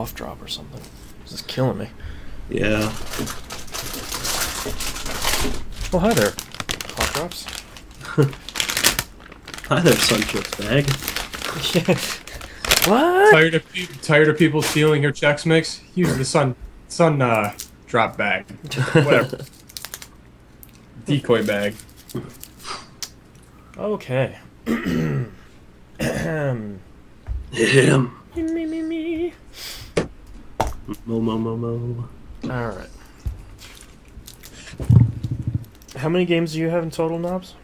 off drop or something. This is killing me. Yeah. Well, hi there, hot drops. Hi there, Sunchips bag. What? Tired of people stealing your checks mix? Use the sun drop bag. Whatever. Decoy bag. Okay. Him. Me. Mo. Alright. How many games do you have in total, Knobs?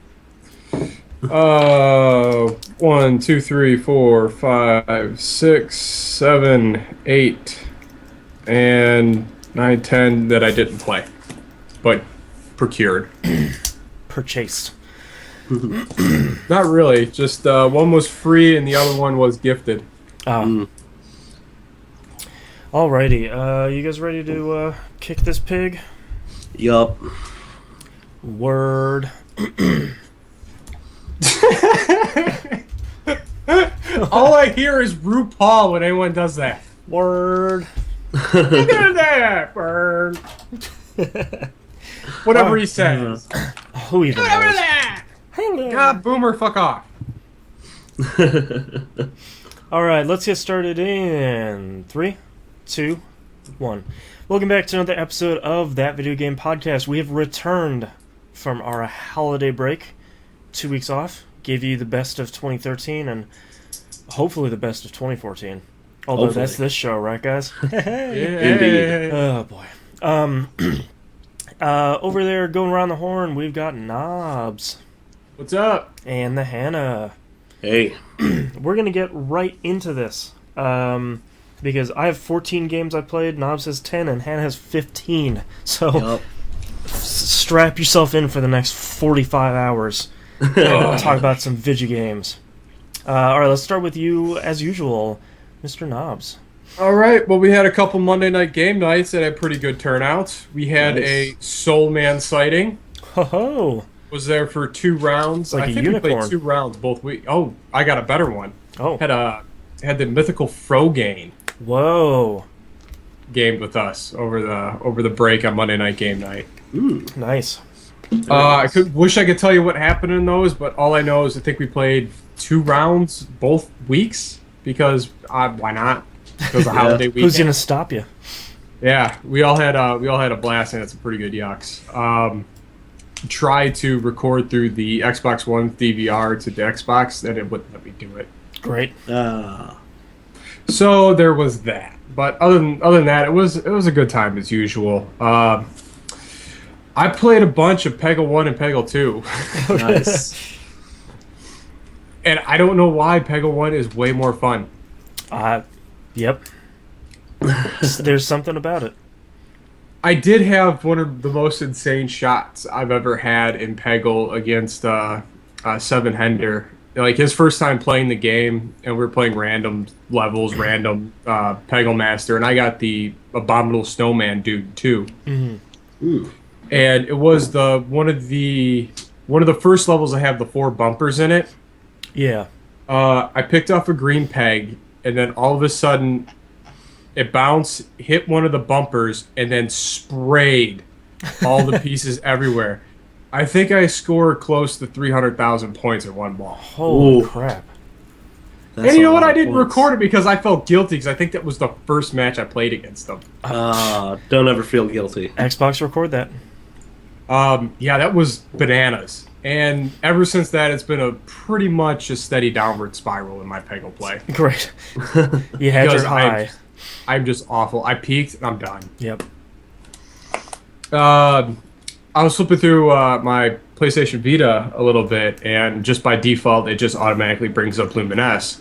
1, 2, 3, 4, 5, 6, 7, 8, and 9, 10 that I didn't play, but procured. Purchased. Not really. Just one was free and the other one was gifted. Alrighty. You guys ready to kick this pig? Yup. Word. All I hear is RuPaul when anyone does that. Word. Look at that, bird. Whatever he says. Who even Whatever knows? that. Hello. God, boomer, fuck off. Alright, let's get started in 3, 2, 1. Welcome back to another episode of That Video Game Podcast. We have returned from our holiday break. 2 weeks off. Gave you the best of 2013 and hopefully the best of 2014. Although Hopefully. that's this show, right, guys? Indeed. Oh, boy. Over there, going around the horn, we've got Knobs What's up? and the Hannah. Hey. We're going to get right into this. Because I have 14 games I played, Knobs has 10, and Hannah has 15. So Yup. strap yourself in for the next 45 hours. Talk about some video games. Alright, let's start with you, as usual, Mr. Knobs. All right. Well, we had a couple Monday night game nights that had pretty good turnouts. We had Nice. a Soul Man sighting. Ho-ho! Was there for 2 rounds. Like I a think we unicorn. played 2 rounds both weeks. Oh, I got a better one. Oh, Had the mythical Frogain whoa. gamed with us over the break on Monday night game night. Nice. Wish I could tell you what happened in those, but all I know is I think we played 2 rounds both weeks because why not? Because the holiday weekend. Who's going to stop you? Yeah, we all had a blast and had some pretty good yucks. Tried to record through the Xbox One DVR to the Xbox, and it wouldn't let me do it. Great. So there was that. But other than that, it was a good time as usual. I played a bunch of Peggle 1 and Peggle 2. Nice. And I don't know why Peggle 1 is way more fun. Yep. There's something about it. I did have one of the most insane shots I've ever had in Peggle against Seven Hender. Like, his first time playing the game, and we were playing random levels, random Peggle Master, and I got the Abominable Snowman dude, too. Ooh. And it was one of the first levels that have the 4 bumpers in it. Yeah. I picked up a green peg, and then all of a sudden, it bounced, hit one of the bumpers, and then sprayed all the pieces everywhere. I think I scored close to 300,000 points in one ball. Holy Ooh. crap. That's And you a know what? lot I of didn't points. record it because I felt guilty because I think that was the first match I played against them. Don't ever feel guilty. Xbox record that. Yeah, that was bananas. And ever since that, it's been a pretty much a steady downward spiral in my Peggle play. Great. You had Because your high. I'm just awful. I peaked and I'm done. Yep. I was flipping through my PlayStation Vita a little bit, and just by default, it just automatically brings up Lumines.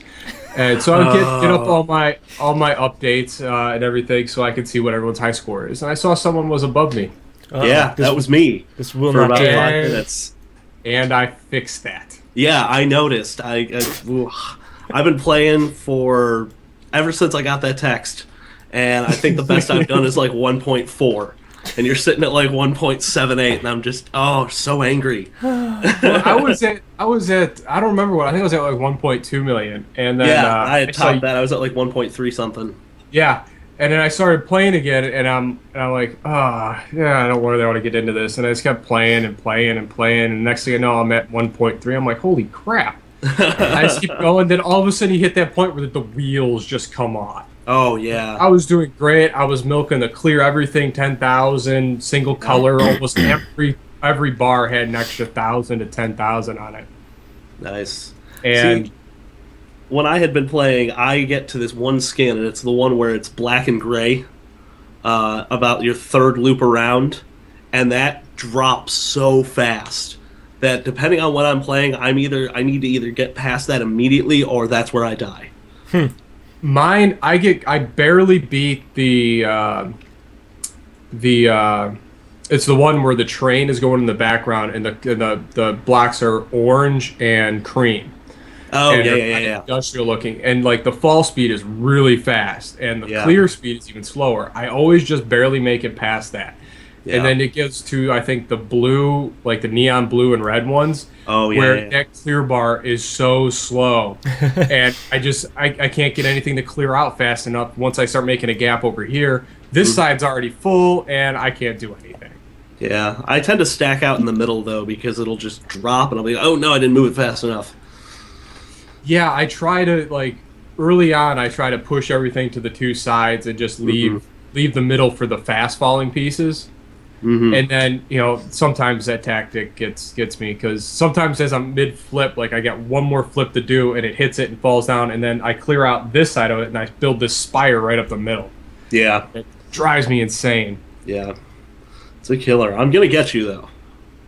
And so I would get up all my updates and everything, so I could see what everyone's high score is. And I saw someone was above me, Yeah, that was me This will for not about do. 5 And- minutes. and I fixed that. Yeah, I noticed. I've been playing for ever since I got that text, and I think the best I've done is like 1.4, and you're sitting at like 1.78, and I'm just so angry. Well, I was at I don't remember what I think I was at like 1.2 million, and then Yeah, I had saw- topped that. I was at like 1.3 something. Yeah, And then I started playing again, and I'm like, yeah, I don't really want to get into this. And I just kept playing and playing and playing, and next thing I know, I'm at 1.3. I'm like, holy crap! I just keep going. Then all of a sudden, you hit that point where the wheels just come on. Oh yeah. I was doing great. I was milking the clear everything 10,000 single color. Almost every bar had an extra 1,000 to 10,000 on it. Nice. And See, when I had been playing, I get to this one skin, and it's the one where it's black and gray, about your third loop around, and that drops so fast that depending on what I'm playing, I need to either get past that immediately or that's where I die. mine, I barely beat it's the one where the train is going in the background and the blocks are orange and cream. Oh And yeah, they're yeah, yeah, kinda yeah. industrial looking, and like the fall speed is really fast, and the Yeah. clear speed is even slower. I always just barely make it past that, Yeah. and then it gets to I think the blue, like the neon blue and red ones, Oh yeah, where yeah. that clear bar is so slow, and I can't get anything to clear out fast enough. Once I start making a gap over here, this side's already full, and I can't do anything. Yeah, I tend to stack out in the middle though because it'll just drop and I'll be like, oh no, I didn't move it fast enough. Yeah, I try to like early on. I try to push everything to the two sides and just leave the middle for the fast falling pieces. And then sometimes that tactic gets me because sometimes as I'm mid flip, like I got one more flip to do and it hits it and falls down, and then I clear out this side of it and I build this spire right up the middle. Yeah, It drives me insane. yeah, it's a killer. I'm gonna get you though.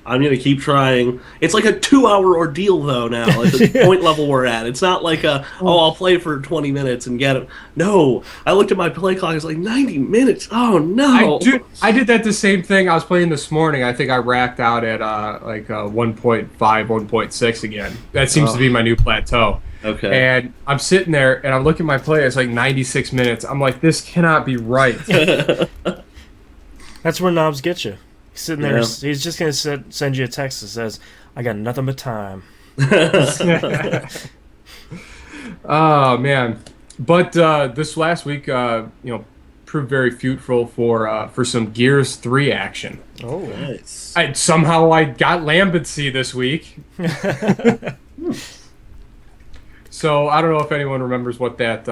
I'm gonna keep trying. It's like a 2-hour ordeal though now at the point level we're at. It's not like I'll play for 20 minutes and get it. No, I looked at my play clock. It's like 90 minutes. Oh no. I did that the same thing. I was playing this morning. I think I racked out at 1.5, 1.6 again. That seems to be my new plateau. Okay. And I'm sitting there and I'm looking at my play. It's like 96 minutes. I'm like, this cannot be right. That's where knobs get you. He's sitting there. Yeah. He's just gonna send you a text that says, "I got nothing but time." Oh man, but this last week, proved very fruitful for some Gears 3 action. Oh, Nice. I got Lambency this week. So I don't know if anyone remembers what that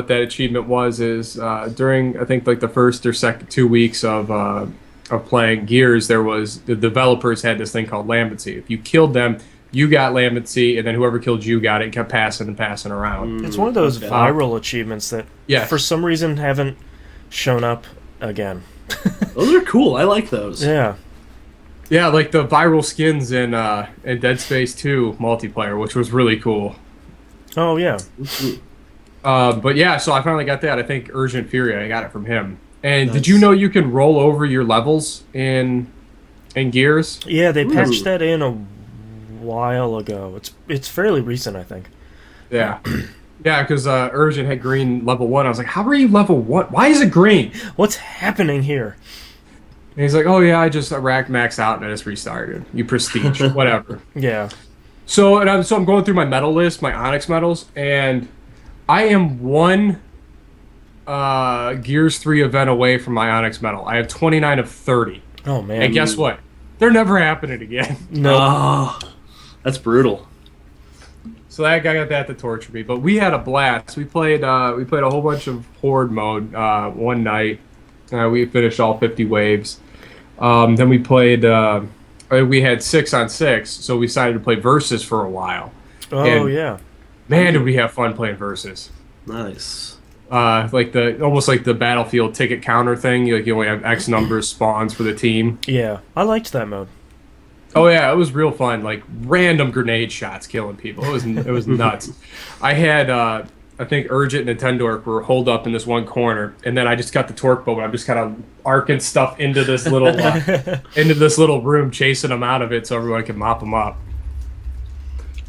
achievement was. Is during I think like the first or second 2 weeks of playing Gears, the developers had this thing called Lambency. If you killed them, you got Lambency, and then whoever killed you got it. And kept passing and passing around. it's one of those Okay. viral achievements that, Yes. for some reason, haven't shown up again. Those are cool. I like those. Yeah. Yeah, like the viral skins in Dead Space 2 multiplayer, which was really cool. Oh yeah. But yeah, so I finally got that. I think Urgent Fury, I got it from him. And Nice. did you know you can roll over your levels in Gears? Yeah, they patched Ooh. that in a while ago. It's fairly recent, I think. Yeah. Yeah, because Urgent had green level 1. I was like, how are you level 1? Why is it green? What's happening here? And he's like, oh yeah, I just maxed out and I just restarted. You prestige, whatever. Yeah. So I'm going through my medal list, my Onyx medals, and I am one Gears 3 event away from my Onyx medal. I have 29 of 30. Oh man. And guess what? They're never happening again. No. Oh, that's brutal. So that guy got that to torture me. But we had a blast. We played a whole bunch of Horde mode one night. We finished all 50 waves. Then we played. We had 6-on-6, so we decided to play versus for a while. Oh and- yeah. Man, did we have fun playing versus. Nice. Like almost like the Battlefield ticket counter thing. You only have X number of spawns for the team. Yeah. I liked that mode. Oh yeah, it was real fun. Like random grenade shots killing people. It was nuts. I had I think Urgent and Nintendo were holed up in this one corner, and then I just got the torque bow. And I'm just kind of arcing stuff into this little room, chasing them out of it so everyone can mop them up.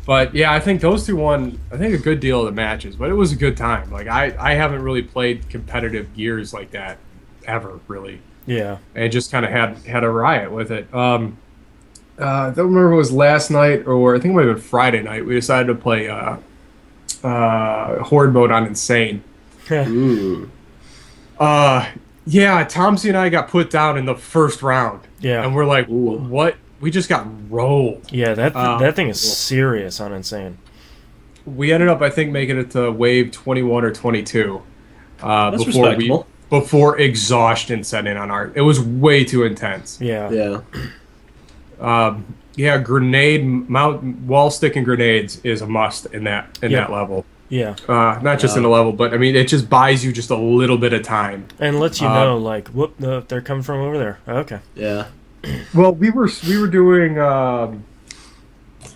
But yeah, I think those two won. I think a good deal of the matches, but it was a good time. Like I haven't really played competitive Gears like that ever, really, Yeah. and just kind of had a riot with it. I don't remember if it was last night or I think it might have been Friday night. We decided to play Horde mode on Insane. Ooh. Yeah, Tomsy and I got put down in the first round. Yeah. And we're like, Ooh. what? We just got rolled. Yeah, that thing is serious on Insane. We ended up, I think, making it to wave 21 or 22 That's respectable. before exhaustion set in on our. It was way too intense. Yeah. Yeah. Yeah, wall stick and grenades is a must in that level. Yeah. Not just in the level, but I mean, it just buys you just a little bit of time And lets you know, like, whoop, no, they're coming from over there. Okay. Yeah. Well, we were doing.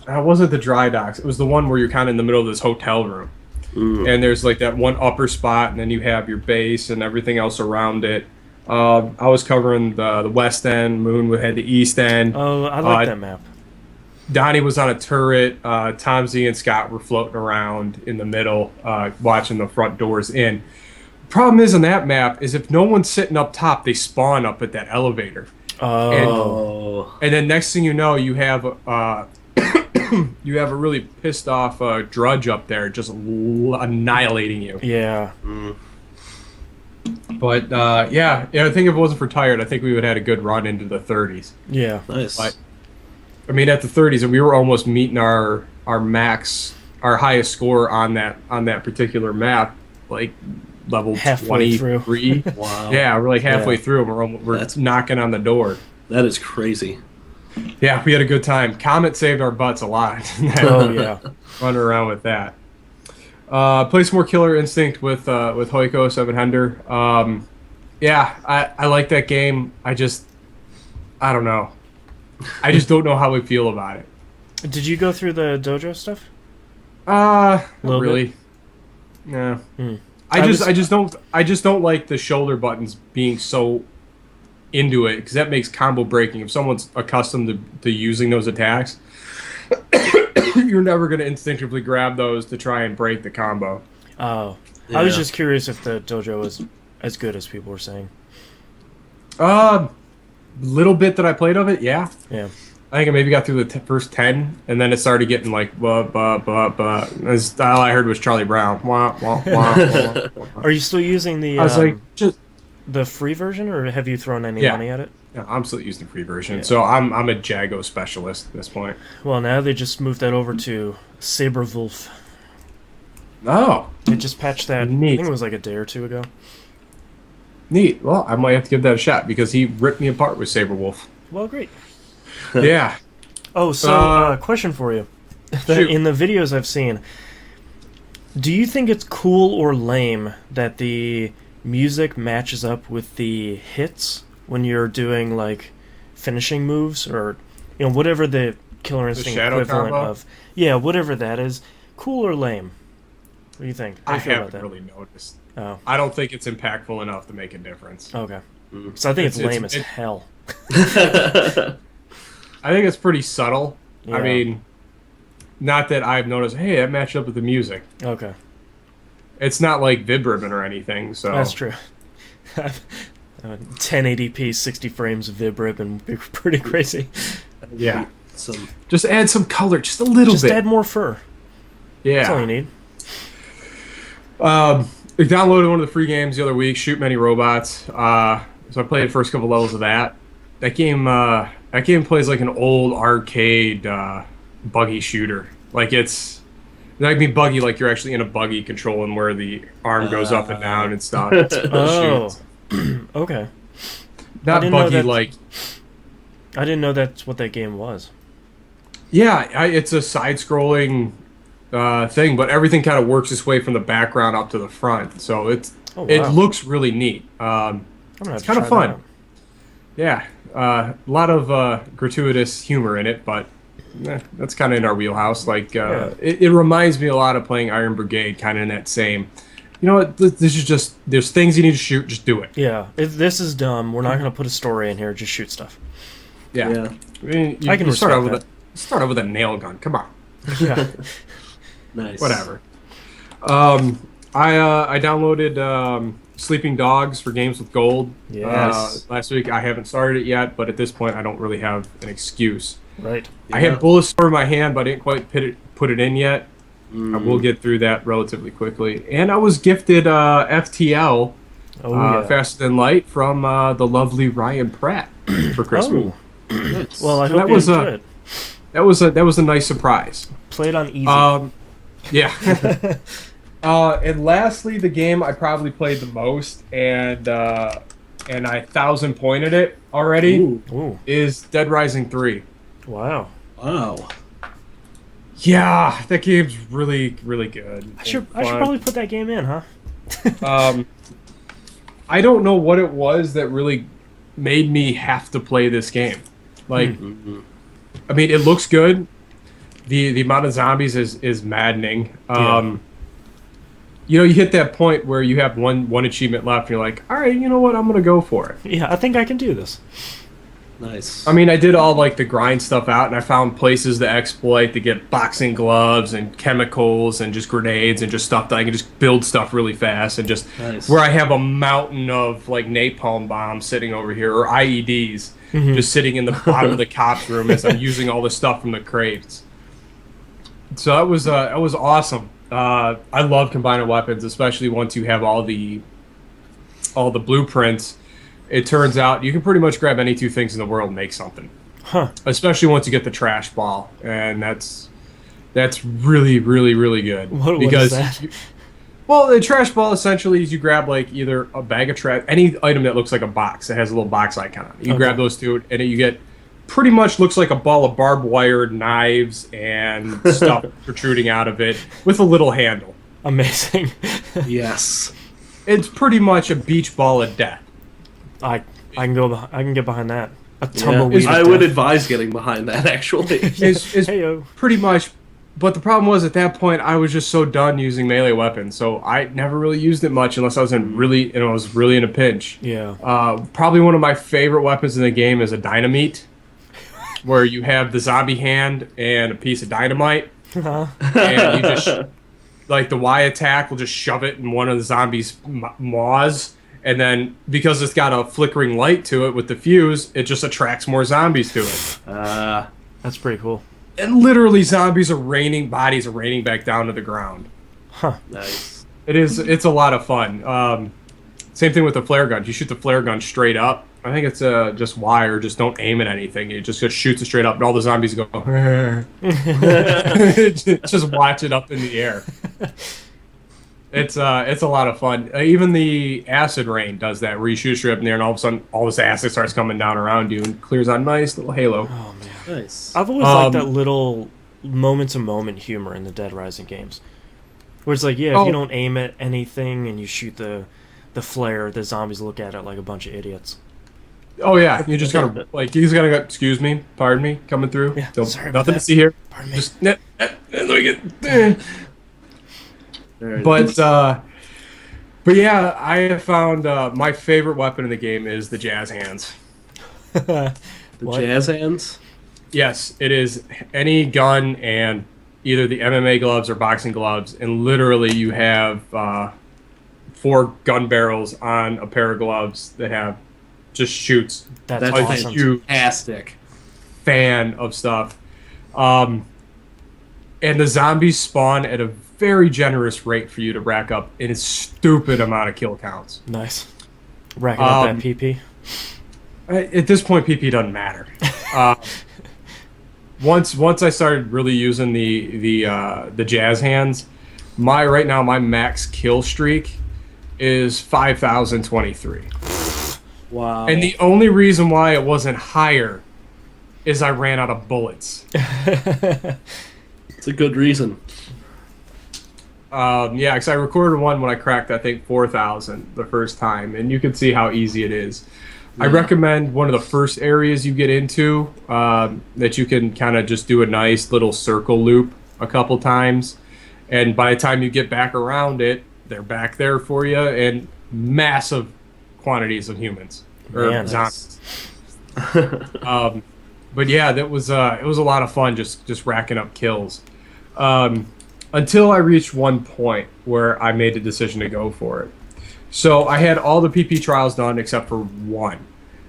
It wasn't the dry docks. It was the one where you're kind of in the middle of this hotel room, and there's like that one upper spot, and then you have your base and everything else around it. I was covering the west end. Moon had the east end. Oh, I like that map. Donnie was on a turret. Tom Z and Scott were floating around in the middle, watching the front doors in. Problem is on that map is if no one's sitting up top, they spawn up at that elevator. Oh. And then next thing you know, you have you have a really pissed off Drudge up there, just annihilating you. Yeah. But yeah, I think if it wasn't for tired, I think we would have had a good run into the 30s. Yeah. Nice. But I mean, at the 30s, and we were almost meeting our max, our highest score on that particular map, like level Halfway 23. Wow. Yeah, we're like halfway Yeah. through, and we're knocking on the door. That is crazy. Yeah, we had a good time. Comet saved our butts a lot. Oh, yeah. Running around with that. Play some more Killer Instinct with Hoiko 700. Yeah, I like that game. I don't know. I just don't know how we feel about it. Did you go through the dojo stuff? Not Little bit? really. No. Hmm. I just don't like the shoulder buttons being so into it because that makes combo breaking. If someone's accustomed to using those attacks, you're never going to instinctively grab those to try and break the combo. Oh. I was Yeah. just curious if the dojo was as good as people were saying. Little bit that I played of it, yeah. Yeah. I think I maybe got through the first 10, and then it started getting like, all I heard was Charlie Brown. Wah, wah, wah, wah, wah. Are you still using the I was like, just the free version, or have you thrown any Yeah. money at it? yeah, I'm still using the free version, Yeah. so I'm a Jago specialist at this point. Well, now they just moved that over to Saberwolf. Oh, They just patched that. I Neat. think it was like a day or two ago. neat. Well, I might have to give that a shot because he ripped me apart with Saberwolf. Well, great. Yeah. Oh, so question for you. Shoot. In the videos I've seen, do you think it's cool or lame that the music matches up with the hits when you're doing like finishing moves or whatever the Killer Instinct shadow equivalent combo? of? Yeah, whatever that is. Cool or lame? What do you think? How do I you feel about haven't that? really noticed. Oh, I don't think it's impactful enough to make a difference. okay. So I think it's It's- lame as it- hell. I think it's pretty subtle. Yeah. I mean, not that I've noticed, hey, that matched up with the music. Okay, It's not like Vibribbon or anything, so... that's true. 1080p, 60 frames of Vibrib and be pretty crazy. Yeah. Some Just add some color, just a little Just bit. add more fur. That's all you Yeah. need. I downloaded one of the free games the other week, Shoot Many Robots. So I played the first couple levels of that. That game plays like an old arcade buggy shooter. Like it's not be buggy like you're actually in a buggy controlling where the arm goes up and down and stuff. Oh, Shoots. okay. Not didn't know buggy that- like I didn't know that's what that game was. yeah, it's a side-scrolling thing, but everything kind of works its way from the background up to the front. So it wow. looks really neat. I'm gonna have It's to kinda try that fun. out. Yeah, a lot of gratuitous humor in it, but that's kind of in our wheelhouse. Like, Yeah. it reminds me a lot of playing Iron Brigade, kind of in that same. You know what? This is just there's things you need to shoot. Just do it. Yeah, if this is dumb, we're not gonna put a story in here. Just shoot stuff. Yeah. Yeah. I mean, I can you start respect out with that. start out with a nail gun. Come on. Yeah. nice. Whatever. I downloaded Sleeping Dogs for Games with Gold. Yes. Last week I haven't started it yet, but at this point I don't really have an excuse. Right. I Yeah. had Bulletstorm in my hand, but I didn't quite put it in yet. I will get through that relatively quickly. And I was gifted FTL Oh, yeah. Faster Than Light from the lovely Ryan Pratt for Christmas. Oh. Well, I So hope that you was enjoy it. that was a nice surprise. Play it on easy. Yeah. And lastly, the game I probably played the most and I 1,000 pointed it already Ooh. is Dead Rising 3. Wow. Wow. Yeah, that game's really, really good. I should probably put that game in, huh? I don't know what it was that really made me have to play this game. Like, I mean, it looks good. The amount of zombies is maddening. You know, you hit that point where you have one achievement left, and you're like, all right, you know what? I'm gonna go for it. Yeah, I think I can do this. Nice. I mean, I did all like the grind stuff out, and I found places to exploit to get boxing gloves and chemicals and just grenades and just stuff that I can just build stuff really fast and just Nice. where I have a mountain of like napalm bombs sitting over here or IEDs just sitting in the bottom of the cops room as I'm using all the stuff from the crates. So that was awesome. I love combining weapons, especially once you have all the blueprints. It turns out you can pretty much grab any two things in the world and make something. Huh. Especially once you get the trash ball, and that's really, really, really good. What because is that? Well, the trash ball essentially is you grab like either a bag of trash, any item that looks like a box that has a little box icon on it. You grab those two, and you get pretty much looks like a ball of barbed wire, knives, and stuff protruding out of it with a little handle. Amazing. Yes. It's pretty much a beach ball of death. I can get behind that. A tumbleweed. I would advise getting behind that, actually. It's Heyo. pretty much. But the problem was at that point I was just so done using melee weapons, so I never really used it much unless I was really in a pinch. Yeah. Probably one of my favorite weapons in the game is a dynamite, where you have the zombie hand and a piece of dynamite, and you just like the Y attack will just shove it in one of the zombies' maws. And then, because it's got a flickering light to it with the fuse, it just attracts more zombies to it. That's pretty cool. And literally, bodies are raining back down to the ground. Huh. Nice. It's a lot of fun. Same thing with the flare gun. You shoot the flare gun straight up. I think it's just wire. Just don't aim at anything. It just shoots it straight up, and all the zombies go. Just watch it up in the air. It's a lot of fun. Even the acid rain does that, where you shoot straight up in the air, and all of a sudden, all this acid starts coming down around you and clears out a nice little halo. Oh man. Nice. I've always liked that little moment-to-moment humor in the Dead Rising games, where it's like, if you don't aim at anything and you shoot the flare, the zombies look at it like a bunch of idiots. Oh yeah, you just gotta you just gotta go. Excuse me, pardon me, coming through. Yeah, Don't, sorry about nothing that. to see here. Pardon me. Just let me get. But yeah, I have found my favorite weapon in the game is the jazz hands. The What? jazz hands? Yes, it is any gun and either the MMA gloves or boxing gloves, and literally you have 4 gun barrels on a pair of gloves that have just shoots. That's That's awesome. huge fantastic. fan of stuff. And the zombies spawn at a very generous rate for you to rack up in a stupid amount of kill counts. Nice. Racking up that PP. At this point, PP doesn't matter. Once I started really using the jazz hands, right now my max kill streak is 5,023. Wow. And the only reason why it wasn't higher is I ran out of bullets. It's a good reason. Yeah, because I recorded one when I cracked, I think, 4,000 the first time, and you can see how easy it is. I recommend one of the first areas you get into that you can kind of just do a nice little circle loop a couple times, and by the time you get back around it, they're back there for you, and massive quantities of humans or Man, zombies. But yeah, it was a lot of fun just racking up kills. Until I reached one point where I made the decision to go for it. So I had all the PP trials done except for one.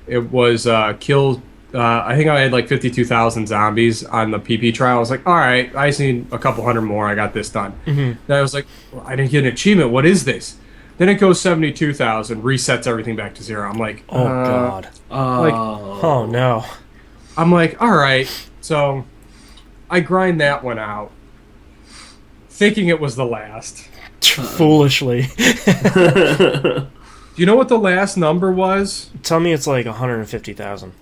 It was kill. I think I had like 52,000 zombies on the PP trial. I was like, all right, I just need a couple hundred more. I got this done. Then I was like, well, I didn't get an achievement. What is this? Then it goes 72,000, resets everything back to 0. I'm like, Oh God. like, Oh no. I'm like, all right. So I grind that one out, thinking it was the last. Foolishly. Do you know what the last number was? Tell me it's like 150,000.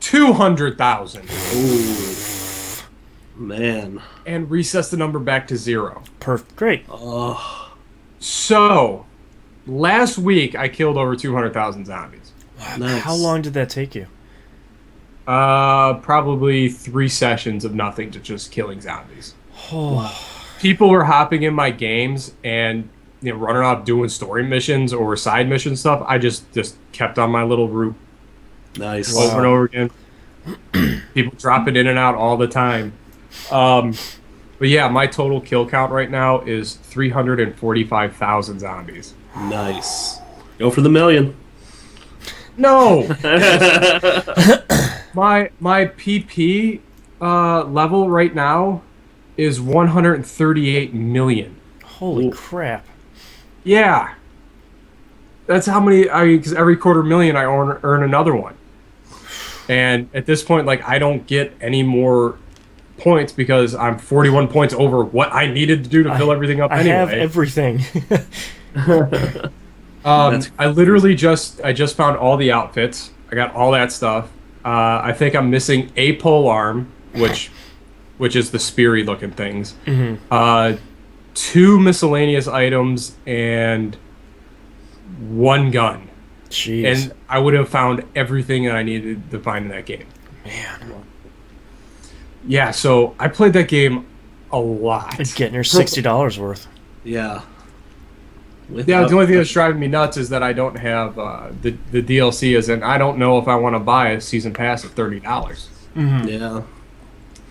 200,000. Ooh. Man. And resets the number back to 0. Perfect. Great. Oh. So, last week I killed over 200,000 zombies. Nice. How long did that take you? Probably 3 sessions of nothing to just killing zombies. Oh. People were hopping in my games and running off doing story missions or side mission stuff. I just kept on my little route Nice. Wow. over and over again. People dropping in and out all the time. But yeah, my total kill count right now is 345,000 zombies. Nice. Go for the million. No. my PP level right now is 138 million. Holy Ooh. crap. Yeah. That's how many, because every quarter million I earn another one. And at this point, like, I don't get any more points because I'm 41 points over what I needed to do to fill everything up I anyway. have everything. I literally just found all the outfits. I got all that stuff. I think I'm missing a pole arm, which is the speary looking things. Mm-hmm. 2 miscellaneous items and 1 gun. Jeez. And I would have found everything that I needed to find in that game. Man. Yeah, so I played that game a lot. Getting your $60 worth. Yeah. Yeah, the only thing that's driving me nuts is that I don't have the DLC isn't. I don't know if I want to buy a season pass at $30. Mm-hmm. Yeah.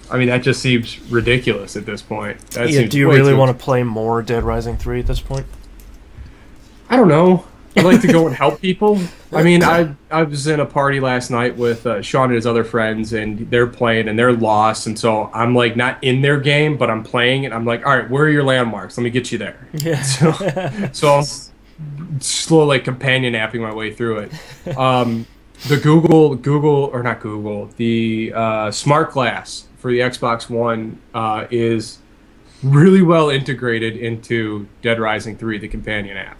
I mean, that just seems ridiculous at this point. That Yeah, seems do you way really too- want to play more Dead Rising 3 at this point? I don't know. I like to go and help people. I mean, I was in a party last night with Sean and his other friends, and they're playing and they're lost, and so I'm like not in their game, but I'm playing, and I'm like, all right, where are your landmarks? Let me get you there. Yeah. So I'm slowly companion apping my way through it. The the Smart Glass for the Xbox One is really well integrated into Dead Rising 3, the companion app.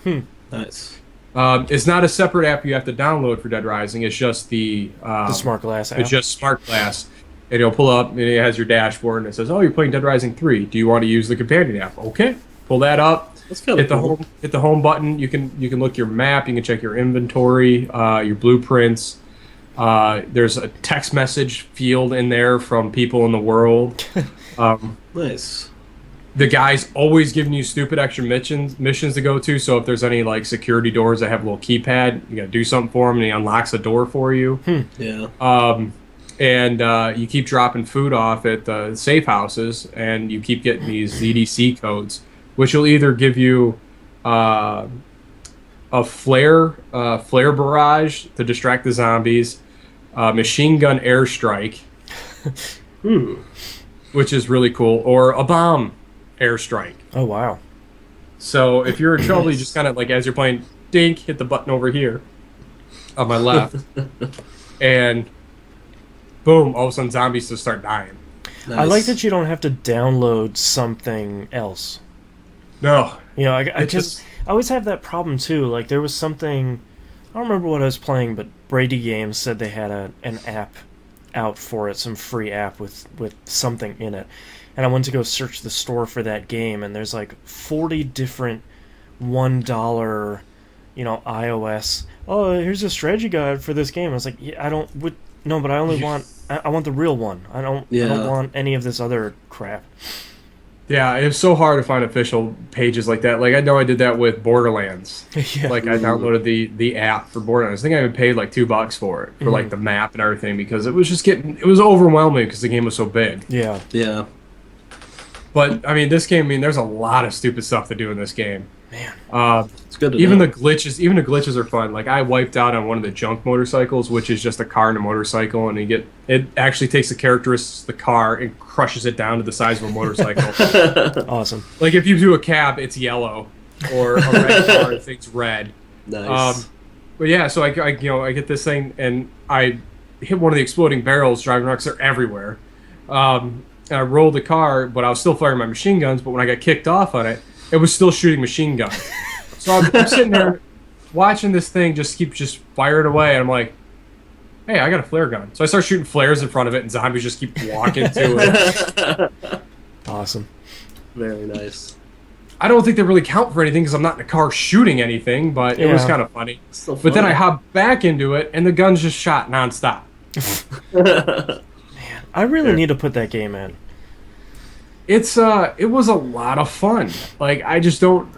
Nice. It's not a separate app you have to download for Dead Rising. It's just the Smart Glass app. It's just Smart Glass, and it'll pull up and it has your dashboard and it says, "Oh, you're playing Dead Rising 3. Do you want to use the companion app?" Okay, pull that up. That's kind of cool. Hit the home button. You can look your map. You can check your inventory, your blueprints. There's a text message field in there from people in the world. Nice. The guy's always giving you stupid extra missions to go to. So if there's any like security doors that have a little keypad, you gotta do something for him, and he unlocks a door for you. Yeah. And you keep dropping food off at the safe houses, and you keep getting these ZDC codes, which will either give you a flare barrage to distract the zombies, machine gun airstrike, which is really cool, or a bomb airstrike. Oh, wow. So if you're in trouble, you just kind of like, as you're playing, dink, hit the button over here on my left, and boom, all of a sudden zombies just start dying. Nice. I like that you don't have to download something else. No. You know, I It's just I always have that problem too. Like there was something, I don't remember what I was playing, but Brady Games said they had an app out for it, some free app with something in it. And I went to go search the store for that game, and there's like 40 different $1, iOS. Oh, here's a strategy guide for this game. I was like, yeah, no, but I only want I want the real one. I don't want any of this other crap. Yeah, it was so hard to find official pages like that. Like I know I did that with Borderlands. Yeah. Like I downloaded the app for Borderlands. I think I even paid like $2 for it for like the map and everything because it was just it was overwhelming because the game was so big. Yeah. Yeah. But I mean, this game, there's a lot of stupid stuff to do in this game. Man. It's good to Even know. the glitches are fun. Like I wiped out on one of the junk motorcycles, which is just a car and a motorcycle, and it actually takes the characteristics of the car and crushes it down to the size of a motorcycle. Awesome. Like if you do a cab, it's yellow. or a red car if it's red. Nice. But yeah, so I get this thing and I hit one of the exploding barrels driving around 'cause they're everywhere. And I rolled the car, but I was still firing my machine guns. But when I got kicked off on it, it was still shooting machine guns. So I'm sitting there watching this thing just keep firing away, and I'm like, hey, I got a flare gun. So I start shooting flares in front of it, and zombies just keep walking to it. Awesome. Very nice. I don't think they really count for anything because I'm not in a car shooting anything, but it was kind of funny. Still But then I funny. hopped back into it, and the guns just shot nonstop. I really need to put that game in. It was a lot of fun. Like I just don't.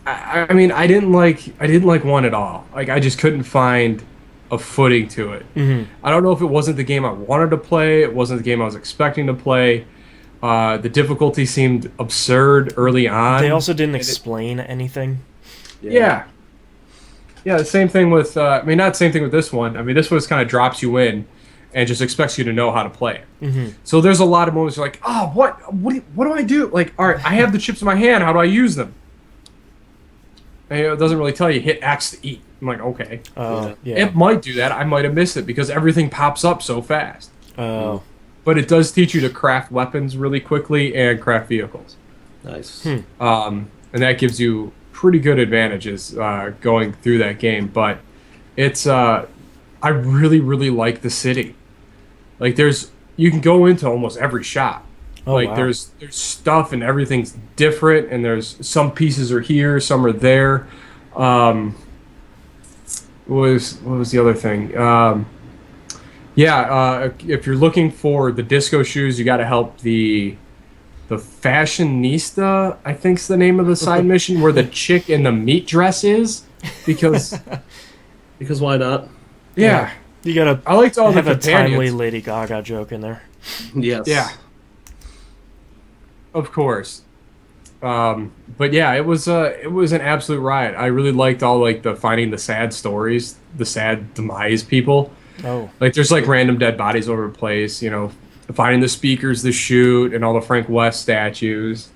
I mean, I didn't like one at all. Like I just couldn't find a footing to it. Mm-hmm. I don't know if it wasn't the game I wanted to play. It wasn't the game I was expecting to play. The difficulty seemed absurd early on. They also didn't explain anything. Yeah. Yeah, the same thing with, I mean, not the same thing with this one. I mean, this one kind of drops you in and just expects you to know how to play it. Mm-hmm. So there's a lot of moments you're like, oh, what do I do? Like, all right, I have the chips in my hand. How do I use them? And, it doesn't really tell you hit X to eat. I'm like, okay. Oh, yeah. It might do that. I might have missed it because everything pops up so fast. Oh. But it does teach you to craft weapons really quickly and craft vehicles. Nice. And that gives you pretty good advantages going through that game. But it's I really, really like the city. Like you can go into almost every shop. Oh, like wow. there's stuff and everything's different, and there's some pieces are here, some are there. What was the other thing? If you're looking for the disco shoes, you got to help the fashionista, I think's the name of the side mission, where the chick in the meat dress is, because why not? yeah, You gotta I liked all the have a timely companions. Lady Gaga joke in there. Yes. Yeah, of course. But yeah, it was an absolute riot. I really liked all like the finding the sad stories, the sad demise people. Oh. Like there's like random dead bodies all over the place, finding the speakers to shoot and all the Frank West statues.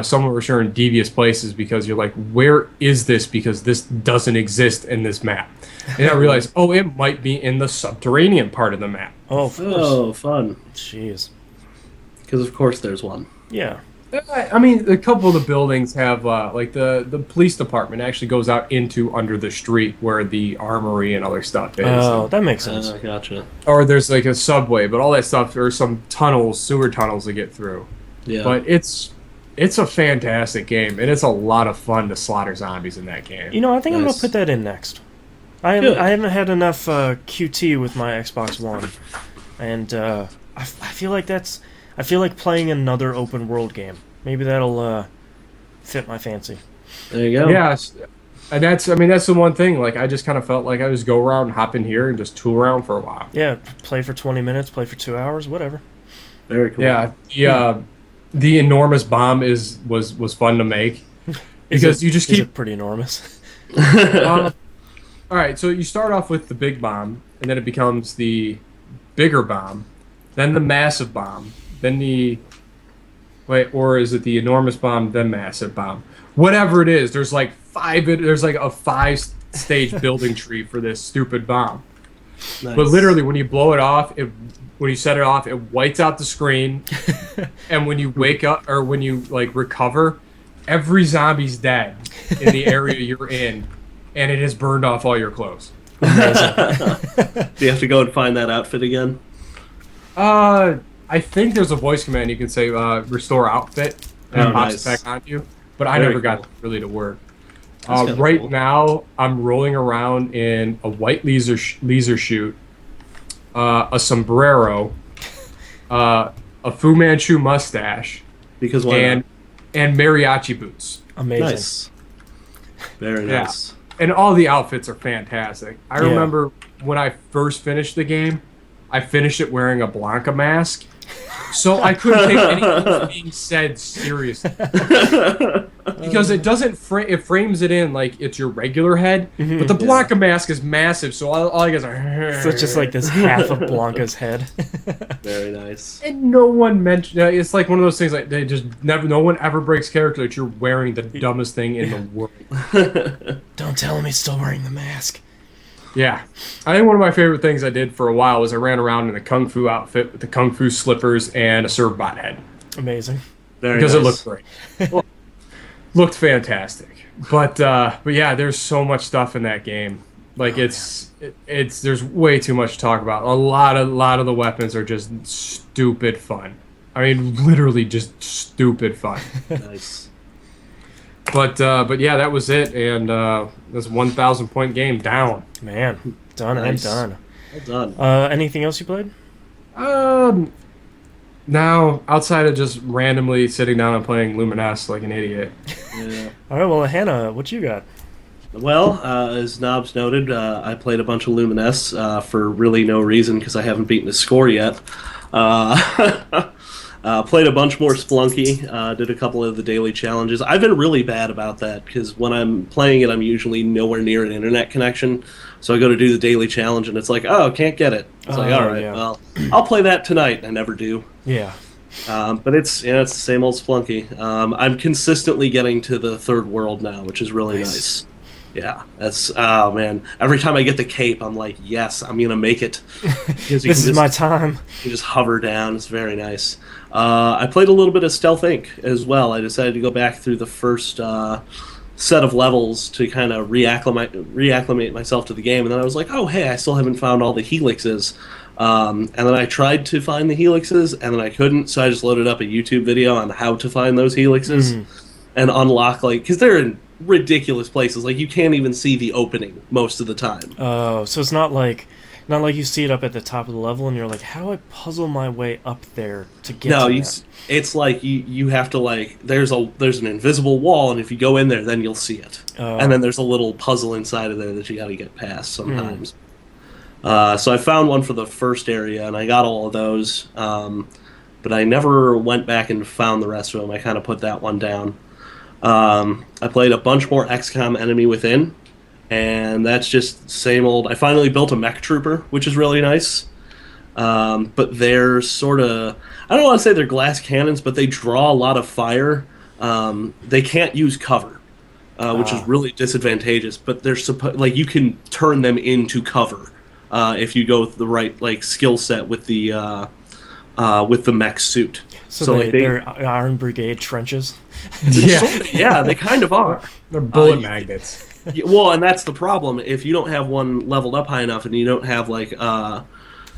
Some were sure in devious places because you're like, where is this? Because this doesn't exist in this map. And I realized, it might be in the subterranean part of the map. Oh, of course. Oh, fun. Jeez. Because of course there's one. Yeah. I mean, a couple of the buildings have, like the police department actually goes out into under the street where the armory and other stuff is. Oh, that makes sense. Gotcha. Or there's like a subway, but all that stuff, there's some tunnels, sewer tunnels to get through. Yeah. But it's a fantastic game, and it's a lot of fun to slaughter zombies in that game. I think I'm Nice. gonna put that in next. I haven't had enough QT with my Xbox One, and I feel like I feel like playing another open world game. Maybe that'll fit my fancy. There you go. Yeah, and that's the one thing. Like I just kind of felt like I just go around, hop in here, and just tool around for a while. Yeah, play for 20 minutes, play for 2 hours, whatever. Very cool. Yeah, the enormous bomb was fun to make because you just Is keep. it pretty enormous? All right, so you start off with the big bomb, and then it becomes the bigger bomb, then the massive bomb, then or is it the enormous bomb, then massive bomb? Whatever it is, there's like a 5-stage building tree for this stupid bomb. Nice. But literally, when you blow it off, when you set it off, it whites out the screen, and when you wake up or when you like recover, every zombie's dead in the area you're in, and it has burned off all your clothes. Do you have to go and find that outfit again? I think there's a voice command you can say restore outfit, and Oh, it pops nice. back onto you. But I Very never got cool. really to work. That's kinda Right cool. now, I'm rolling around in a white laser chute, a sombrero, a Fu Manchu mustache, Because why and mariachi boots. Amazing. not? Nice. Very Yeah. nice. And all the outfits are fantastic. I Yeah. remember when I first finished the game, I finished it wearing a Blanca mask, So I couldn't take anything being said seriously. Because it doesn't it frames it in like it's your regular head, but the Blanca mask is massive, so all I guys are. So it's just like this half of Blanca's head. Very nice. And no one mentioned. It's like one of those things like they just never. No one ever breaks character that you're wearing the dumbest thing in the world. Don't tell him he's still wearing the mask. Yeah, I think one of my favorite things I did for a while was I ran around in a kung fu outfit with the kung fu slippers and a servbot head. Amazing. Very Because nice. it looked great. Looked fantastic. But yeah, there's so much stuff in that game. Like it's there's way too much to talk about. A lot of the weapons are just stupid fun. I mean, literally just stupid fun. Nice. But yeah, that was it, and this 1,000 point game down. Man, done Nice. and Well done. done. Anything else you played? Now outside of just randomly sitting down and playing Luminesce like an idiot. Yeah. All right, well, Hannah, what you got? Well, as Knobs noted, I played a bunch of Luminesce for really no reason because I haven't beaten the score yet. Played a bunch more Splunky, did a couple of the daily challenges. I've been really bad about that because when I'm playing it, I'm usually nowhere near an internet connection. So I go to do the daily challenge and it's like, oh, can't get it. It's like, all right, yeah. well, I'll play that tonight. I never do. Yeah. But it's the same old Splunky. I'm consistently getting to the third world now, which is really nice. Yeah, that's oh man. Every time I get the cape, I'm like, yes, I'm gonna make it. This is my time. You just hover down. It's very nice. I played a little bit of Stealth Inc. as well. I decided to go back through the first set of levels to kind of reacclimate myself to the game, and then I was like, oh hey, I still haven't found all the helixes. And then I tried to find the helixes, and then I couldn't, so I just loaded up a YouTube video on how to find those helixes and unlock, like, because they're in ridiculous places. Like, you can't even see the opening most of the time. Oh, so it's not like you see it up at the top of the level and you're like, how do I puzzle my way up there to get to that? It's like you have to, like, there's an invisible wall, and if you go in there, then you'll see it. And then there's a little puzzle inside of there that you got to get past sometimes. So I found one for the first area, and I got all of those, but I never went back and found the rest of them. I kind of put that one down. I played a bunch more XCOM Enemy Within, and that's just same old. I finally built a mech trooper, which is really nice. But they're sort of, I don't want to say they're glass cannons, but they draw a lot of fire. They can't use cover, which is really disadvantageous, but they're like, you can turn them into cover if you go with the right, like, skill set with the mech suit. So they're Iron Brigade trenches? Yeah, they kind of are. They're bullet magnets. Well, and that's the problem. If you don't have one leveled up high enough, and you don't have, like, a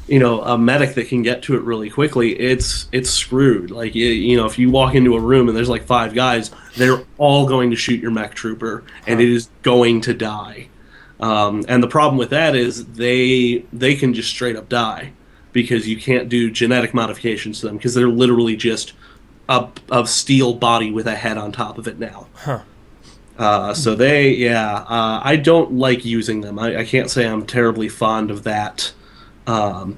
medic that can get to it really quickly, it's screwed. Like, if you walk into a room and there's like 5 guys, they're all going to shoot your mech trooper, and it is going to die. And the problem with that is they can just straight up die because you can't do genetic modifications to them because they're literally just a steel body with a head on top of it now. So I don't like using them. I can't say I'm terribly fond of that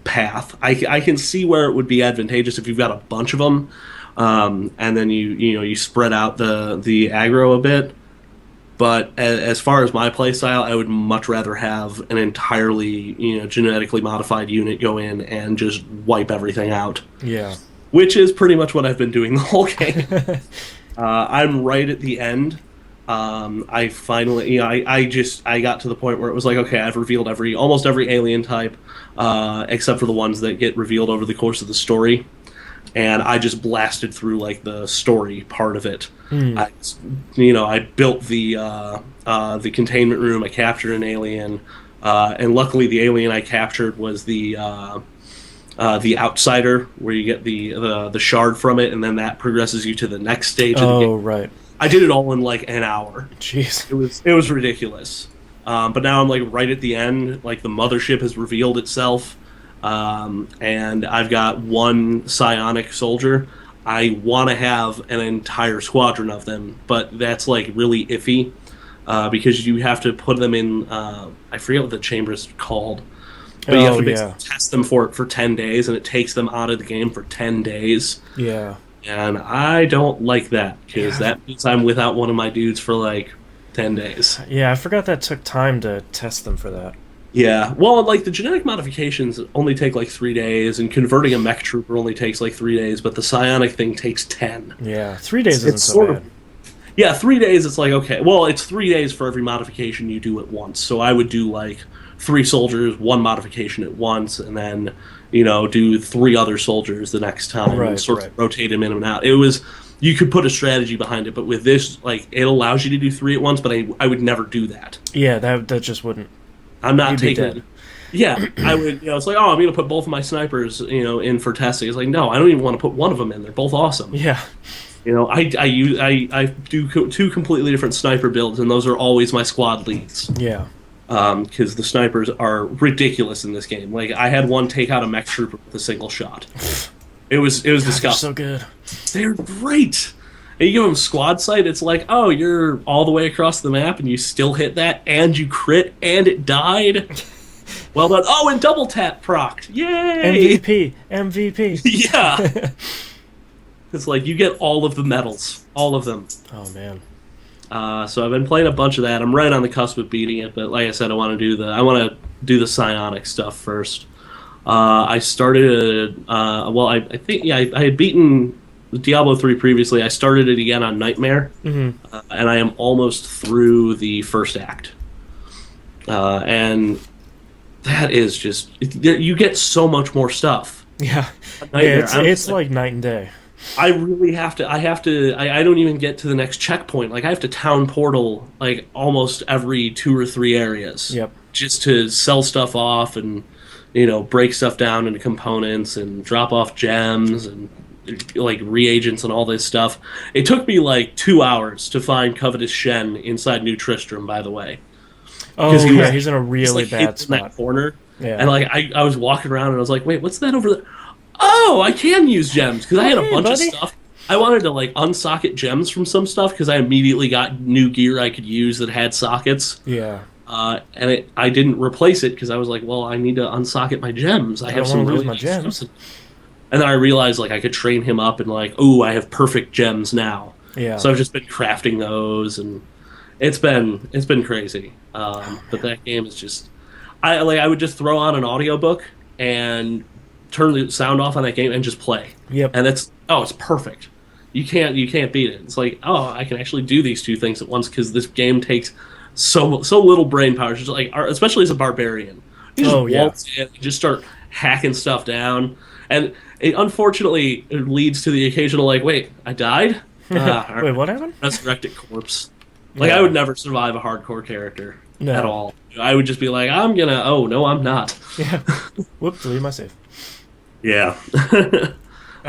path. I can see where it would be advantageous if you've got a bunch of them, and then you spread out the aggro a bit. But as far as my playstyle, I would much rather have an entirely genetically modified unit go in and just wipe everything out. Yeah. Which is pretty much what I've been doing the whole game. I'm right at the end. I finally, I got to the point where it was like, okay, I've revealed almost every alien type, except for the ones that get revealed over the course of the story. And I just blasted through, like, the story part of it. I built the containment room. I captured an alien, and luckily the alien I captured was the outsider, where you get the shard from it, and then that progresses you to the next stage of the game. Oh, right. I did it all in like an hour. Jeez. It was ridiculous. But now I'm like right at the end. Like, the mothership has revealed itself, and I've got one psionic soldier. I want to have an entire squadron of them, but that's like really iffy because you have to put them in. I forget what the chamber is called. but you have Oh, to basically yeah. test them for it for 10 days, and it takes them out of the game for 10 days. Yeah. And I don't like that, because Yeah. that means I'm without one of my dudes for like 10 days. Yeah, I forgot that took time to test them for that. Yeah, well, like the genetic modifications only take like 3 days, and converting a mech trooper only takes like 3 days, but the psionic thing takes 10. Yeah, 3 days isn't It's so sort bad. of, yeah, 3 days. It's like, okay, well, it's 3 days for every modification you do at once. So I would do like 3 soldiers, one modification at once, and then do 3 other soldiers the next time, and Right, sort right. of rotate them in and out. It was You could put a strategy behind it, but with this, like, it allows you to do 3 at once. But I would never do that. Yeah, that just wouldn't. I'm not You'd be taking. dead. Yeah, I would. It's like, oh, I'm going to put both of my snipers, in for testing. It's like, no, I don't even want to put one of them in. They're both awesome. Yeah. I do 2 completely different sniper builds, and those are always my squad leads. Yeah. Because the snipers are ridiculous in this game. Like, I had one take out a mech trooper with a single shot. It was They're disgusting. so good. They're great. And you give them squad sight, it's like, oh, you're all the way across the map, and you still hit that, and you crit, and it died. Well done. Oh, and double tap procced. Yay! MVP. Yeah. It's like you get all of the medals, all of them. Oh man. So I've been playing a bunch of that. I'm right on the cusp of beating it, but like I said, I want to do the psionic stuff first. I started. I think I had beaten Diablo 3 previously. I started it again on Nightmare, and I am almost through the first act. And that is just you get so much more stuff. Yeah. Nightmare. It's like night and day. I really have to. I don't even get to the next checkpoint. Like, I have to town portal like almost every 2 or 3 areas. Yep. Just to sell stuff off and break stuff down into components and drop off gems and like reagents and all this stuff. It took me like 2 hours to find Covetous Shen inside New Tristram. By the way, Oh he he's in a really like, bad hidden in spot. that corner. Yeah. And like I was walking around and I was like, wait, what's that over there? Oh, I can use gems, because I had a bunch buddy. of stuff. I wanted to like unsocket gems from some stuff because I immediately got new gear I could use that had sockets. Yeah. And I didn't replace it because I was like, well, I need to unsocket my gems. I have don't some wanna lose really my nice gems. gems. And then I realized like I could train him up and like, ooh, I have perfect gems now. Yeah. So I've just been crafting those, and it's been crazy. But that game is just, I would just throw on an audiobook and turn the sound off on that game and just play. Yep. And it's perfect. You can't beat it. It's like, oh, I can actually do these 2 things at once, because this game takes so little brain power. It's just like, especially as a barbarian, you just waltz in and just start hacking stuff down, and it unfortunately it leads to the occasional like, wait, I died. Wait, what happened? Resurrected corpse. Like, Yeah. I would never survive a hardcore character No. at all. I would just be like, I'm gonna. Oh no, I'm not. Yeah. Whoop, delete my save. Yeah. That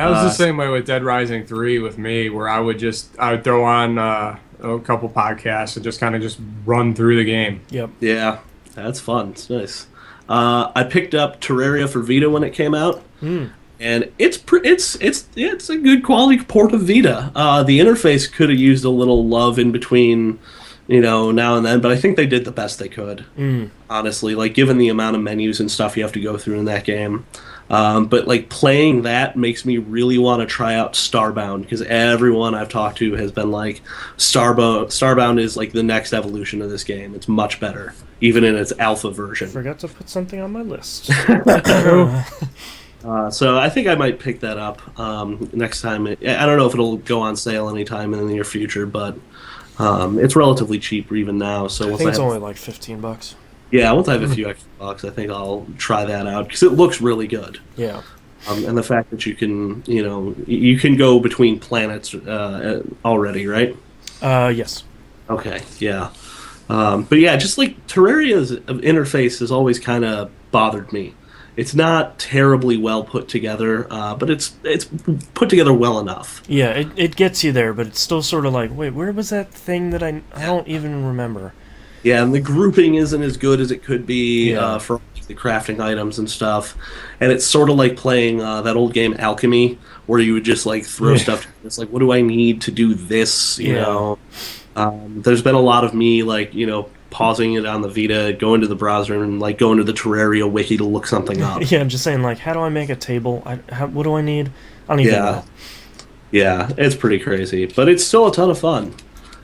was the same way with Dead Rising 3 with me, where I would throw on a couple podcasts and just kind of just run through the game. Yep. Yeah, that's fun. It's nice. I picked up Terraria for Vita when it came out, and it's a good quality port of Vita. The interface could have used a little love in between, now and then, but I think they did the best they could. Honestly, like, given the amount of menus and stuff you have to go through in that game. But like, playing that makes me really want to try out Starbound, because everyone I've talked to has been like, Starbound is like the next evolution of this game. It's much better, even in its alpha version. Forgot to put something on my list. So I think I might pick that up next time. I don't know if it'll go on sale anytime in the near future, but it's relatively cheap even now. So I once think it's have, only like $15. once I have a few extra bucks, I think I'll try that out, because it looks really good. Yeah. And the fact that you can, you can go between planets already, right? Yes. Okay, yeah. But yeah, just like Terraria's interface has always kind of bothered me. It's not terribly well put together, but it's put together well enough. Yeah, it gets you there, but it's still sort of like, wait, where was that thing that I don't even remember? Yeah, and the grouping isn't as good as it could be Yeah. for the crafting items and stuff. And it's sort of like playing that old game Alchemy, where you would just like throw stuff. It's like, what do I need to do this? You know. There's been a lot of me like pausing it on the Vita, go into the browser, and like go into the Terraria wiki to look something up. Yeah, I'm just saying, like, how do I make a table? What do I need? I don't even know. Yeah, it's pretty crazy, but it's still a ton of fun.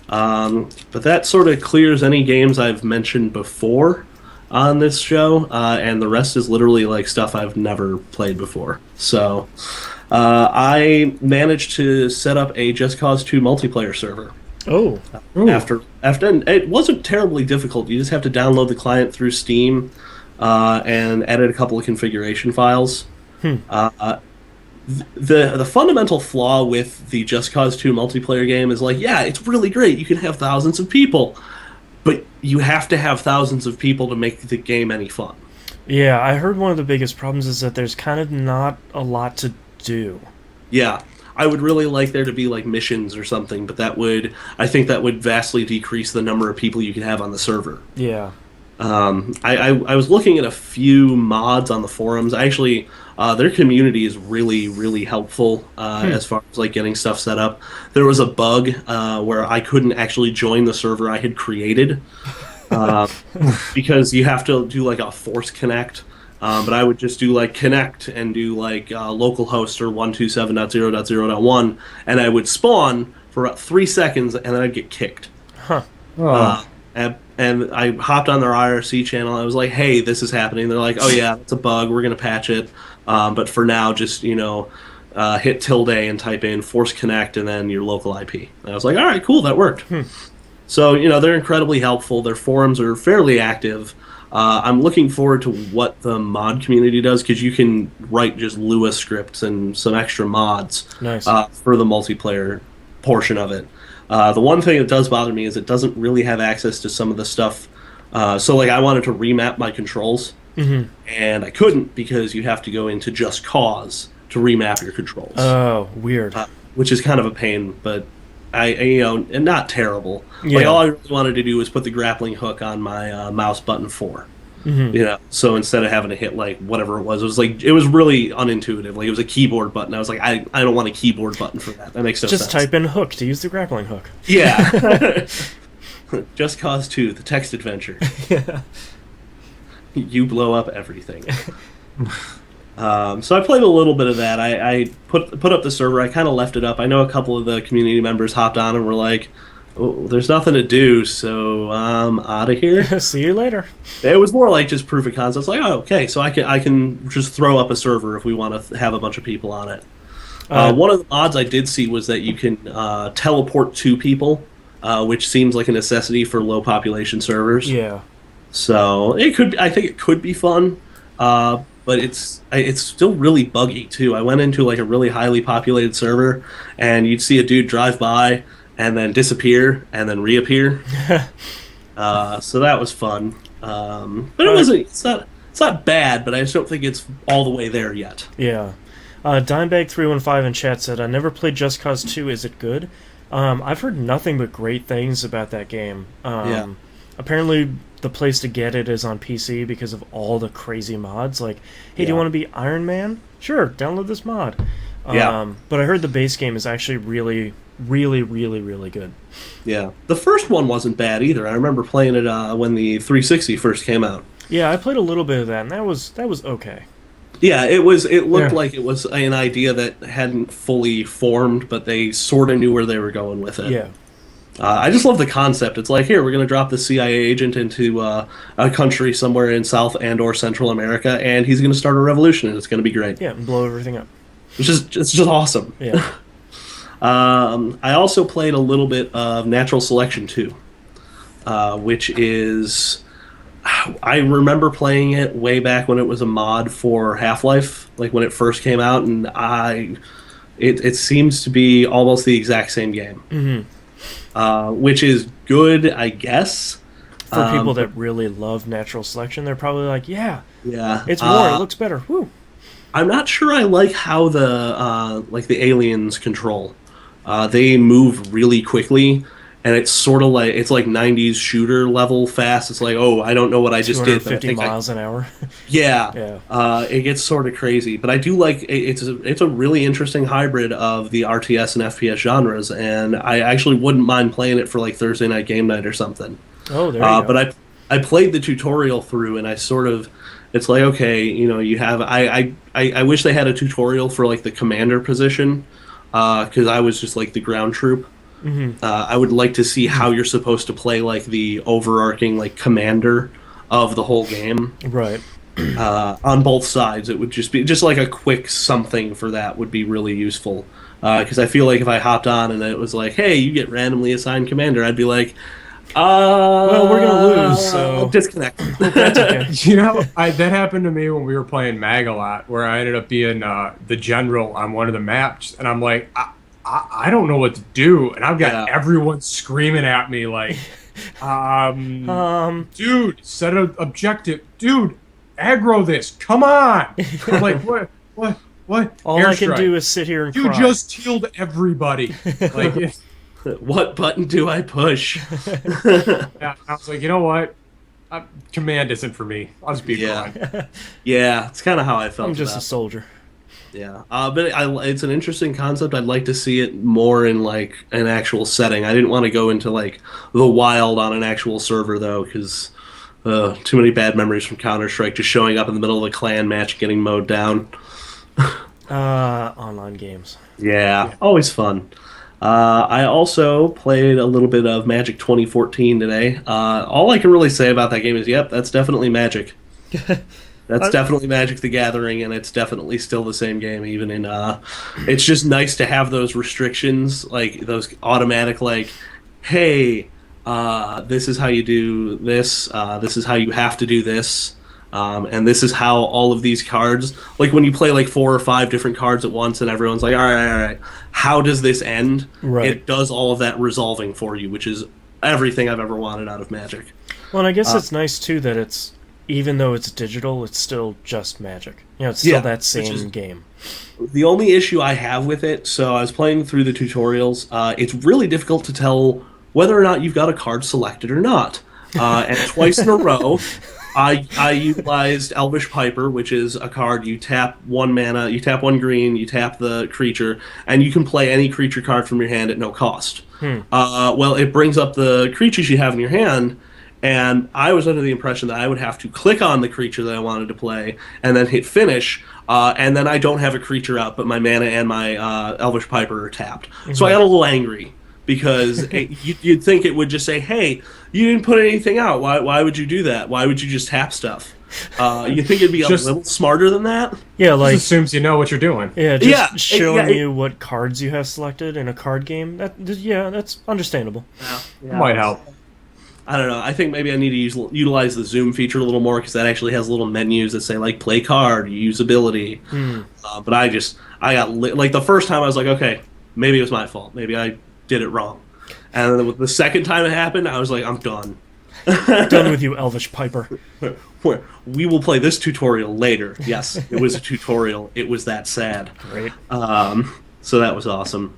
But that sort of clears any games I've mentioned before on this show, and the rest is literally like stuff I've never played before. So I managed to set up a Just Cause 2 multiplayer server. Oh. After and it wasn't terribly difficult. You just have to download the client through Steam and edit a couple of configuration files. The fundamental flaw with the Just Cause 2 multiplayer game is like, yeah, it's really great. You can have thousands of people, but you have to have thousands of people to make the game any fun. Yeah, I heard one of the biggest problems is that there's kind of not a lot to do. Yeah, I would really like there to be like missions or something, but I think that would vastly decrease the number of people you can have on the server. Yeah. I was looking at a few mods on the forums. Actually, their community is really, really helpful as far as like getting stuff set up. There was a bug where I couldn't actually join the server I had created because you have to do like a force connect. But I would just do like connect and do like localhost or 127.0.0.1, and I would spawn for about 3 seconds, and then I'd get kicked. Huh. And I hopped on their IRC channel. I was like, "Hey, this is happening." They're like, "Oh yeah, it's a bug. We're gonna patch it, but for now, just hit tilde and type in force connect and then your local IP." And I was like, "All right, cool, that worked." So they're incredibly helpful. Their forums are fairly active. I'm looking forward to what the mod community does because you can write just Lua scripts and some extra mods for the multiplayer portion of it. The one thing that does bother me is it doesn't really have access to some of the stuff. So, like, I wanted to remap my controls, and I couldn't because you have to go into Just Cause to remap your controls. Oh, weird. Which is kind of a pain, but and not terrible. Yeah. Like, all I really wanted to do was put the grappling hook on my mouse button 4. So instead of having to hit like whatever it was really unintuitive. Like it was a keyboard button. I was like, I don't want a keyboard button for that. That makes no sense. Just type in hook to use the grappling hook. Yeah. Just Cause 2, the text adventure. Yeah. You blow up everything. So I played a little bit of that. I put up the server. I kind of left it up. I know a couple of the community members hopped on and were like, "Oh, there's nothing to do, so I'm out of here." See you later. It was more like just proof of concept. It's like, oh, okay, so I can just throw up a server if we want to have a bunch of people on it. One of the mods I did see was that you can teleport to people, which seems like a necessity for low population servers. Yeah. So I think it could be fun, but it's still really buggy too. I went into like a really highly populated server, and you'd see a dude drive by and then disappear and then reappear. So that was fun. But it's not bad, but I just don't think it's all the way there yet. Yeah. Dimebag315 in chat said, "I never played Just Cause 2. Is it good?" I've heard nothing but great things about that game. Apparently, the place to get it is on PC because of all the crazy mods. Like, hey, do you want to be Iron Man? Sure, download this mod. But I heard the base game is actually really, really, really, really good. Yeah. The first one wasn't bad either. I remember playing it when the 360 first came out. Yeah, I played a little bit of that, and that was okay. Yeah, it looked like it was an idea that hadn't fully formed, but they sort of knew where they were going with it. Yeah. I just love the concept. It's like, here, we're going to drop the CIA agent into a country somewhere in South and or Central America, and he's going to start a revolution, and it's going to be great. Yeah, and blow everything up. It's just awesome. Yeah. I also played a little bit of Natural Selection 2, which is... I remember playing it way back when it was a mod for Half-Life, like when it first came out, and it seems to be almost the exact same game. Mm-hmm. Which is good, I guess. For people that really love Natural Selection, they're probably like, yeah, it's more, it looks better. Woo. I'm not sure I like how the aliens control. They move really quickly, and it's sort of like 90s shooter level fast. It's like, oh, I don't know what I just did. 250 miles an hour. Yeah. It gets sort of crazy, but I do like it's a really interesting hybrid of the RTS and FPS genres, and I actually wouldn't mind playing it for like Thursday night game night or something. Oh, there you go. But I played the tutorial through, and I sort of, it's like, okay, you have, I wish they had a tutorial for like the commander position, because I was just like the ground troop. I would like to see how you're supposed to play like the overarching like commander of the whole game. Right. On both sides. It would just be just like a quick something for that would be really useful. Because I feel like if I hopped on and it was like, hey, you get randomly assigned commander, I'd be like, well, we're gonna lose, so disconnect. That's okay. That happened to me when we were playing Mag a lot, where I ended up being the general on one of the maps, and I'm like, I don't know what to do, and I've got everyone screaming at me like, dude, set an objective, dude, aggro this, come on. I'm like, what? All I can do is sit here and you cry. just killed everybody. Like, what button do I push? yeah, I was like, you know what? Command isn't for me. I'll just be fine. Yeah, it's kind of how I felt. I'm just a soldier. Yeah, but it's an interesting concept. I'd like to see it more in like an actual setting. I didn't want to go into like the wild on an actual server though, because too many bad memories from Counter-Strike just showing up in the middle of a clan match, and getting mowed down. Online games. Yeah, always fun. I also played a little bit of Magic 2014 today. All I can really say about that game is, yep, that's definitely Magic. That's definitely Magic the Gathering, and it's definitely still the same game, even in... it's just nice to have those restrictions, like those automatic, like, hey, this is how you do this, this is how you have to do this, and this is how all of these cards... Like, when you play, like, 4 or 5 different cards at once, and everyone's like, all right, how does this end? Right. It does all of that resolving for you, which is everything I've ever wanted out of Magic. Well, and I guess it's nice, too, that it's... Even though it's digital, it's still just Magic. You know, it's still that same game. The only issue I have with it, so I was playing through the tutorials, it's really difficult to tell whether or not you've got a card selected or not. And twice in a row, I utilized Elvish Piper, which is a card you tap 1 mana, you tap 1 green, you tap the creature, and you can play any creature card from your hand at no cost. Well, it brings up the creatures you have in your hand, and I was under the impression that I would have to click on the creature that I wanted to play and then hit finish, and then I don't have a creature out, but my mana and my Elvish Piper are tapped. So I got a little angry, because you'd think it would just say, hey, you didn't put anything out. Why would you do that? Why would you just tap stuff? You think it'd be a little smarter than that? Yeah, like... Just assumes you know what you're doing. Yeah, just showing you what cards you have selected in a card game. That's understandable. Yeah. Might help. I don't know. I think maybe I need to utilize the zoom feature a little more, because that actually has little menus that say like play card, usability. But I got like the first time I was like, okay, maybe it was my fault. Maybe I did it wrong. And then the second time it happened, I was like, I'm done. Done with you, Elvish Piper. We will play this tutorial later. Yes, it was a tutorial. It was that sad. Great. So that was awesome.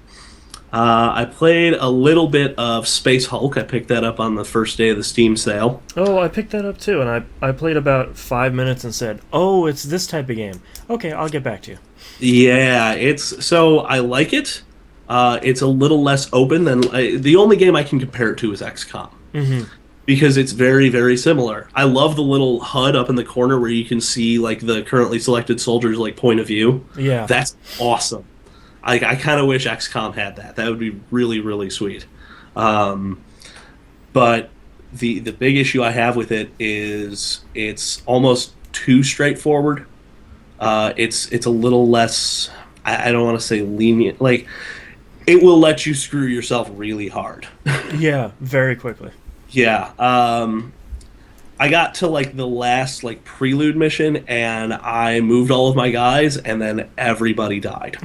I played a little bit of Space Hulk. I picked that up on the first day of the Steam sale. Oh, I picked that up too, and I played about 5 minutes and said, oh, it's this type of game. Okay, I'll get back to you. Yeah, so I like it. It's a little less open than... the only game I can compare it to is XCOM. Because it's very, very similar. I love the little HUD up in the corner where you can see like the currently selected soldiers' like point of view. Yeah. That's awesome. I kind of wish XCOM had that. That would be really, really sweet. But the big issue I have with it is it's almost too straightforward. It's a little less... I don't want to say lenient. Like, it will let you screw yourself really hard. Yeah, very quickly. Yeah. I got to like the last like prelude mission, and I moved all of my guys, and then everybody died.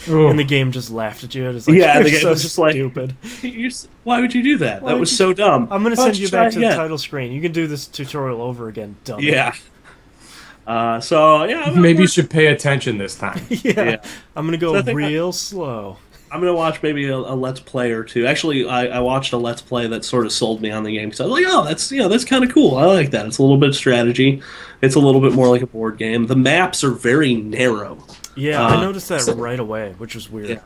And the game just laughed at you. It was like, yeah, the game so was just stupid. Like, why would you do that? That was so dumb. I'm going to send you back to the title screen. You can do this tutorial over again, dumb. Yeah. So, yeah. Maybe you should pay attention this time. Yeah. I'm going to go real slow. I'm going to watch maybe a Let's Play or two. Actually, I watched a Let's Play that sort of sold me on the game, because I was like, oh, that's kind of cool. I like that. It's a little bit of strategy. It's a little bit more like a board game. The maps are very narrow. Yeah, I noticed that right away, which was weird. Yeah.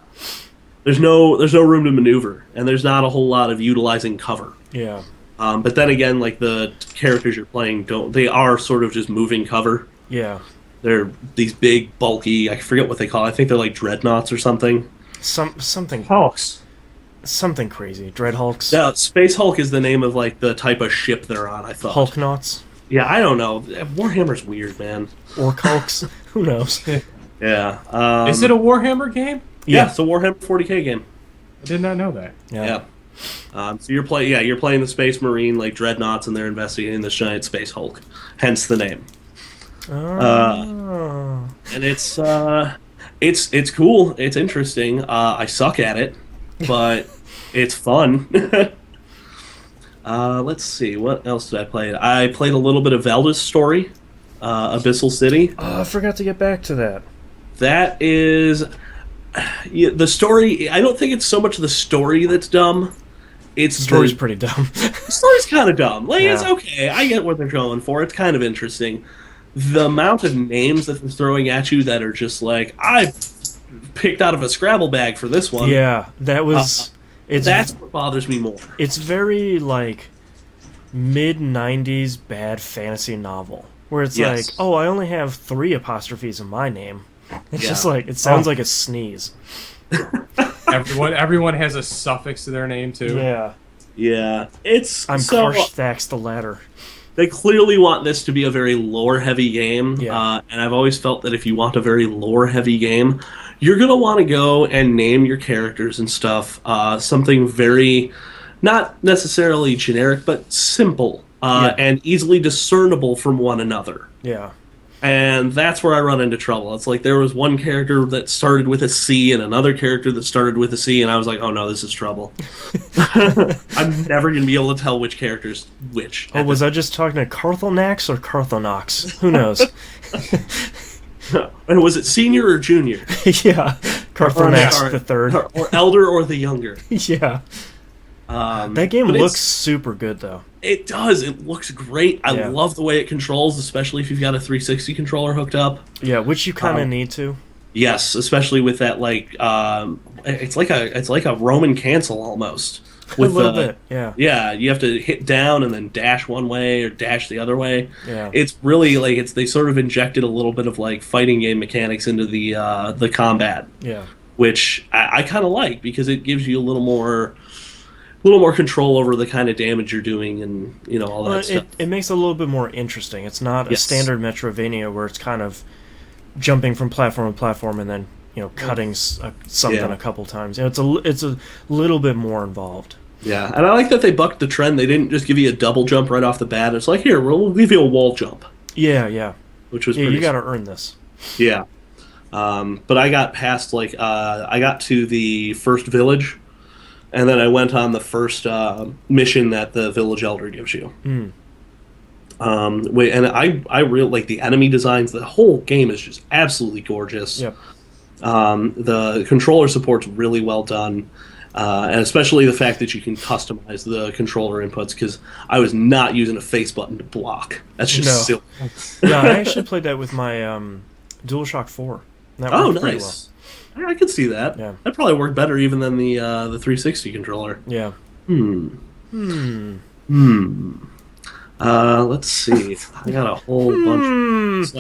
There's no room to maneuver, and there's not a whole lot of utilizing cover. Yeah. But then again, like the characters you're playing they are sort of just moving cover. Yeah. They're these big, bulky. I forget what they call it. I think they're like dreadnoughts or something. Something Hulks. something crazy. Dread Hulks. Yeah, Space Hulk is the name of like the type of ship they're on. I thought. Hulknauts. Yeah, I don't know. Warhammer's weird, man. Orc Hulks. Who knows? Yeah. Is it a Warhammer game? Yeah, it's a Warhammer 40K game. I did not know that. Yeah. So you're playing the Space Marine like dreadnoughts, and they're investigating this giant Space Hulk. Hence the name. Oh. And it's cool. It's interesting. I suck at it, but it's fun. Let's see. What else did I play? I played a little bit of Zelda's story, Abyssal City. I forgot to get back to that. That is the story. I don't think it's so much the story that's dumb. The story's pretty dumb. The story's kind of dumb. Like, it's Yeah. okay. I get what they're going for. It's kind of interesting. The amount of names that they're throwing at you that are just like, I picked out of a Scrabble bag for this one. Yeah, that was. That's what bothers me more. It's very like mid-90s bad fantasy novel where it's Yes. like, oh, I only have 3 apostrophes in my name. It's Yeah. just like it sounds like a sneeze. Everyone has a suffix to their name too. Yeah, Yeah, it's I'm so Karsthax the Latter. they clearly want this to be a very lore-heavy game. Yeah. And I've always felt that if you want a very lore-heavy game, you're gonna want to go and name your characters and stuff something very, not necessarily generic, but simple and easily discernible from one another. Yeah, And that's where I run into trouble. It's like there was one character that started with a C and another character that started with a C, and I was like, oh no, this is trouble. I'm never going to be able to tell which character's which. oh, was I just talking to Carthonax or Carthonox? Who knows? And was it senior or junior? Yeah, Carthonax the third. Or elder or the younger? Yeah, that game but looks super good though. It does. It looks great. I Yeah. love the way it controls, especially if you've got a 360 controller hooked up. Yeah, which you kind of need to. Yes, especially with that it's like a Roman cancel almost. With a little bit. Yeah. Yeah, you have to hit down and then dash one way or dash the other way. Yeah. It's really like they sort of injected a little bit of like fighting game mechanics into the combat, Yeah. which I kind of like because it gives you a little more control over the kind of damage you're doing and all that stuff. It makes it a little bit more interesting. It's not a Yes. standard Metrovania where it's kind of jumping from platform to platform and then cutting something Yeah. a couple times. It's a little bit more involved. Yeah, and I like that they bucked the trend. They didn't just give you a double jump right off the bat. It's like, here, we'll give you a wall jump, Yeah. which was Yeah, pretty you got to earn this. Yeah. But I got past, I got to the first village, and then I went on the first mission that the village elder gives you. Mm. And I really like the enemy designs. The whole game is just absolutely gorgeous. Yep. The controller support's really well done. And especially the fact that you can customize the controller inputs, because I was not using a face button to block. That's just silly. Yeah, I actually played that with my DualShock 4. That Oh, worked pretty nice. I could see that. Yeah. That probably worked better even than the 360 controller. well. Let's see. I got a whole bunch.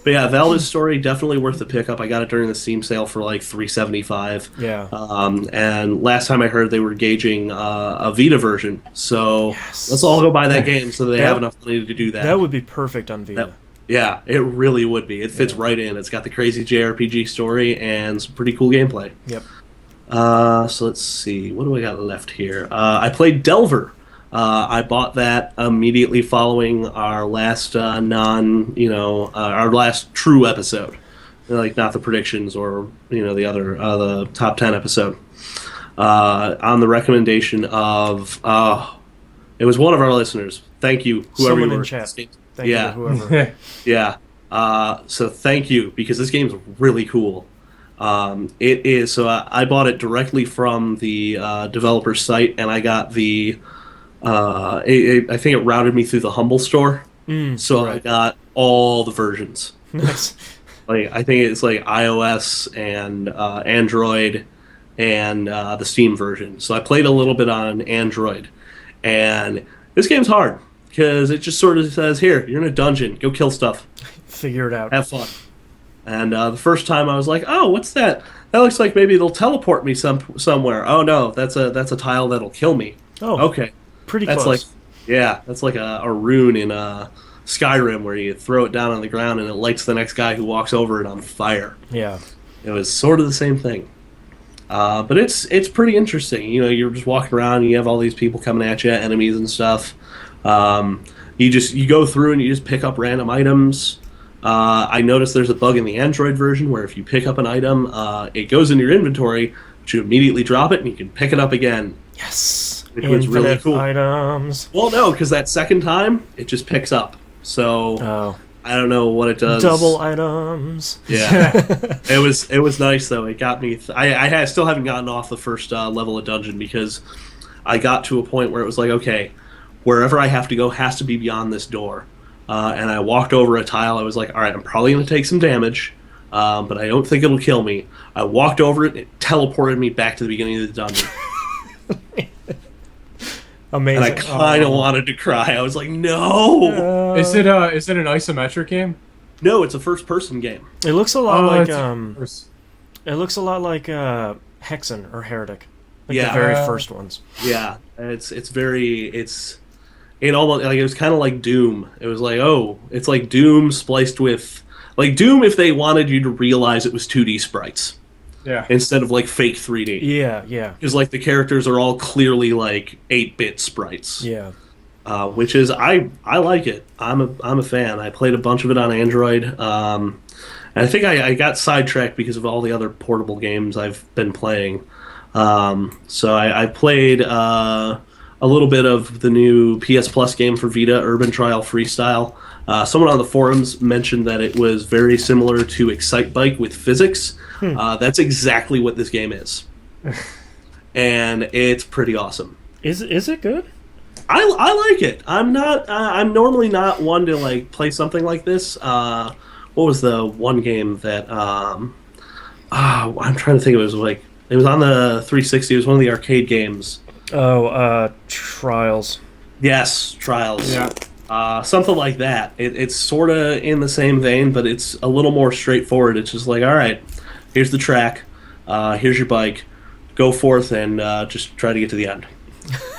But yeah, Zelda's story definitely worth the pickup. I got it during the Steam sale for like $375. Yeah. And last time I heard they were gauging a Vita version, so Yes. let's all go buy that game so they That- have enough money to do that. That would be perfect on Vita. Yeah, it really would be. It fits right in. It's got the crazy JRPG story and some pretty cool gameplay. Yep. So let's see. What do I got left here? I played Delver. I bought that immediately following our last our last true episode. Like, not the predictions or, the other, the top 10 episode. On the recommendation of, it was one of our listeners. Thank you, whoever Someone you in were. chat. Thank you Yeah. to whoever. Yeah. So thank you, because this game's really cool. It is. So I bought it directly from the developer's site, and I got the. I think it routed me through the Humble store, so I right. got all the versions. Nice. Like, I think it's like iOS and Android and the Steam version. So I played a little bit on Android, and This game's hard because it just sort of says, "Here, you're in a dungeon. Go kill stuff. Figure it out. Have fun." And the first time I was like, "Oh, what's that? That looks like maybe it'll teleport me somewhere." Oh no, that's a tile that'll kill me. Oh, Okay, pretty that's close. that's like a rune in Skyrim where you throw it down on the ground and it lights the next guy who walks over it on fire. Yeah. It was sort of the same thing. But it's pretty interesting. You know, you're just walking around and you have all these people coming at you, enemies and stuff. You go through and you just pick up random items. I noticed there's a bug in the Android version where if you pick up an item, it goes in your inventory, but you immediately drop it and you can pick it up again. Yes. Which was really Infinite cool. items. Well, no, because that second time it just picks up. So Oh. I don't know what it does. Double items. Yeah, it was nice though. It got me. I still haven't gotten off the first level of dungeon because I got to a point where it was like, okay, wherever I have to go has to be beyond this door. And I walked over a tile. I was like, all right, I'm probably going to take some damage, but I don't think it'll kill me. I walked over it. It teleported me back to the beginning of the dungeon. Amazing. And I kind of wanted to cry. I was like, no. Is it an isometric game? No, it's a first-person game. It looks a lot like it's- it looks a lot like Hexen or Heretic. Like Yeah. the very first ones. Yeah, it almost like it was kind of like Doom. It was like, oh, it's like Doom spliced with like Doom if they wanted you to realize it was 2D sprites Yeah. instead of like fake 3D. Yeah, yeah, Because like the characters are all clearly like 8-bit sprites. yeah. Which is I like it. I'm a fan. I played a bunch of it on Android. And I think I got sidetracked because of all the other portable games I've been playing. So I played a little bit of the new PS Plus game for Vita, Urban Trial Freestyle. Someone on the forums mentioned that it was very similar to Excite Bike with physics. That's exactly what this game is, and it's pretty awesome. Is it good? I like it. I'm normally not one to like play something like this. What was the one game that I'm trying to think. It was on the 360. It was one of the arcade games. Oh, Trials. Yes, Trials. Yeah. Something like that. It's sort of in the same vein, but it's a little more straightforward. It's just like, all right, here's the track, here's your bike, go forth and just try to get to the end.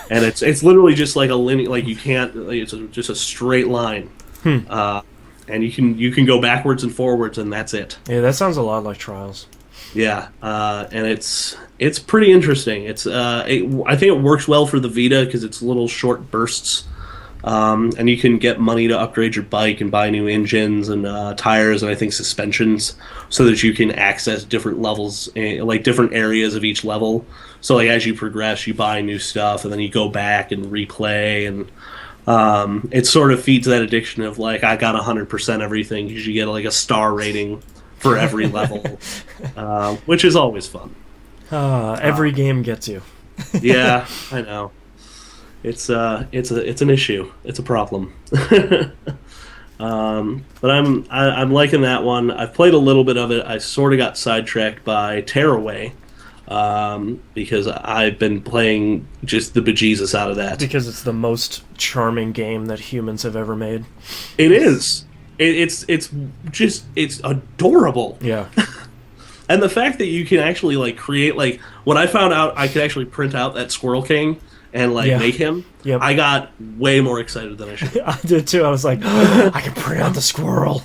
And it's literally just like a linear, like you can't, like just a straight line, and you can go backwards and forwards, and that's it. Yeah, that sounds a lot like Trials. Yeah, and it's pretty interesting. I think it works well for the Vita because it's little short bursts, and you can get money to upgrade your bike and buy new engines and tires and I think suspensions so that you can access different levels, like different areas of each level. So like as you progress, you buy new stuff and then you go back and replay, and it sort of feeds that addiction of like I got 100% everything because you get like a star rating for every level, which is always fun. Every game gets you. Yeah, I know. It's an issue. It's a problem. But I'm liking that one. I've played a little bit of it. I sort of got sidetracked by Tearaway because I've been playing just the bejesus out of that. Because it's the most charming game that humans have ever made. It is. It's adorable. Yeah. And the fact that you can actually like create like when I found out I could actually print out that Squirrel King and like make him, Yep. I got way more excited than I should. I did too. I was like, I can print out the squirrel.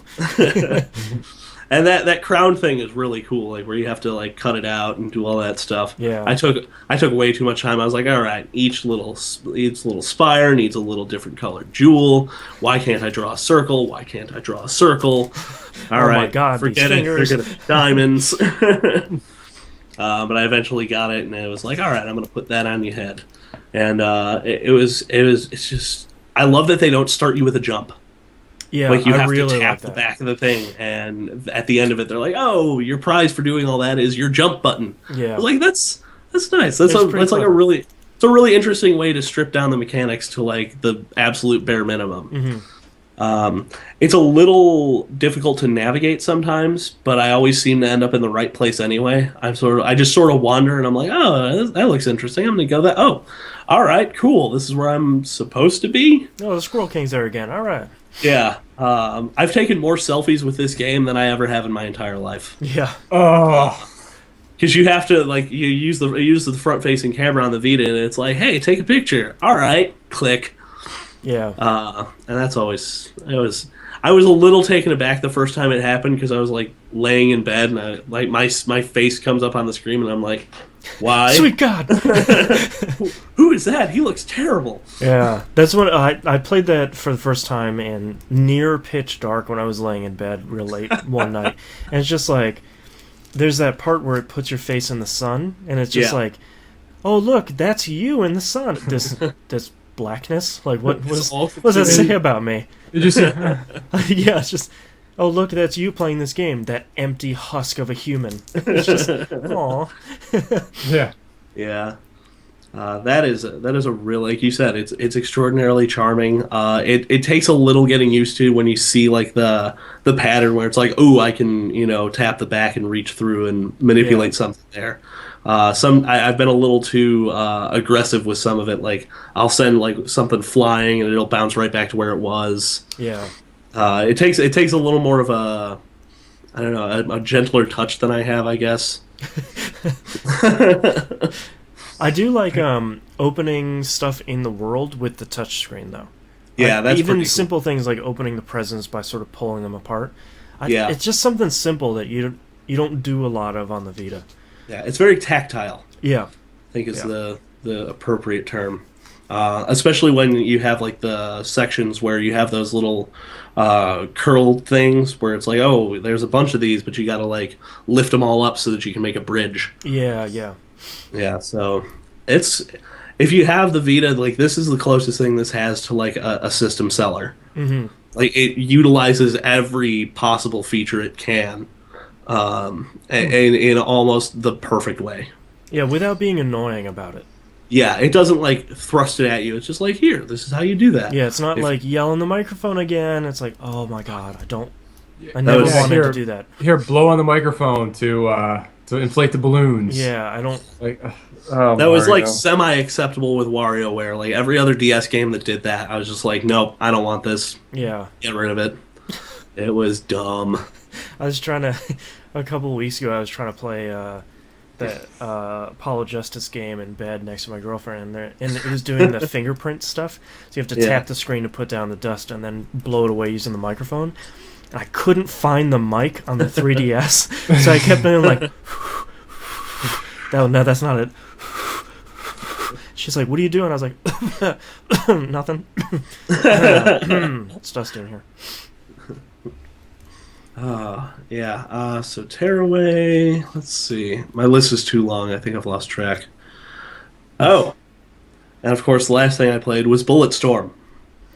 And that crown thing is really cool, like where you have to like cut it out and do all that stuff. Yeah. I took way too much time. I was like, all right, each little spire needs a little different colored jewel. Why can't I draw a circle? Why can't I draw a circle? All right, my God, forget these it. They're fingers. gonna be diamonds. But I eventually got it, and it was like, all right, I'm gonna put that on your head. And it's just I love that they don't start you with a jump. Yeah, Like you I have really to tap like the that. back of the thing, and at the end of it, they're like, "Oh, your prize for doing all that is your jump button." Yeah. Like that's nice. That's It's pretty like clever. it's a really interesting way to strip down the mechanics to like the absolute bare minimum. Mm-hmm. It's a little difficult to navigate sometimes, but I always seem to end up in the right place anyway. I just sort of wander, and I'm like, "Oh, that looks interesting. I'm gonna go that. Oh, all right, cool. This is where I'm supposed to be. Oh, the Squirrel King's there again. All right. Yeah. I've taken more selfies with this game than I ever have in my entire life. Yeah. Oh, Because you have to you use the front facing camera on the Vita, and it's like, hey, take a picture. All right, click. Yeah. And that's always I was a little taken aback the first time it happened because I was like laying in bed and my face comes up on the screen and I'm like, why? Sweet God. Who is that? He looks terrible. Yeah, that's what I played that for the first time in near pitch dark when I was laying in bed real late one night, and it's just like there's that part where it puts your face in the sun, and it's just like, oh look, that's you in the sun. This blackness, like what does that say about me? you just Yeah, it's just, oh look, that's you playing this game. That empty husk of a human. It's just, aw. yeah. Yeah. That is a real, like you said, it's extraordinarily charming. It takes a little getting used to when you see like the pattern where it's like, oh, I can tap the back and reach through and manipulate something there. I've been a little too aggressive with some of it. Like I'll send like something flying and it'll bounce right back to where it was. Yeah. It takes a little more of a, I don't know, a gentler touch than I have, I guess. I do like opening stuff in the world with the touchscreen, though. Yeah, like, that's even pretty simple things like opening the presents by sort of pulling them apart. Yeah. It's just something simple that you don't do a lot of on the Vita. Yeah, it's very tactile. Yeah, I think is the appropriate term. Especially when you have like the sections where you have those little curled things where it's like, oh, there's a bunch of these, but you got to like lift them all up so that you can make a bridge. yeah. Yeah, so if you have the Vita, like this is the closest thing this has to like a system seller. Mm-hmm. Like it utilizes every possible feature it can, and in almost the perfect way. Yeah, without being annoying about it. Yeah, it doesn't like thrust it at you. It's just like, here, this is how you do that. Yeah, it's not like yell in the microphone again. It's like, oh my God, I never wanted to do that. Here, blow on the microphone to inflate the balloons. Yeah, I don't. Like, that was like semi-acceptable with WarioWare. Like every other DS game that did that, I was just like, nope, I don't want this. Yeah. Get rid of it. It was dumb. I was trying to, a couple of weeks ago, I was trying to play that Apollo Justice game in bed next to my girlfriend, and it was doing the fingerprint stuff. So you have to tap the screen to put down the dust and then blow it away using the microphone. And I couldn't find the mic on the 3DS, so I kept doing like, no, that's not it. She's like, what are you doing? I was like, nothing. It's dusty in here. So Tearaway, let's see. My list is too long. I think I've lost track. Oh. And of course, the last thing I played was Bulletstorm.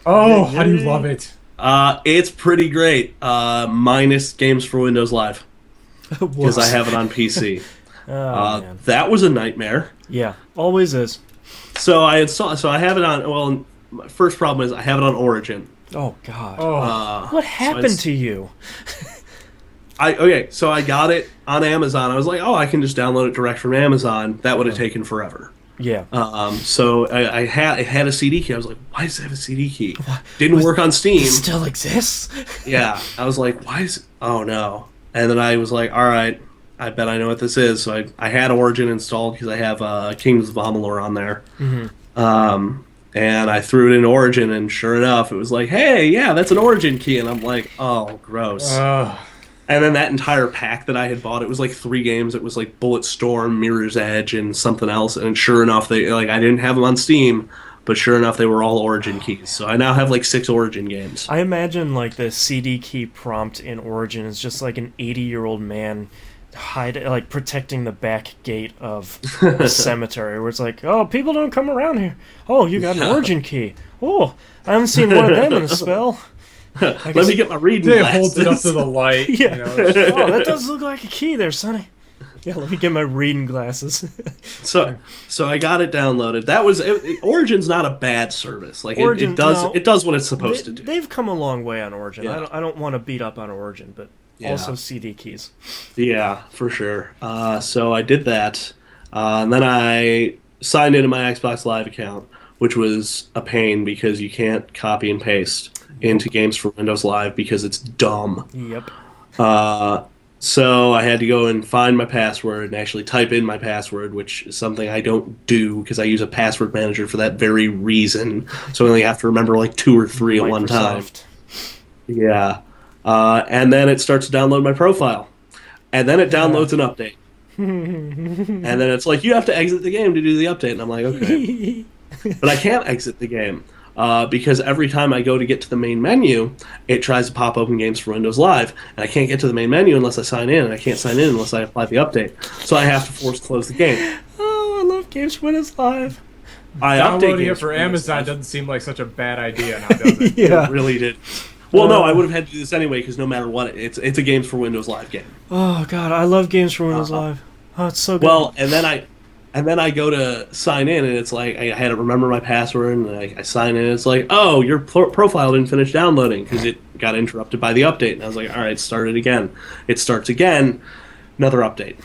Oh, how do you love it? It's pretty great. Minus Games for Windows Live. Because I have it on PC. Man. That was a nightmare. Yeah, always is. So I have it on, well, my first problem is I have it on Origin. Oh, God. Oh. What happened to you? So I got it on Amazon. I was like, oh, I can just download it direct from Amazon. That would have taken forever. Yeah. So it had a CD key. I was like, why does it have a CD key? Didn't work on Steam. It still exists? Yeah. I was like, why is it? Oh, no. And then I was like, all right, I bet I know what this is. So I had Origin installed because I have Kingdoms of Amalur on there. Mm-hmm. And I threw it in Origin, and sure enough, it was like, hey, yeah, that's an Origin key. And I'm like, oh, gross. And then that entire pack that I had bought, it was like 3 games. It was like Bulletstorm, Mirror's Edge, and something else. And sure enough, I didn't have them on Steam, but sure enough, they were all Origin keys. So I now have like 6 Origin games. I imagine like the CD key prompt in Origin is just like an 80-year-old man protecting the back gate of a cemetery, where it's like, oh, people don't come around here. Oh, you got an Origin key. Oh, I haven't seen one of them in a spell. Let me get my reading They glasses. holds it up to the light. Yeah. Oh, that does look like a key there, Sonny. Yeah, let me get my reading glasses. So I got it downloaded. That was Origin's not a bad service. Like Origin, it does what it's supposed to do. They've come a long way on Origin. Yeah. I don't want to beat up on Origin, but also CD keys. Yeah, for sure. So I did that, and then I signed into my Xbox Live account, which was a pain because you can't copy and paste into games for Windows Live because it's dumb. Yep. Uh, so I had to go and find my password and actually type in my password, which is something I don't do because I use a password manager for that very reason. So I only have to remember like 2 or 3 at one time. Microsoft. Yeah. And then it starts to download my profile. And then it downloads an update. And then it's like, you have to exit the game to do the update. And I'm like, okay. But I can't exit the game because every time I go to get to the main menu, it tries to pop open games for Windows Live. And I can't get to the main menu unless I sign in. And I can't sign in unless I apply the update. So I have to force close the game. Oh, I love games for Windows Live. I update Downloading it games for Windows Amazon Live. doesn't seem like such a bad idea now, does it? Yeah. It really did. Well, no, I would have had to do this anyway because no matter what, it's a games for Windows Live game. Oh God, I love games for Windows Live. Oh, it's so good. Well, and then I go to sign in, and it's like I had to remember my password, and I sign in, and it's like, oh, your profile didn't finish downloading because it got interrupted by the update. And I was like, all right, start it again. It starts again, another update.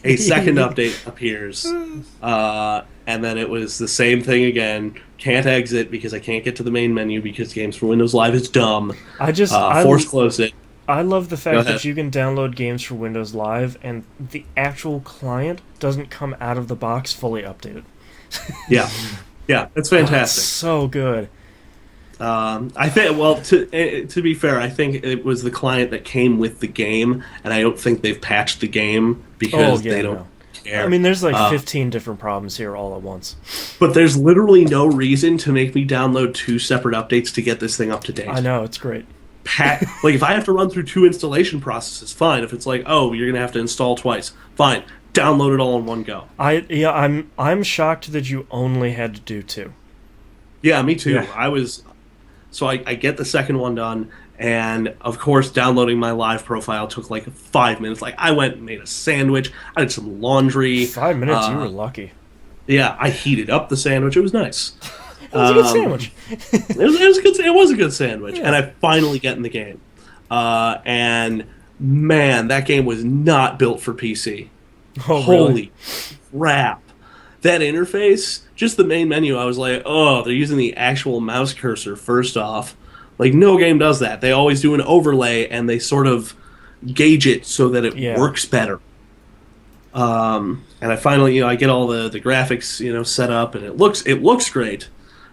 A second update appears, and then it was the same thing again. Can't exit because I can't get to the main menu because Games for Windows Live is dumb. Force close it. I love the fact Go that ahead. you can download games for Windows Live and the actual client doesn't come out of the box fully updated. Yeah, it's That's fantastic. so good. I think. Well, to be fair, I think it was the client that came with the game, and I don't think they've patched the game because they don't care. I mean, there's like 15 different problems here all at once. But there's literally no reason to make me download 2 separate updates to get this thing up to date. I know, it's great. Like, if I have to run through 2 installation processes, fine. If it's like, oh, you're gonna have to install twice, fine. Download it all in one go. I'm shocked that you only had to do 2. Yeah, me too. Yeah. So I get the second one done, and of course, downloading my live profile took like 5 minutes. Like, I went and made a sandwich. I did some laundry. 5 minutes, you were lucky. Yeah, I heated up the sandwich. It was nice. It was a good sandwich. It was a good sandwich, Yeah. and I finally get in the game. And man, that game was not built for PC. Oh, Holy really? crap! That interface, just the main menu. I was like, oh, they're using the actual mouse cursor. First off, like no game does that. They always do an overlay, and they sort of gauge it so that it works better. And I finally, I get all the graphics, set up, and it looks great.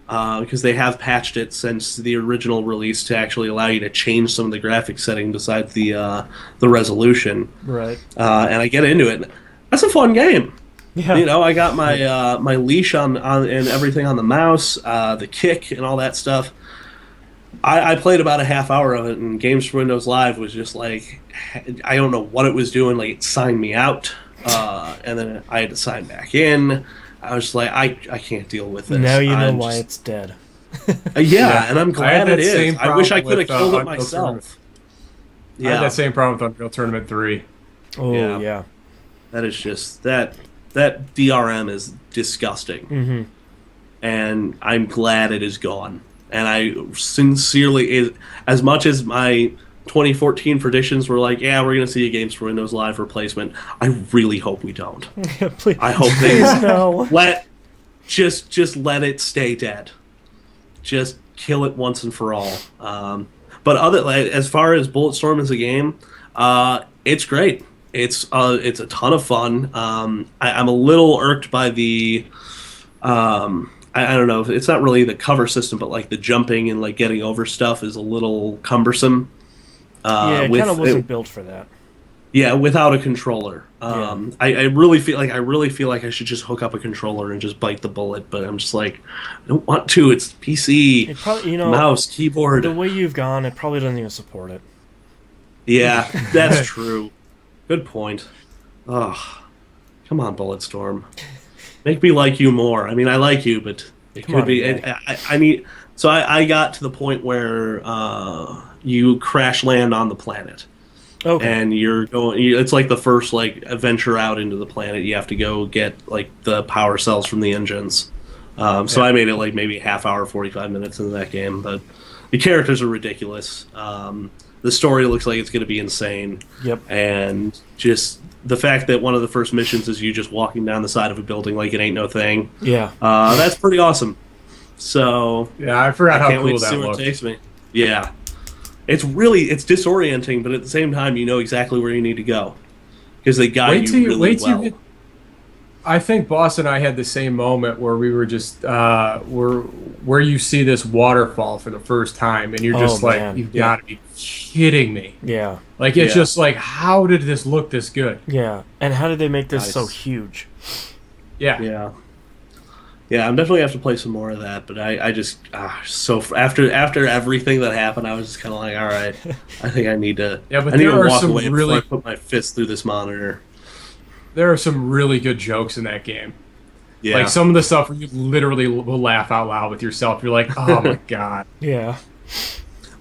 Because they have patched it since the original release to actually allow you to change some of the graphic setting besides the resolution. Right. And I get into it. That's a fun game. Yeah. I got my leash on and everything on the mouse, the kick and all that stuff. I played about a half hour of it, and Games for Windows Live was just like, I don't know what it was doing. Like, it signed me out, and then I had to sign back in. I was like, I can't deal with this. Now you know why it's dead. And I'm glad it is. I wish I could have with, killed it Unreal myself. I had that same problem with Unreal Tournament 3. Oh, Yeah. yeah. That is just that DRM is disgusting, Mm-hmm. and I'm glad it is gone. And I sincerely, as much as my 2014 predictions were like, yeah, we're going to see a Games for Windows Live replacement, I really hope we don't. Please. I hope they No. just let it stay dead. Just kill it once and for all. But as far as Bulletstorm as a game, it's great. It's a ton of fun. I'm a little irked by the I don't know. It's not really the cover system, but like the jumping and like getting over stuff is a little cumbersome. Yeah, it kind of wasn't built for that. Yeah, without a controller. I really feel like I should just hook up a controller and just bite the bullet, but I'm just like, I don't want to. It's PC, It probably, mouse, keyboard. the way you've gone, it probably doesn't even support it. Yeah, that's true. Good point. Ugh. Come on, Bulletstorm. Make me like you more. I mean, I like you, but it Come could on, be. man. I need. So I got to the point where you crash land on the planet. Okay. And it's like the first adventure out into the planet. You have to go get like the power cells from the engines. So I made it like maybe a half hour, 45 minutes into that game. But the characters are ridiculous. The story looks like it's going to be insane. Yep. And just the fact that one of the first missions is you just walking down the side of a building like it ain't no thing. Yeah. That's pretty awesome. So Yeah, I forgot how can't wait cool to see that where it looked. takes me. Yeah, it's disorienting, but at the same time, you know exactly where you need to go because they guide Wait till you you really wait till well. you get. I think Boss and I had the same moment where we were just where you see this waterfall for the first time, and you're just Oh, like, man. you've Yeah. got to be kidding me! Yeah. Like it's Yeah. just like, how did this look this good? Yeah. And how did they make this so Nice. huge? Yeah, Yeah. Yeah, I'm definitely have to play some more of that, but I just after everything that happened, I was just kind of like, all right, I think I need to Yeah, but I need there to are walk some away really- before I put my fist through this monitor. there are some really good jokes in that game. Yeah, Like some of the stuff where you literally will laugh out loud with yourself. You're like, oh my god. Yeah.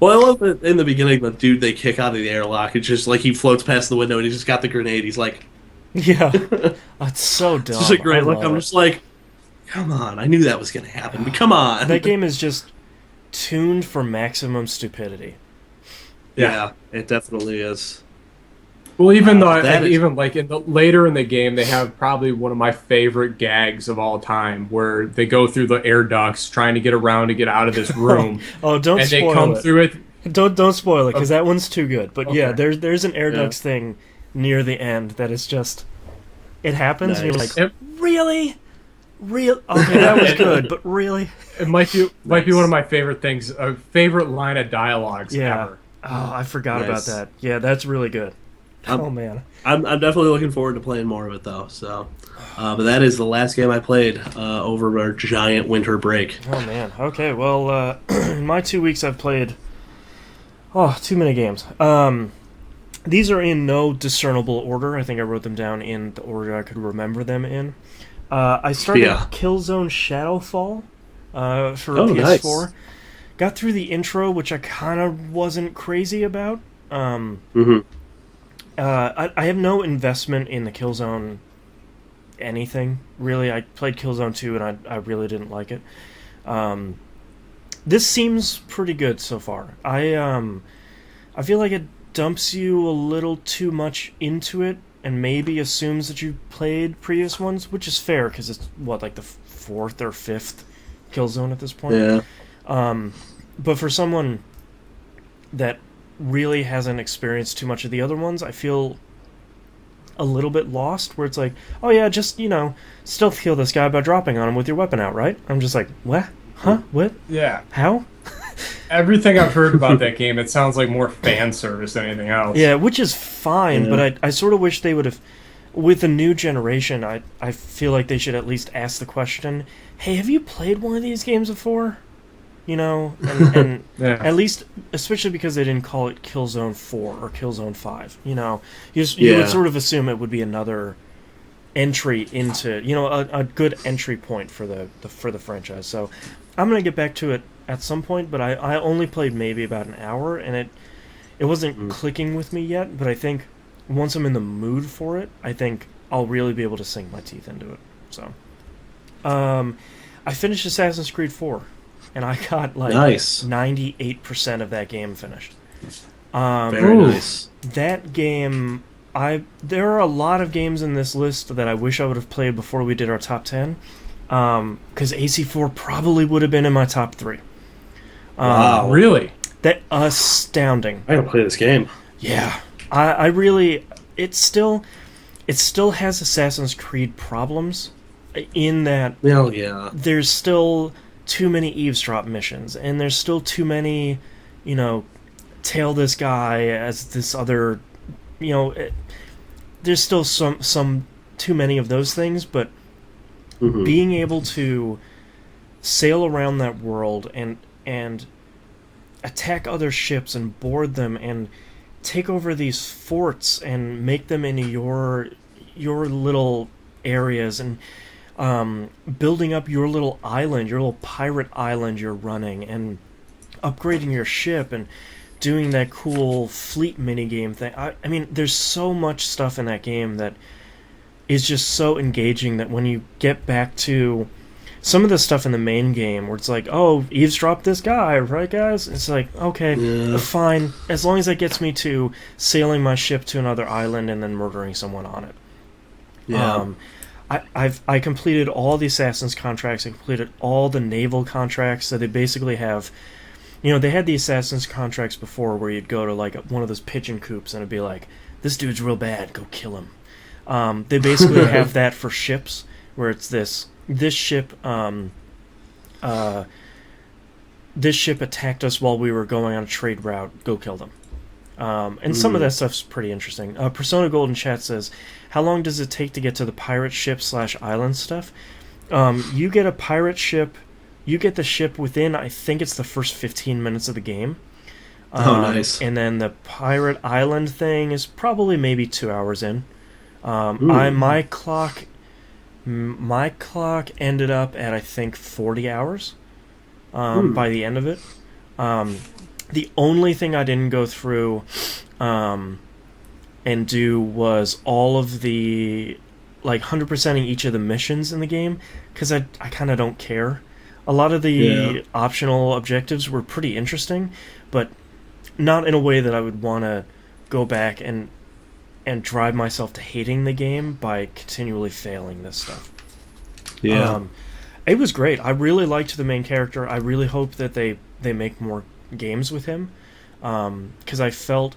well, I love that in the beginning, the dude they kick out of the airlock. It's just like he floats past the window and he's just got the grenade. He's like, Yeah. That's so dumb. it's just a great I look. love I'm it. just like, come on, I knew that was gonna happen, but come on. That game is just tuned for maximum stupidity. Yeah, it definitely is. Well, even though, that is- even like later in the game, they have probably one of my favorite gags of all time, where they go through the air ducts trying to get around to get out of this room, Oh, don't and they spoil come it. through it. Don't spoil it because that one's too good. But yeah, Okay. there's an air Yeah. ducts thing near the end that is just it happens and you're like, Nice. It, really, real? Okay, that was good, but really, it might be one of my favorite things, a favorite line of dialogues Yeah. ever. oh, I forgot about Nice. that. Yeah, that's really good. Um, Oh man, I'm definitely looking forward to playing more of it though. So, but that is the last game I played over our giant winter break. oh man. Okay, well, in my 2 weeks I've played too many games. These are in no discernible order. I think I wrote them down in the order I could remember them in. I started Yeah. Killzone Shadowfall for Oh, PS4. nice. Got through the intro, which I kind of wasn't crazy about. Mm-hmm. I have no investment in the Killzone anything, really. I played Killzone 2 and I really didn't like it. This seems pretty good so far. I feel like it dumps you a little too much into it and maybe assumes that you've played previous ones, which is fair because it's like the fourth or fifth Killzone at this point. Yeah. But for someone that really hasn't experienced too much of the other ones, I feel a little bit lost, where it's like, oh yeah, just, stealth kill this guy by dropping on him with your weapon out, right? I'm just like, what? Huh? What? Yeah, How? everything I've heard about that game, it sounds like more fan service than anything else. Yeah, which is fine, Yeah. but I sort of wish they would have, with the new generation, I feel like they should at least ask the question, hey, have you played one of these games before? And Yeah. at least, especially because they didn't call it Killzone 4 or Killzone 5, you Yeah. would sort of assume it would be another entry into, a good entry point for the franchise. So I'm going to get back to it at some point, but I only played maybe about an hour, and it wasn't clicking with me yet, but I think once I'm in the mood for it, I think I'll really be able to sink my teeth into it. So, I finished Assassin's Creed 4, and I got like Nice. 98% of that game finished. Very Ooh. nice. That game, there are a lot of games in this list that I wish I would have played before we did our top 10, because AC4 probably would have been in my top 3. Wow. Really? That astounding. I gotta play this game. Yeah, I really, it still has Assassin's Creed problems in that Hell yeah. there's still too many eavesdrop missions, and there's still too many, tail this guy as this other, there's still some too many of those things, but Mhm. being able to sail around that world and attack other ships and board them and take over these forts and make them into your little areas, and building up your little island, your little pirate island you're running, and upgrading your ship and doing that cool fleet minigame thing. I mean, there's so much stuff in that game that is just so engaging that when you get back to some of the stuff in the main game where it's like, oh, eavesdrop this guy, right, guys? It's like, okay, fine, as long as that gets me to sailing my ship to another island and then murdering someone on it. Yeah. I completed all the Assassin's contracts. I completed all the naval contracts. So they basically have, they had the Assassin's contracts before where you'd go to like one of those pigeon coops and it'd be like, this dude's real bad, go kill him. They basically have that for ships where it's this ship. This ship attacked us while we were going on a trade route. Go kill them. And some of that stuff's pretty interesting. Persona Golden Chat says, how long does it take to get to the pirate ship / island stuff? You get a pirate ship, you get the ship within, I think it's the first 15 minutes of the game. Nice. And then the pirate island thing is probably maybe 2 hours in. My clock ended up at, I think, 40 hours by the end of it. The only thing I didn't go through and do was all of the, like, 100%ing each of the missions in the game, because I kind of don't care. A lot of the optional objectives were pretty interesting, but not in a way that I would want to go back and drive myself to hating the game by continually failing this stuff. Yeah. It was great. I really liked the main character. I really hope that they make more games with him, because I felt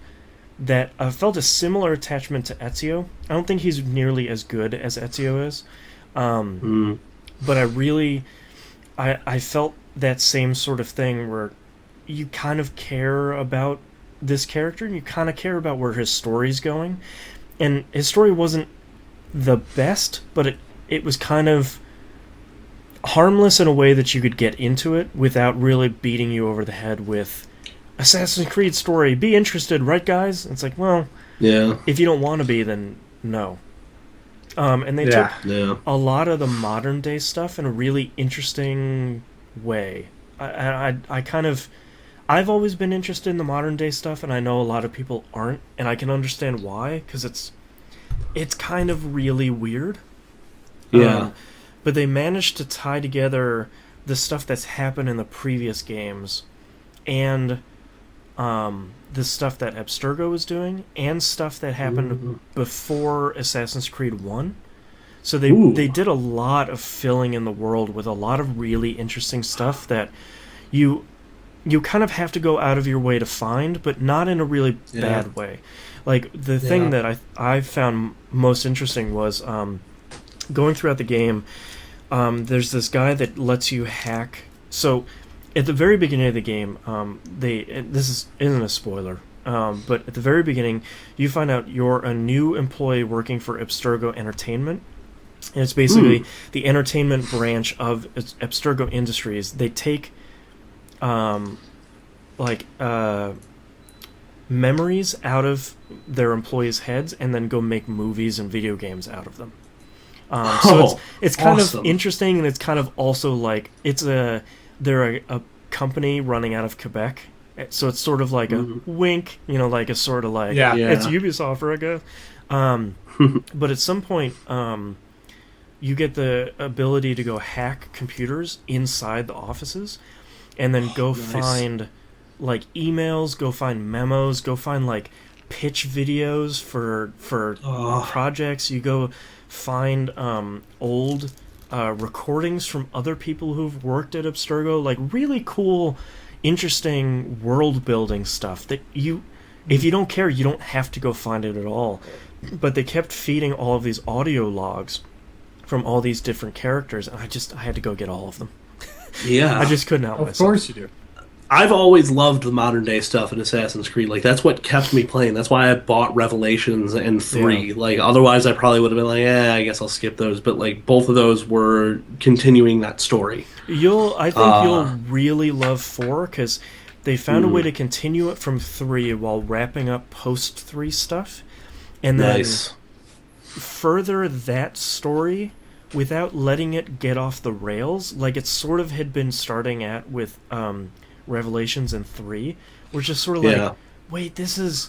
a similar attachment to Ezio. I don't think he's nearly as good as Ezio is, but I felt that same sort of thing where you kind of care about this character and you kind of care about where his story's going, and his story wasn't the best, but it was kind of harmless in a way that you could get into it without really beating you over the head with Assassin's Creed story. Be interested, right, guys? It's like, well, if you don't want to be, then no. And they took a lot of the modern day stuff in a really interesting way. I've always been interested in the modern day stuff, and I know a lot of people aren't, and I can understand why, because it's kind of really weird. Yeah. But they managed to tie together the stuff that's happened in the previous games and the stuff that Abstergo was doing and stuff that happened before Assassin's Creed 1. So they did a lot of filling in the world with a lot of really interesting stuff that you kind of have to go out of your way to find, but not in a really bad way. Like, the thing that I found most interesting was going throughout the game, there's this guy that lets you hack. So, at the very beginning of the game, isn't a spoiler, but at the very beginning, you find out you're a new employee working for Abstergo Entertainment. And it's basically the entertainment branch of Abstergo Industries. They take, memories out of their employees' heads and then go make movies and video games out of them. So it's kind of interesting, and it's kind of also like they're a company running out of Quebec, so it's sort of like a wink, like a sort of like it's Ubisoft, I guess. But at some point, you get the ability to go hack computers inside the offices, and then go find like emails, go find memos, go find like pitch videos for projects. You go find old recordings from other people who've worked at Abstergo, like really cool, interesting world building stuff that if you don't care, you don't have to go find it at all. But they kept feeding all of these audio logs from all these different characters, and I had to go get all of them. Yeah. I just couldn't help myself. Of course you do. I've always loved the modern day stuff in Assassin's Creed. Like, that's what kept me playing. That's why I bought Revelations and 3. Yeah. Like, otherwise I probably would have been like, I guess I'll skip those. But, like, both of those were continuing that story. I think you'll really love 4, because they found a way to continue it from 3 while wrapping up post-3 stuff. And then further that story without letting it get off the rails, like it sort of had been starting at with Revelations and 3, we're just sort of like, wait, this is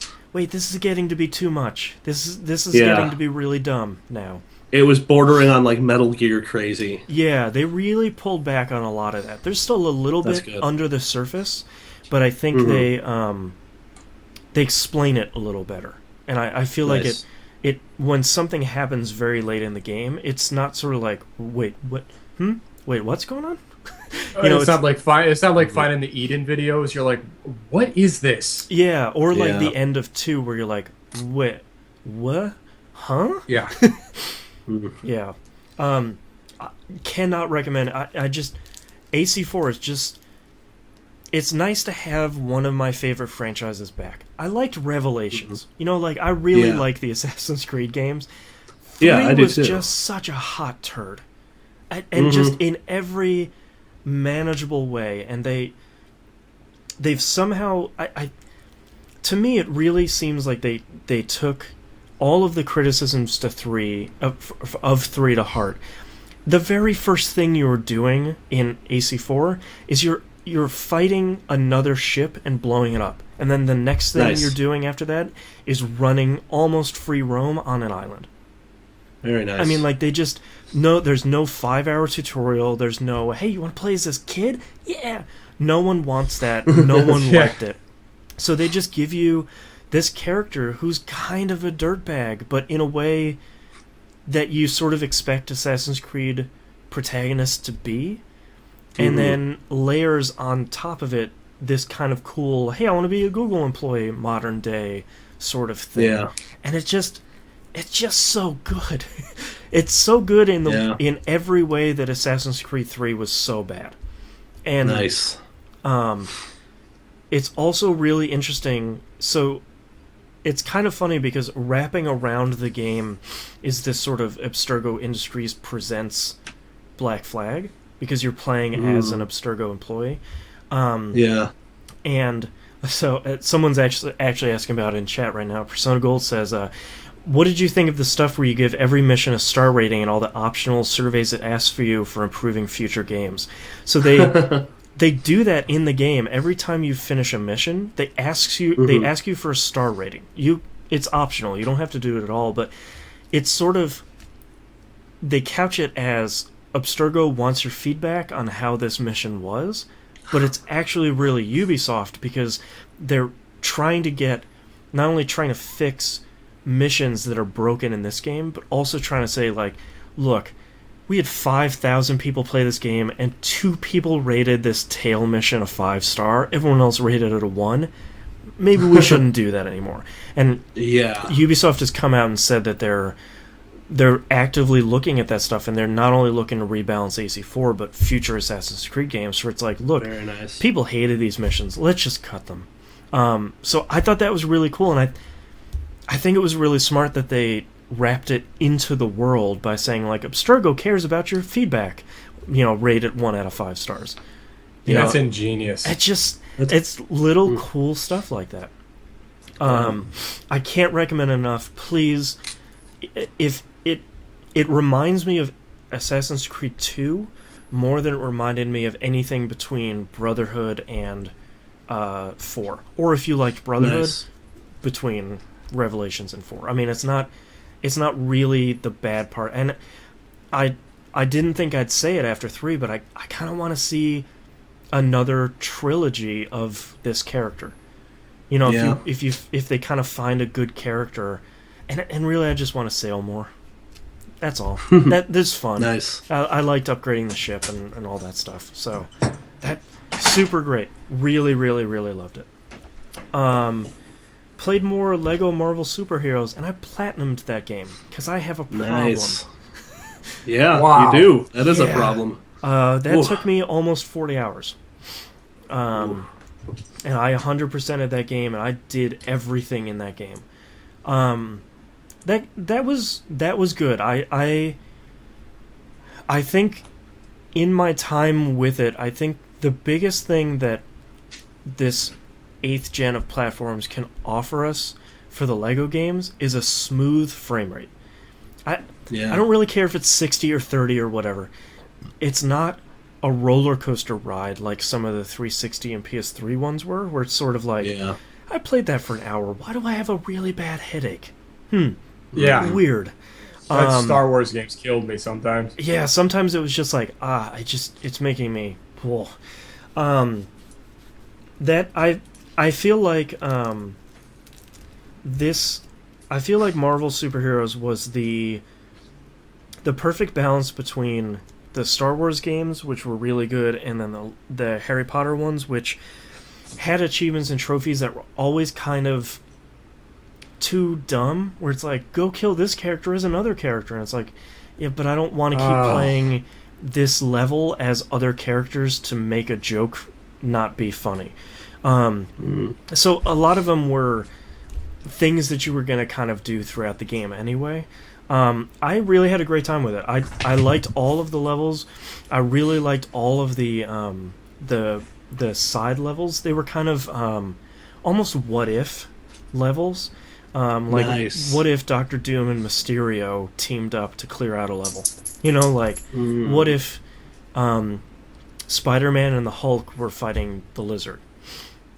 getting to be too much. This is getting to be really dumb now. it was bordering on like Metal Gear crazy. Yeah, they really pulled back on a lot of that. There's still a little That's bit good. under the surface, but I think they explain it a little better. And I feel like Nice. it when something happens very late in the game, it's not sort of like, wait, what? Wait, what's going on? It's not like it's not like finding the Eden videos. You're like, what is this? Yeah, or like Yeah. the end of 2 where you're like, wait, what? Huh? Yeah. Yeah. I cannot recommend. I just AC4 is just. It's nice to have one of my favorite franchises back. I liked Revelations. You know, like I really Yeah. like the Assassin's Creed games. Yeah, 3 I do was too. just such a hot turd, and just in every manageable way. And they've somehow. To me, it really seems like they took all of the criticisms to 3 of 3 to heart. The very first thing you're doing in AC4 is you're fighting another ship and blowing it up. And then the next thing Nice. you're doing after that is running almost free roam on an island. Very nice. I mean, like, they just... No, there's no 5-hour tutorial. There's no, hey, you want to play as this kid? Yeah! No one wants that. No one Yeah. liked it. So they just give you this character who's kind of a dirtbag, but in a way that you sort of expect Assassin's Creed protagonists to be. And then layers on top of it this kind of cool, hey, I want to be a Google employee, modern day sort of thing. Yeah. And it's just so good. It's so good in every way that Assassin's Creed 3 was so bad. And Nice. it's also really interesting. So it's kind of funny because wrapping around the game is this sort of Abstergo Industries presents Black Flag, because you're playing as an Abstergo employee. Yeah. And so someone's actually asking about it in chat right now. Persona Gold says, what did you think of the stuff where you give every mission a star rating and all the optional surveys it asks for you for improving future games? So they do that in the game. Every time you finish a mission, they ask you for a star rating. It's optional. You don't have to do it at all, but it's sort of, they couch it as Abstergo wants your feedback on how this mission was, but it's actually really Ubisoft, because they're trying to not only trying to fix missions that are broken in this game, but also trying to say, like, look, we had 5,000 people play this game, and 2 people rated this tail mission a 5-star. Everyone else rated it a 1. Maybe we shouldn't do that anymore. And Yeah. Ubisoft has come out and said that they're actively looking at that stuff, and they're not only looking to rebalance AC4, but future Assassin's Creed games, where it's like, look, Very nice. people hated these missions. Let's just cut them. So I thought that was really cool, and I think it was really smart that they wrapped it into the world by saying, like, Abstergo cares about your feedback. Rate it 1 out of 5 stars. That's ingenious. It's little cool stuff like that. I can't recommend enough. Please, if it reminds me of Assassin's Creed 2 more than it reminded me of anything between Brotherhood and 4. Or if you liked Brotherhood, Nice. between Revelations and 4. I mean, it's not really the bad part. And I didn't think I'd say it after 3, but I kind of want to see another trilogy of this character. If they kind of find a good character, and really I just want to sail more. That's all. That's fun. Nice. I liked upgrading the ship and all that stuff. So that super great. Really, really, really loved it. Played more Lego Marvel Superheroes, and I platinumed that game because I have a problem. Nice. Yeah, Wow. you do. That is a Yeah. problem. That Oof. took me almost 40 hours. And I 100%ed that game, and I did everything in that game. That was good. I think in my time with it, I think the biggest thing that this 8th gen of platforms can offer us for the Lego games is a smooth frame rate. I don't really care if it's 60 or 30 or whatever. It's not a roller coaster ride like some of the 360 and PS3 ones were, where it's sort of like, Yeah. I played that for an hour. Why do I have a really bad headache? Yeah. Weird. That Star Wars games killed me sometimes. Yeah, sometimes it was just like, it's making me cool. That I feel like this I feel like Marvel Superheroes was the perfect balance between the Star Wars games, which were really good, and then the Harry Potter ones, which had achievements and trophies that were always kind of too dumb, where it's like, go kill this character as another character, and it's like, yeah, but I don't want to keep playing this level as other characters to make a joke not be funny. So a lot of them were things that you were going to kind of do throughout the game anyway. I really had a great time with it. I liked all of the levels. I really liked all of the side levels. They were kind of almost what if levels. Like, nice. What if Doctor Doom and Mysterio teamed up to clear out a level? You know, like, what if Spider-Man and the Hulk were fighting the Lizard?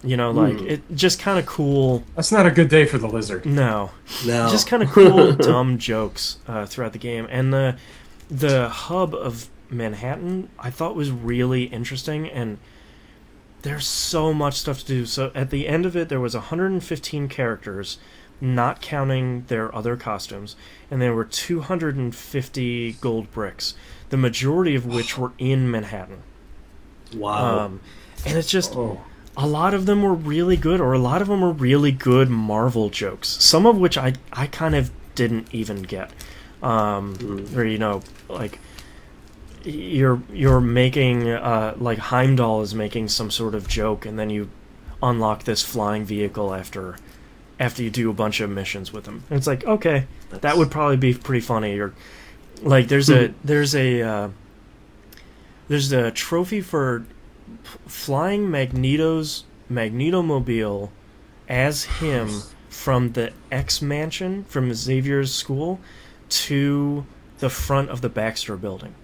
You know, like, it just kind of cool. That's not a good day for the Lizard. No. Just kind of cool, dumb jokes throughout the game. And the hub of Manhattan, I thought was really interesting, and there's so much stuff to do. So at the end of it, there was 115 characters, not counting their other costumes, and there were 250 gold bricks, the majority of which were in Manhattan. Wow. And it's just, a lot of them were really good, or a lot of them were really good Marvel jokes, some of which I kind of didn't even get. Where, you know, like, you're making, like, Heimdall is making some sort of joke, and then you unlock this flying vehicle after you do a bunch of missions with him. And it's like, okay, that would probably be pretty funny. Or, like, there's a trophy for flying Magnetomobile as him from the X Mansion, from Xavier's school, to the front of the Baxter building.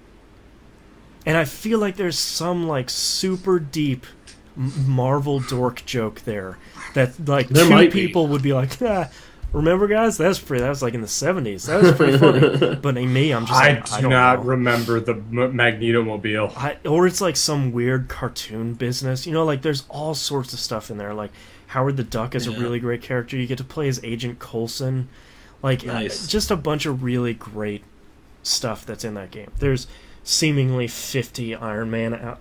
And I feel like there's some, like, super deep Marvel dork joke there that, like, two people would be like, remember, guys, that was like in the 70s. That was pretty funny. But me, I'm just like, I do not remember the Magnetomobile. Or it's like some weird cartoon business. You know, like, there's all sorts of stuff in there. Like, Howard the Duck is a really great character. You get to play as Agent Coulson. Like, just a bunch of really great stuff that's in that game. There's seemingly 50 Iron Man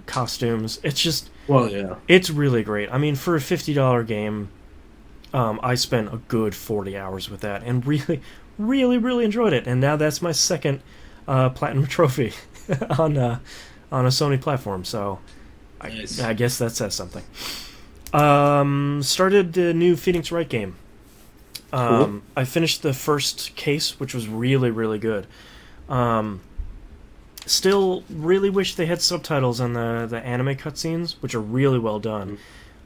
costumes. It's just, it's really great. I mean, for a $50 game, I spent a good 40 hours with that and really, really, really enjoyed it. And now that's my second platinum trophy on a Sony platform. So I guess that says something. Started the new Phoenix Wright game. Cool. I finished the first case, which was really, really good. Still really wish they had subtitles on the anime cutscenes, which are really well done.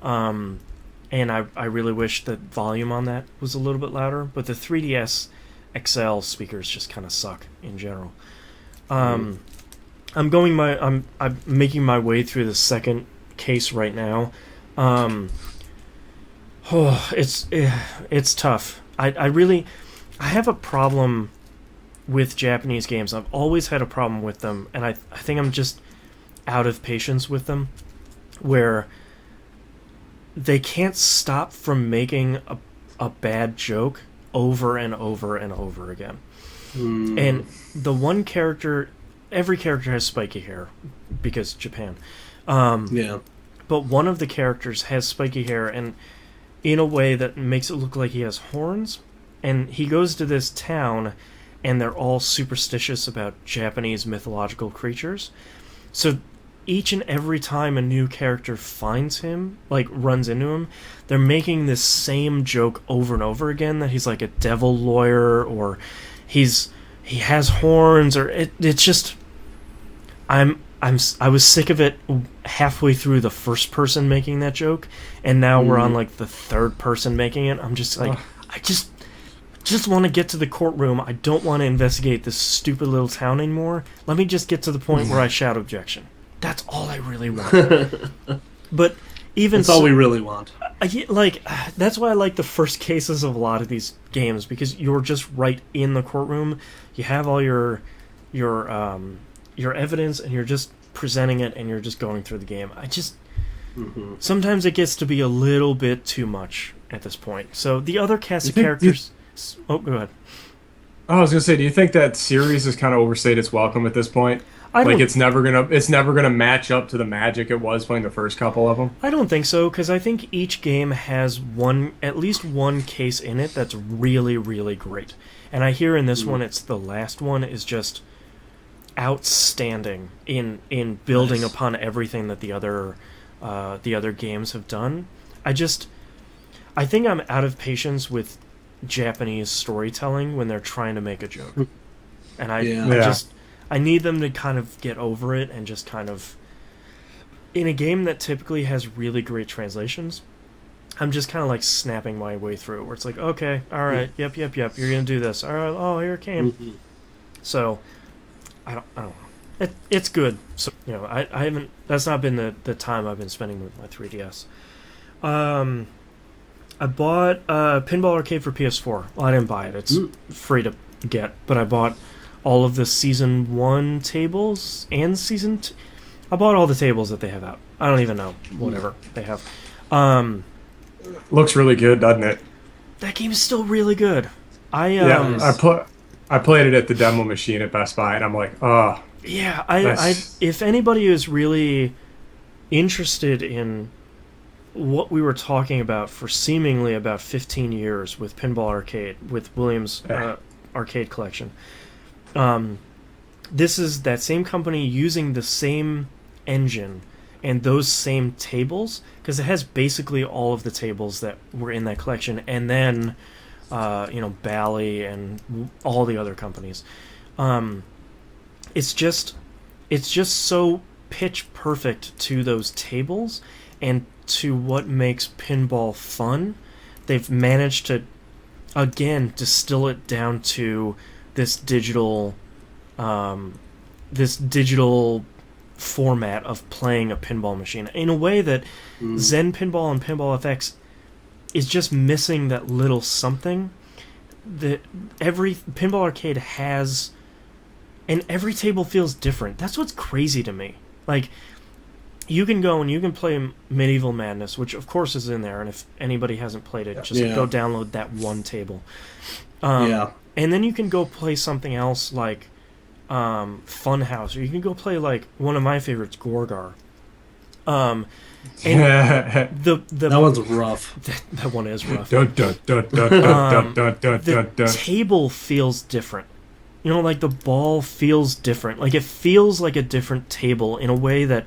And I really wish the volume on that was a little bit louder, but the 3DS XL speakers just kind of suck in general. I'm making my way through the second case right now. It's tough. I have a problem with Japanese games. I've always had a problem with them, and I think I'm just out of patience with them, where they can't stop from making a bad joke over and over and over again. And the one character, every character has spiky hair, because Japan. But one of the characters has spiky hair, and in a way that makes it look like he has horns. And he goes to this town, and they're all superstitious about Japanese mythological creatures. So each and every time a new character finds him, like, runs into him, they're making this same joke over and over again, that he's like a devil lawyer, or he has horns, or it's just, I was sick of it halfway through the first person making that joke, and now we're on, like, the third person making it. I'm just like, I just want to get to the courtroom. I don't want to investigate this stupid little town anymore. Let me just get to the point where I shout objection. That's all I really want. But even That's all we really want. like that's why I like the first cases of a lot of these games, because you're just right in the courtroom. You have all your evidence, and you're just presenting it, and you're just going through the game. Sometimes it gets to be a little bit too much at this point. So the other cast of characters. Oh, go ahead. I was gonna say, do you think that series has kind of overstayed its welcome at this point? Like it's never gonna match up to the magic it was playing the first couple of them. I don't think so, because I think each game has at least one case in it that's really, really great. And I hear in this one, it's the last one is just outstanding in building upon everything that the other games have done. I think I'm out of patience with Japanese storytelling when they're trying to make a joke, and I need them to kind of get over it and just kind of, in a game that typically has really great translations, I'm just kind of like snapping my way through it, where it's like, okay, all right, yep, you're gonna do this, all right, oh, here it came. So I don't know. It's good. So I haven't. That's not been the time I've been spending with my 3DS. I bought Pinball Arcade for PS4. Well, I didn't buy it. It's free to get, but I bought all of the Season 1 tables and Season 2. I bought all the tables that they have out. I don't even know. Whatever they have. Looks really good, doesn't it? That game is still really good. I played it at the demo machine at Best Buy, and I'm like, oh. Yeah, if anybody is really interested in what we were talking about for seemingly about 15 years with Pinball Arcade, with Williams' arcade collection, this is that same company using the same engine and those same tables, because it has basically all of the tables that were in that collection, and then Bally and all the other companies. It's just so pitch perfect to those tables and to what makes pinball fun. They've managed to, again, distill it down to this digital format of playing a pinball machine in a way that Zen Pinball and Pinball FX is just missing that little something that every Pinball Arcade has. And every table feels different. That's what's crazy to me. Like, you can go and you can play Medieval Madness, which of course is in there, and if anybody hasn't played it, just go download that one table. And then you can go play something else like Funhouse, or you can go play like one of my favorites, Gorgar. And that one's rough. That one is rough. The table feels different. Like the ball feels different. Like it feels like a different table in a way that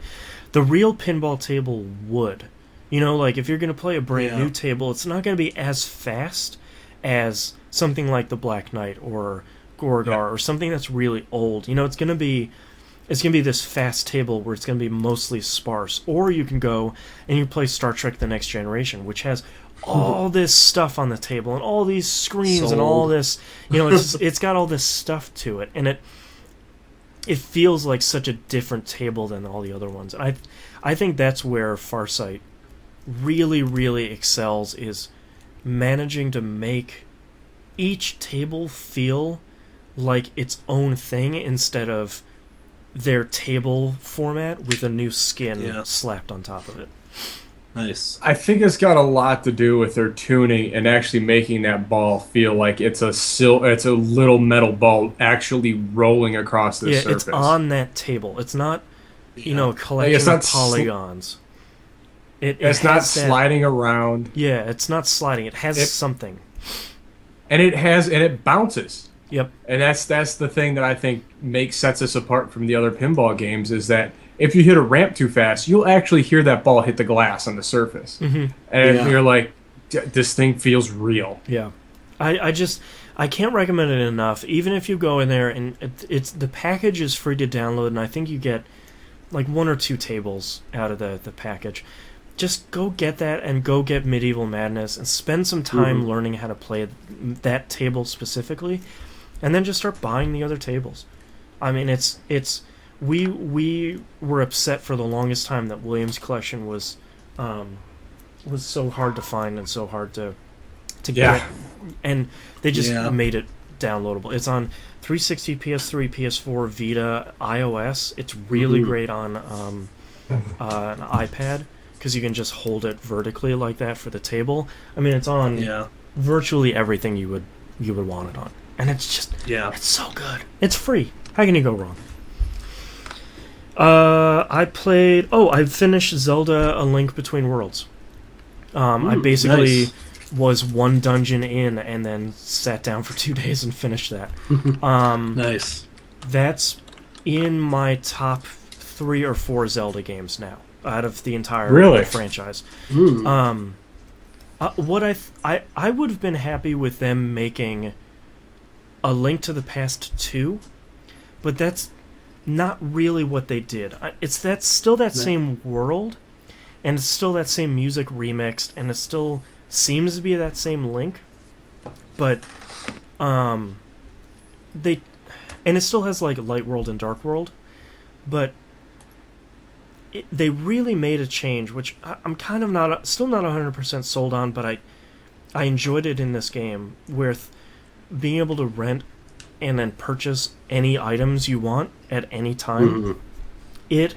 the real pinball table would. Like if you're going to play a brand new table, it's not going to be as fast as something like the Black Knight or Gorgar or something that's really old. It's going to be this fast table where it's going to be mostly sparse. Or you can go and you play Star Trek: The Next Generation, which has all this stuff on the table and all these screens and all this, it's got all this stuff to it, and it feels like such a different table than all the other ones. And I think that's where Farsight really, really excels, is managing to make each table feel like its own thing instead of their table format with a new skin slapped on top of it. Nice. I think it's got a lot to do with their tuning and actually making that ball feel like it's a little metal ball actually rolling across the surface. It's on that table. It's not, a collection of polygons. It's not sliding around. Yeah, it's not sliding. It has something. And it bounces. Yep. And that's the thing that I think sets us apart from the other pinball games, is that if you hit a ramp too fast, you'll actually hear that ball hit the glass on the surface. Mm-hmm. And you're like, this thing feels real. Yeah. I can't recommend it enough. Even if you go in there and it's the package is free to download, and I think you get like 1 or 2 tables out of the package. Just go get that and go get Medieval Madness and spend some time learning how to play that table specifically, and then just start buying the other tables. I mean, we were upset for the longest time that Williams' collection was was so hard to find and so hard to Yeah. get, and they just made it downloadable. It's on 360, PS3, PS4, Vita, iOS. It's really great on an iPad because you can just hold it vertically like that for the table. I mean, it's on virtually everything you would want it on, and it's just it's so good. It's free. How can you go wrong? I finished Zelda: A Link Between Worlds. I basically was one dungeon in and then sat down for 2 days and finished that. Nice. That's in my top 3 or 4 Zelda games now out of the entire franchise. What I would have been happy with them making A Link to the Past 2, but that's not really what they did. It's still that same world, and it's still that same music remixed, and it still seems to be that same Link, but it still has like Light World and Dark World, but they really made a change, which I'm kind of still not 100% sold on, but I enjoyed it in this game with being able to rent and then purchase any items you want at any time. It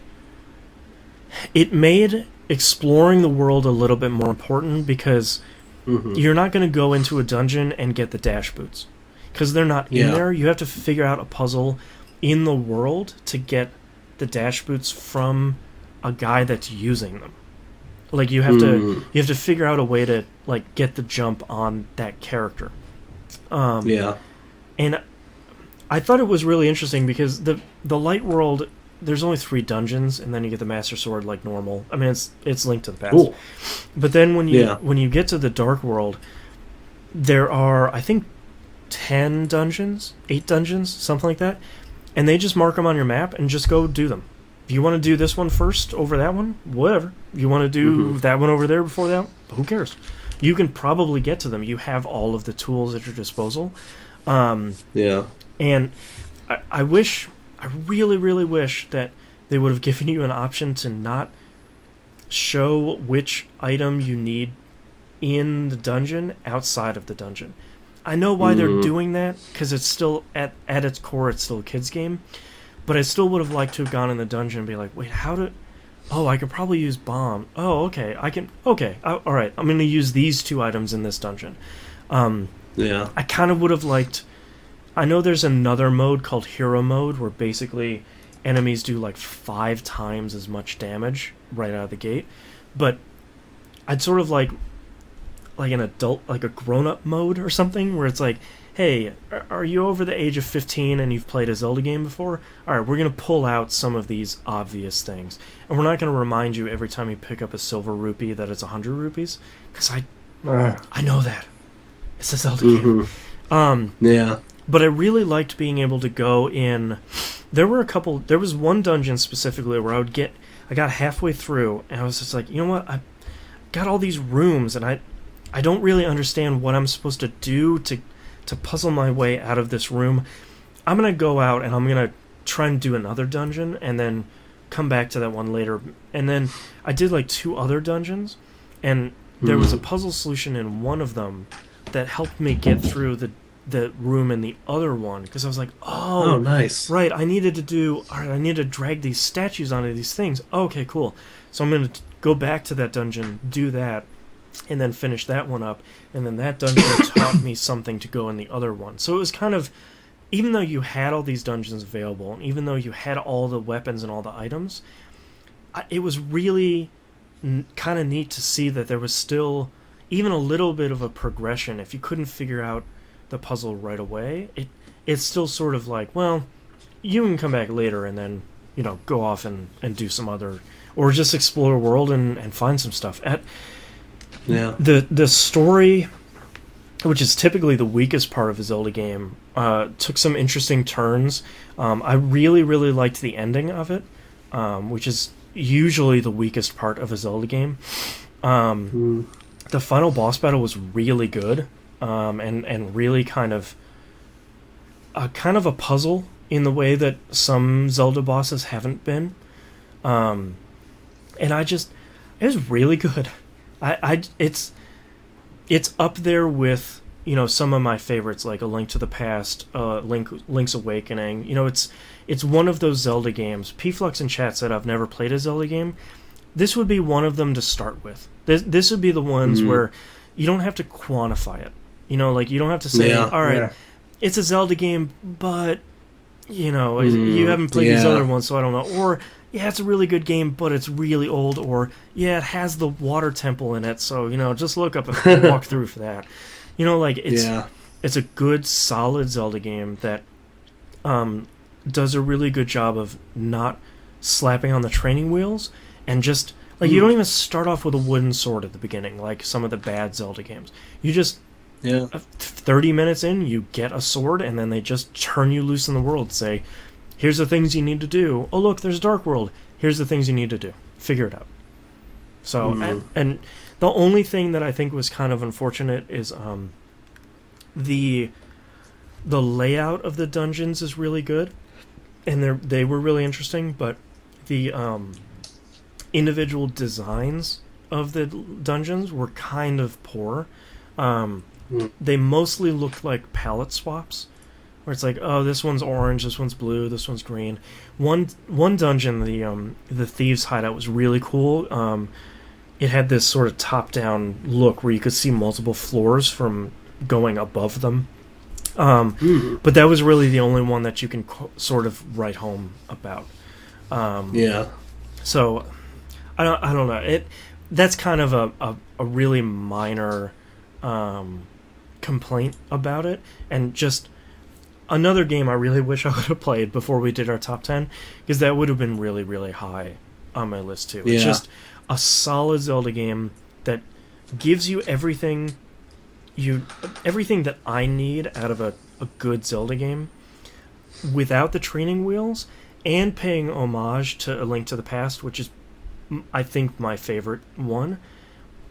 made exploring the world a little bit more important because you're not going to go into a dungeon and get the dash boots because they're not in there. You have to figure out a puzzle in the world to get the dash boots from a guy that's using them. Like you have to figure out a way to like get the jump on that character. And I thought it was really interesting because the Light World, there's only 3 dungeons, and then you get the Master Sword like normal. I mean, it's Link to the Past. Cool. But then when you get to the Dark World, there are, I think, 8 dungeons, something like that, and they just mark them on your map and just go do them. If you want to do this one first over that one, whatever. You want to do that one over there before that one, who cares? You can probably get to them. You have all of the tools at your disposal. And I really, really wish that they would have given you an option to not show which item you need in the dungeon outside of the dungeon. I know why they're doing that, because it's still, at its core, it's still a kid's game. But I still would have liked to have gone in the dungeon and be like, wait, I could probably use bomb. Oh, okay, all right, I'm going to use these 2 items in this dungeon. I kind of would have liked... I know there's another mode called Hero Mode where basically enemies do like 5 times as much damage right out of the gate. But I'd sort of like an adult, like a grown-up mode or something where it's like, hey, are you over the age of 15 and you've played a Zelda game before? Alright, we're going to pull out some of these obvious things. And we're not going to remind you every time you pick up a silver rupee that it's 100 rupees. Because I know that. It's a Zelda game. But I really liked being able to go in. There was one dungeon specifically where I got halfway through and I was just like, you know what? I got all these rooms and I don't really understand what I'm supposed to do to puzzle my way out of this room. I'm going to go out and I'm going to try and do another dungeon and then come back to that one later. And then I did like 2 other dungeons and there was a puzzle solution in one of them that helped me get through the room in the other one, because I was like, oh nice, right, I needed to drag these statues onto these things. Okay, cool. So I'm going to go back to that dungeon, do that, and then finish that one up, and then that dungeon taught me something to go in the other one. So it was kind of, even though you had all these dungeons available, and even though you had all the weapons and all the items, it was really kind of neat to see that there was still even a little bit of a progression. If you couldn't figure out the puzzle right away, it's still sort of like, well, you can come back later and then, go off and do some other, or just explore a world and find some stuff. The story, which is typically the weakest part of a Zelda game, took some interesting turns. I really, really liked the ending of it, which is usually the weakest part of a Zelda game. The final boss battle was really good. And really kind of a puzzle in the way that some Zelda bosses haven't been. And It was really good. It's up there with, you know, some of my favorites, like A Link to the Past, Link's Awakening. You know, it's one of those Zelda games. P-Flux in chat said I've never played a Zelda game. This would be one of them to start with. This would be the ones where you don't have to quantify it. You know, like, you don't have to say, all right, it's a Zelda game, but, you know, you haven't played these other ones, so I don't know. Or, yeah, it's a really good game, but it's really old. Or, yeah, it has the water temple in it, so, you know, just look up and walk through for that. You know, like, it's a good, solid Zelda game that does a really good job of not slapping on the training wheels, and just, like, you don't even start off with a wooden sword at the beginning, like some of the bad Zelda games. You just, 30 minutes in, you get a sword, and then they just turn you loose in the world, say, here's the things you need to do. Oh, look, there's Dark World. Here's the things you need to do. Figure it out. So, and the only thing that I think was kind of unfortunate is the layout of the dungeons is really good, and they were really interesting, but the individual designs of the dungeons were kind of poor. They mostly looked like palette swaps, where it's like, oh, this one's orange, this one's blue, this one's green. One dungeon, the Thieves' Hideout, was really cool. It had this sort of top-down look where you could see multiple floors from going above them. But that was really the only one that you can sort of write home about. So I don't know. That's kind of a really minor complaint about it, and just another game I really wish I would have played before we did our top 10, because that would have been really, really high on my list too. It's just a solid Zelda game that gives you everything that I need out of a good Zelda game, without the training wheels, and paying homage to A Link to the Past, which is, I think, my favorite one,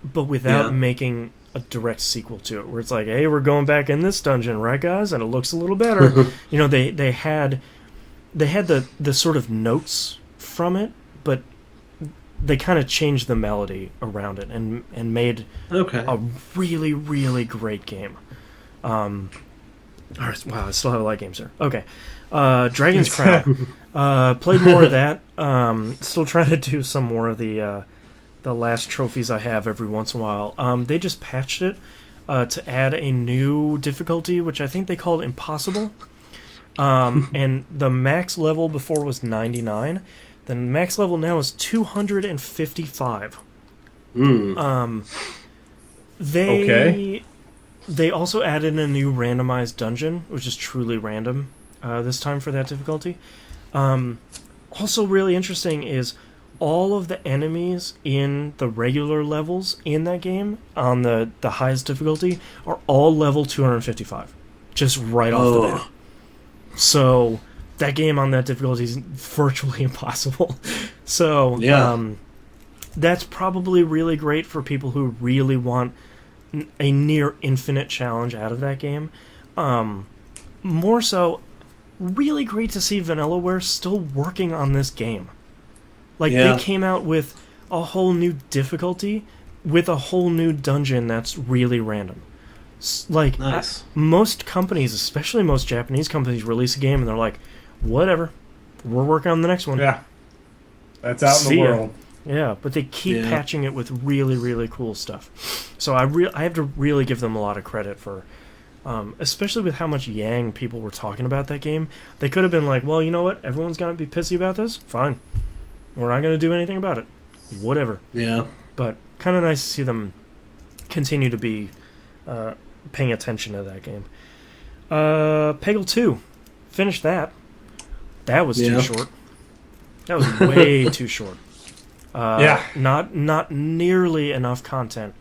but without making a direct sequel to it, where it's like, hey, we're going back in this dungeon, right, guys? And it looks a little better. You know, they had the sort of notes from it, but they kind of changed the melody around it and made a really, really great game. All right, wow, I still have a lot of games there. Okay. Dragon's Crown. Played more of that. Still trying to do some more of the last trophies I have every once in a while. They just patched it to add a new difficulty, which I think they called Impossible. And the max level before was 99. The max level now is 255. They also added a new randomized dungeon, which is truly random this time for that difficulty. Also really interesting is all of the enemies in the regular levels in that game on the highest difficulty are all level 255. Just right off the bat. So that game on that difficulty is virtually impossible. So that's probably really great for people who really want a near infinite challenge out of that game. More so, really great to see Vanillaware still working on this game. Like, they came out with a whole new difficulty with a whole new dungeon that's really random. Like, nice. Most companies, especially most Japanese companies, release a game and they're like, whatever, we're working on the next one. Yeah. That's out in the world. Yeah, but they keep patching it with really, really cool stuff. So I have to really give them a lot of credit for, especially with how much yang people were talking about that game. They could have been like, well, you know what? Everyone's going to be pissy about this? Fine. We're not going to do anything about it. Whatever. Yeah. But kind of nice to see them continue to be paying attention to that game. Peggle 2. Finished that. That was too short. That was way too short. Not nearly enough content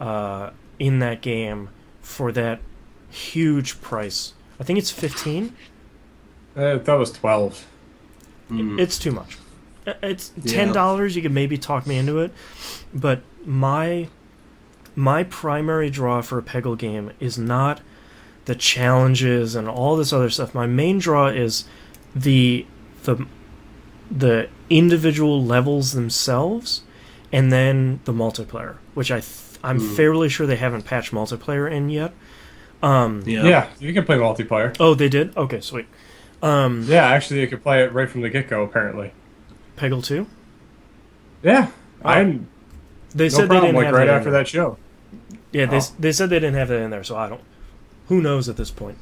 in that game for that huge price. I think it's 15. That was 12. It's too much. It's $10. You could maybe talk me into it, but my primary draw for a Peggle game is not the challenges and all this other stuff. My main draw is the individual levels themselves and then the multiplayer, which I'm fairly sure they haven't patched multiplayer in yet. Yeah, you can play multiplayer. Oh, they did? Okay, sweet. Yeah, actually, you can play it right from the get-go, apparently. Peggle 2? Yeah, They no said problem, they didn't like have right that after in there. that show. Yeah, they said they didn't have that in there, so I don't. Who knows at this point?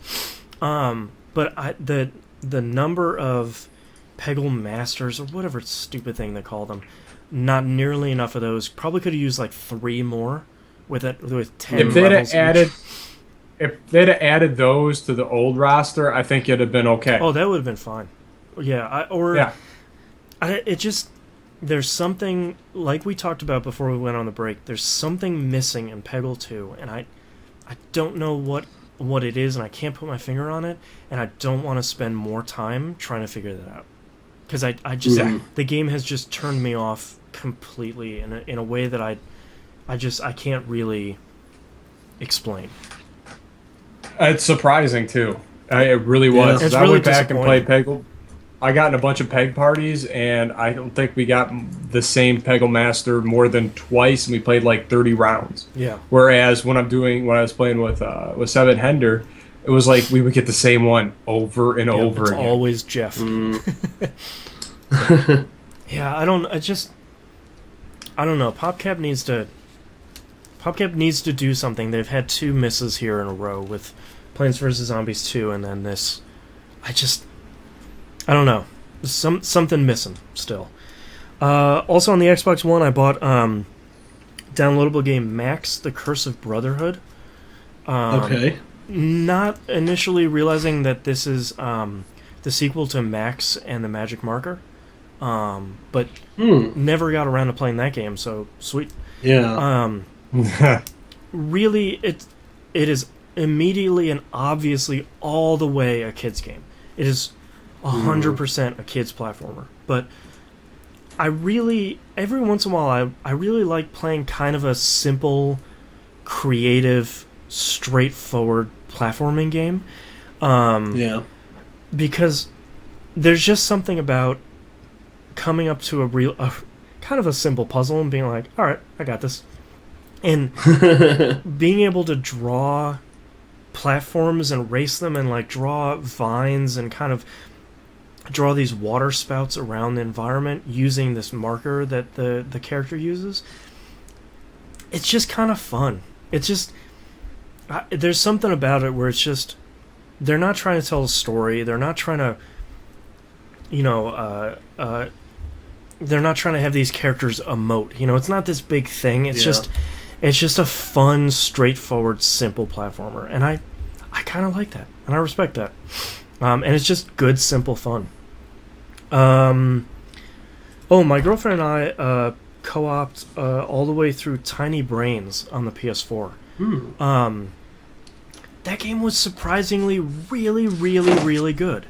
But the number of Peggle Masters or whatever stupid thing they call them, not nearly enough of those. Probably could have used like 3 more with 10 If they'd levels have each. added those to the old roster, I think it'd have been okay. Oh, that would have been fine. Yeah, it just there's something like we talked about before we went on the break. There's something missing in Peggle 2, and I don't know what it is, and I can't put my finger on it, and I don't want to spend more time trying to figure that out. Because I just the game has just turned me off completely in a way that I can't really explain. It's surprising too. It really was. Yeah. It's I really went back and played disappointing. Peggle. I got in a bunch of peg parties, and I don't think we got the same Peggle Master more than twice, and we played like 30 rounds. Yeah. Whereas when I was playing with Seven Hender, it was like we would get the same one over and over It's again. always Jeff. Yeah, I don't know. PopCap needs to do something. They've had 2 misses here in a row with Plants vs. Zombies 2 and then this. I don't know. Something missing still. Also on the Xbox One, I bought downloadable game Max: The Curse of Brotherhood. Okay. Not initially realizing that this is the sequel to Max and the Magic Marker, but never got around to playing that game. So sweet. Yeah. Really, it is immediately and obviously all the way a kid's game. It is 100% a kid's platformer. But I really, every once in a while, I really like playing kind of a simple, creative, straightforward platforming game. Yeah. Because there's just something about coming up to a kind of a simple puzzle and being like, all right, I got this. And being able to draw platforms and race them and like draw vines and kind of draw these water spouts around the environment using this marker that the character uses, it's just kind of fun. It's just there's something about it where it's just they're not trying to tell a story, they're not trying to they're not trying to have these characters emote, it's not this big thing. It's just a fun, straightforward, simple platformer, and I kind of like that, and I respect that. And it's just good, simple fun. My girlfriend and I co-opted all the way through Tiny Brains on the PS4. That game was surprisingly really, really, really good.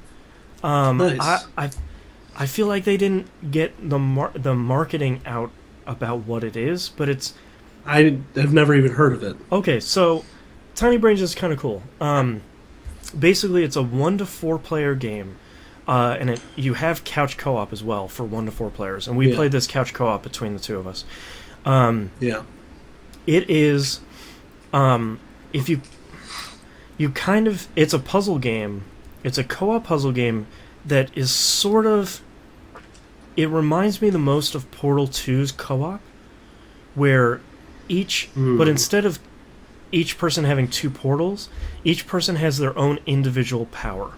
Nice. I feel like they didn't get the marketing out about what it is, but it's... I have never even heard of it. Okay, so Tiny Brains is kind of cool. Basically, it's a 1 to 4 player game, and you have couch co-op as well for 1 to 4 players, and we played this couch co-op between the 2 of us. It is, if you kind of, it's a puzzle game. It's a co-op puzzle game that is sort of, it reminds me the most of Portal 2's co-op, where but instead of each person having 2 portals, each person has their own individual power.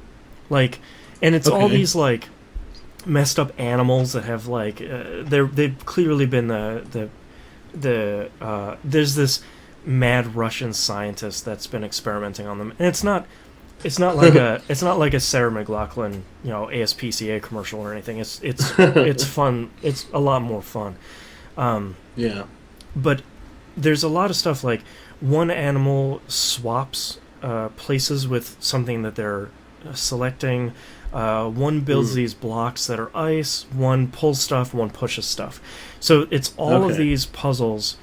Like, and it's all these like messed up animals that have like they've clearly been there's this mad Russian scientist that's been experimenting on them, and it's not like a Sarah McLachlan ASPCA commercial or anything. It's fun. It's a lot more fun. But there's a lot of stuff like one animal swaps places with something that they're selecting. One builds these blocks that are ice. One pulls stuff. One pushes stuff. So it's all of these puzzles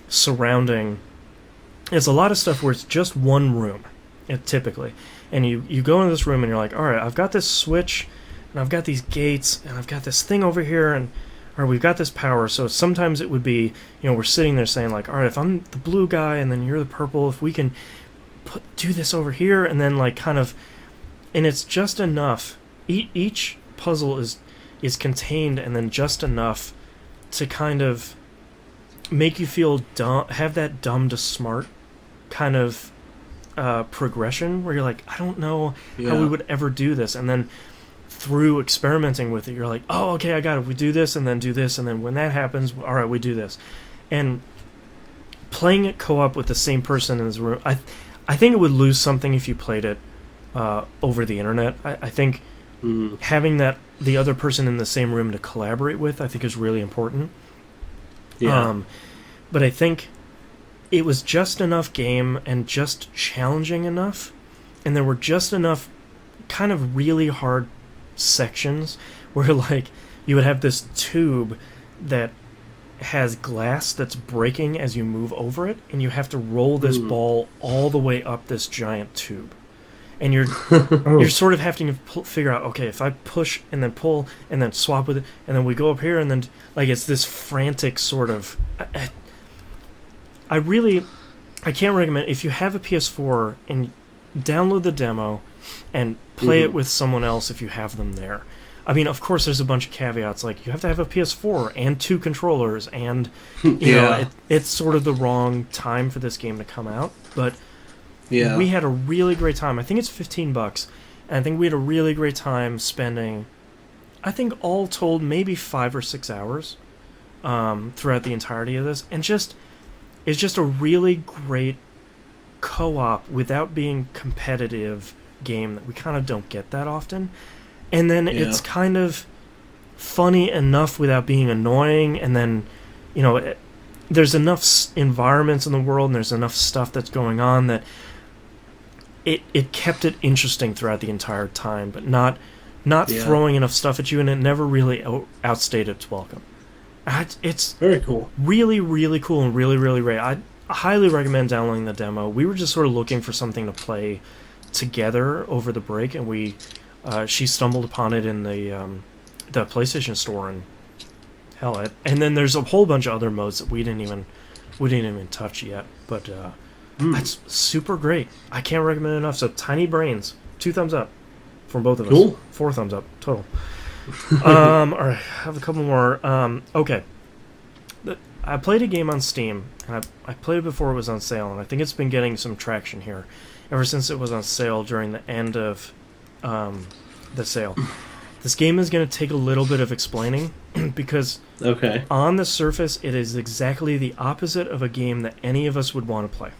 surrounding. It's a lot of stuff where it's just one room, typically. And you go into this room and you're like, all right, I've got this switch, and I've got these gates, and I've got this thing over here, and all right, we've got this power. So sometimes it would be, we're sitting there saying like, all right, if I'm the blue guy and then you're the purple, if we can do this over here, and then like kind of, and it's just enough. Each puzzle is contained, and then just enough to kind of make you feel dumb, have that dumb to smart kind of progression where you're like, I don't know how we would ever do this, and then through experimenting with it, you're like, oh, okay, I got it. We do this, and then do this, and then when that happens, all right, we do this. And playing it co-op with the same person in this room, I think it would lose something if you played it over the internet. I think having the other person in the same room to collaborate with, I think is really important. Yeah. But I think it was just enough game and just challenging enough, and there were just enough kind of really hard sections where like you would have this tube that has glass that's breaking as you move over it, and you have to roll this ball all the way up this giant tube, and you're sort of having to figure out, okay, if I push and then pull and then swap with it, and then we go up here, and then like it's this frantic sort of I can't recommend, if you have a PS4, and download the demo and play it with someone else if you have them there. I mean, of course, there's a bunch of caveats, like you have to have a PS4 and 2 controllers, and you know, it's sort of the wrong time for this game to come out. But we had a really great time. I think it's $15, and I think we had a really great time spending, I think all told, maybe 5 or 6 hours throughout the entirety of this, and it's just a really great co-op without being competitive game that we kind of don't get that often. And then it's kind of funny enough without being annoying, and then there's enough environments in the world and there's enough stuff that's going on that it kept it interesting throughout the entire time, but not throwing enough stuff at you, and it never really outstayed its welcome. It's very cool. Really, really cool and really, really great. I highly recommend downloading the demo. We were just sort of looking for something to play together over the break, and she stumbled upon it in the PlayStation Store, and and then there's a whole bunch of other modes that we didn't even touch yet. But that's super great. I can't recommend it enough. So Tiny Brains, 2 thumbs up from both of us. Cool. 4 thumbs up total. All right, I have a couple more. Okay, I played a game on Steam, and I played it before it was on sale, and I think it's been getting some traction here ever since it was on sale during the end of the sale. This game is going to take a little bit of explaining because on the surface it is exactly the opposite of a game that any of us would want to play.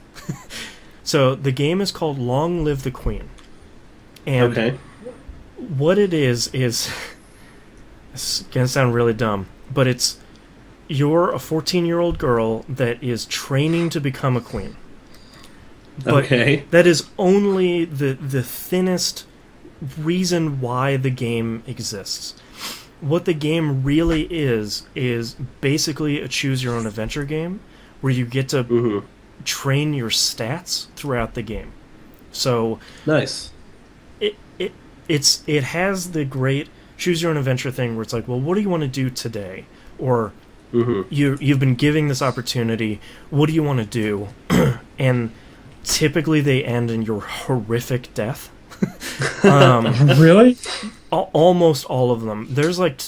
So the game is called Long Live the Queen, and what it is it's going to sound really dumb, but you're a 14-year-old girl that is training to become a queen. But that is only the thinnest reason why the game exists. What the game really is basically a choose-your-own-adventure game where you get to train your stats throughout the game. So nice. It has the great choose-your-own-adventure thing where it's like, well, what do you want to do today? Or you've been giving this opportunity. What do you want to do? And typically they end in your horrific death. Really? Almost all of them. There's like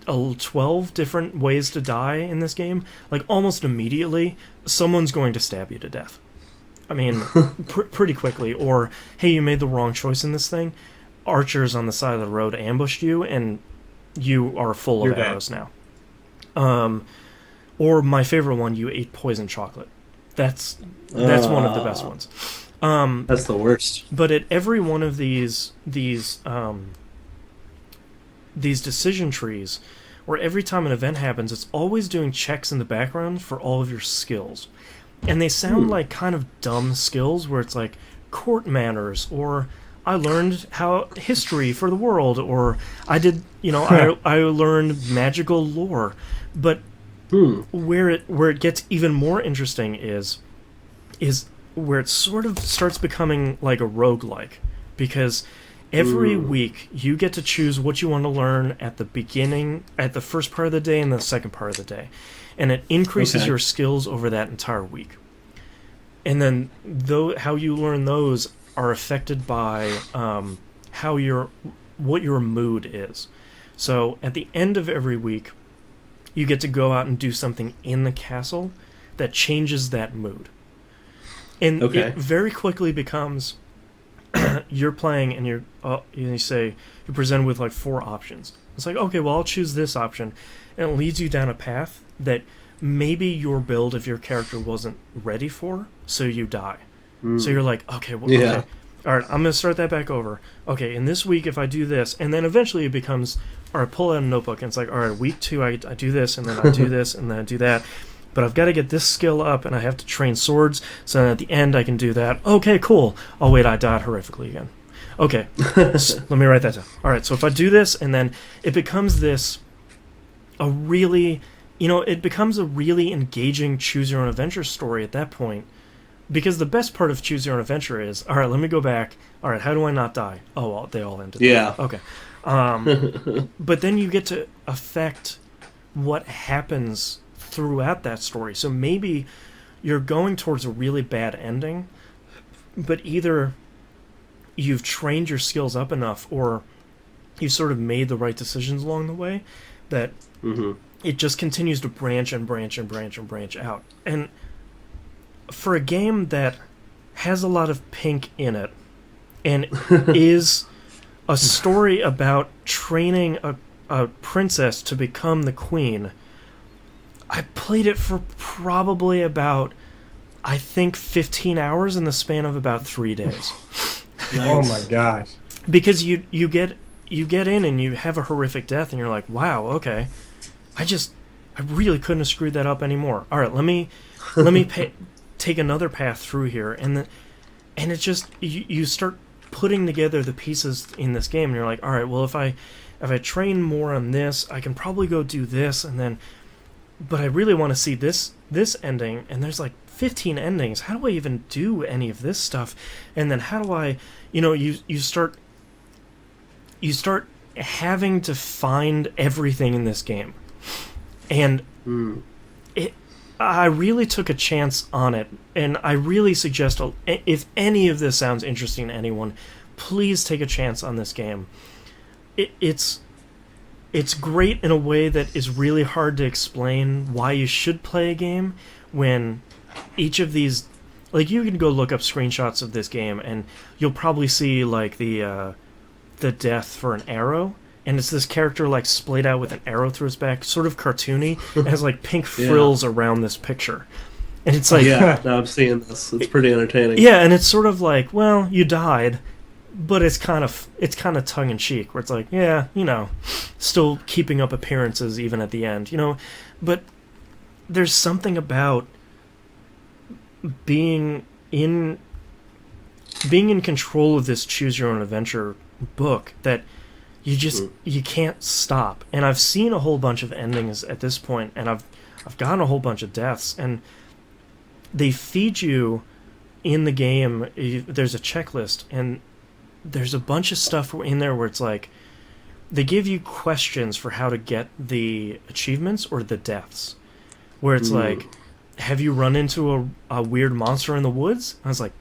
12 different ways to die in this game. Like almost immediately, someone's going to stab you to death. I mean, pretty quickly. Or, hey, you made the wrong choice in this thing. Archers on the side of the road ambushed you, and you are full of arrows now. Or my favorite one, you ate poison chocolate. That's one of the best ones. That's the worst. But at every one of these decision trees, where every time an event happens, it's always doing checks in the background for all of your skills. And they sound like kind of dumb skills, where it's like court manners, or I learned history for the world, or I did, I learned magical lore. But where it gets even more interesting is where it sort of starts becoming like a roguelike, because Every week, you get to choose what you want to learn at the beginning, at the first part of the day and the second part of the day. And it increases your skills over that entire week. And then how you learn those are affected by what your mood is. So at the end of every week, you get to go out and do something in the castle that changes that mood. And it very quickly becomes... you're playing and you say you're presented with like 4 options. It's like, okay, well, I'll choose this option, and it leads you down a path that maybe your build of your character wasn't ready for, so you die. So you're like, okay, well, okay, all right, I'm gonna start that back over. Okay, in this week, if I do this, and then eventually it becomes, all right, pull out a notebook, and it's like, all right, week 2, I do this, and then I do this, and then I do that. But I've got to get this skill up, and I have to train swords, so at the end I can do that. Okay, cool. Oh, wait, I died horrifically again. Okay, so let me write that down. All right, so if I do this, and then it becomes a really engaging choose-your-own-adventure story at that point, because the best part of choose-your-own-adventure is, all right, let me go back. All right, how do I not die? Oh, well, they all ended. Yeah. Okay. But then you get to affect what happens throughout that story. So maybe you're going towards a really bad ending, but either you've trained your skills up enough or you've sort of made the right decisions along the way that it just continues to branch and branch and branch and branch out. And for a game that has a lot of pink in it and is a story about training a princess to become the queen, I played it for probably about, I think, 15 hours in the span of about 3 days. Nice. Oh my gosh! Because you get in and you have a horrific death, and you're like, wow, okay, I really couldn't have screwed that up anymore. All right, let me take another path through here, and it just you start putting together the pieces in this game, and you're like, all right, well, if I train more on this, I can probably go do this, and then. But I really want to see this ending, and there's like 15 endings. How do I even do any of this stuff? And then how do I, you start having to find everything in this game. And I really took a chance on it, and I really suggest, if any of this sounds interesting to anyone, please take a chance on this game. It's great in a way that is really hard to explain why you should play a game when each of these... Like, you can go look up screenshots of this game, and you'll probably see, like, the death for an arrow, and it's this character, like, splayed out with an arrow through his back, sort of cartoony. It has, like, pink frills around this picture. And it's like... Yeah, no, I'm seeing this. It's pretty entertaining. Yeah, and it's sort of like, well, you died... But it's kind of tongue-in-cheek, where it's like, yeah, still keeping up appearances even at the end, But there's something about being in control of this choose-your-own-adventure book that you can't stop. And I've seen a whole bunch of endings at this point, and I've gotten a whole bunch of deaths, and they feed you in the game. There's a checklist, and there's a bunch of stuff in there where it's like they give you questions for how to get the achievements or the deaths, where it's like, have you run into a weird monster in the woods? And I was like,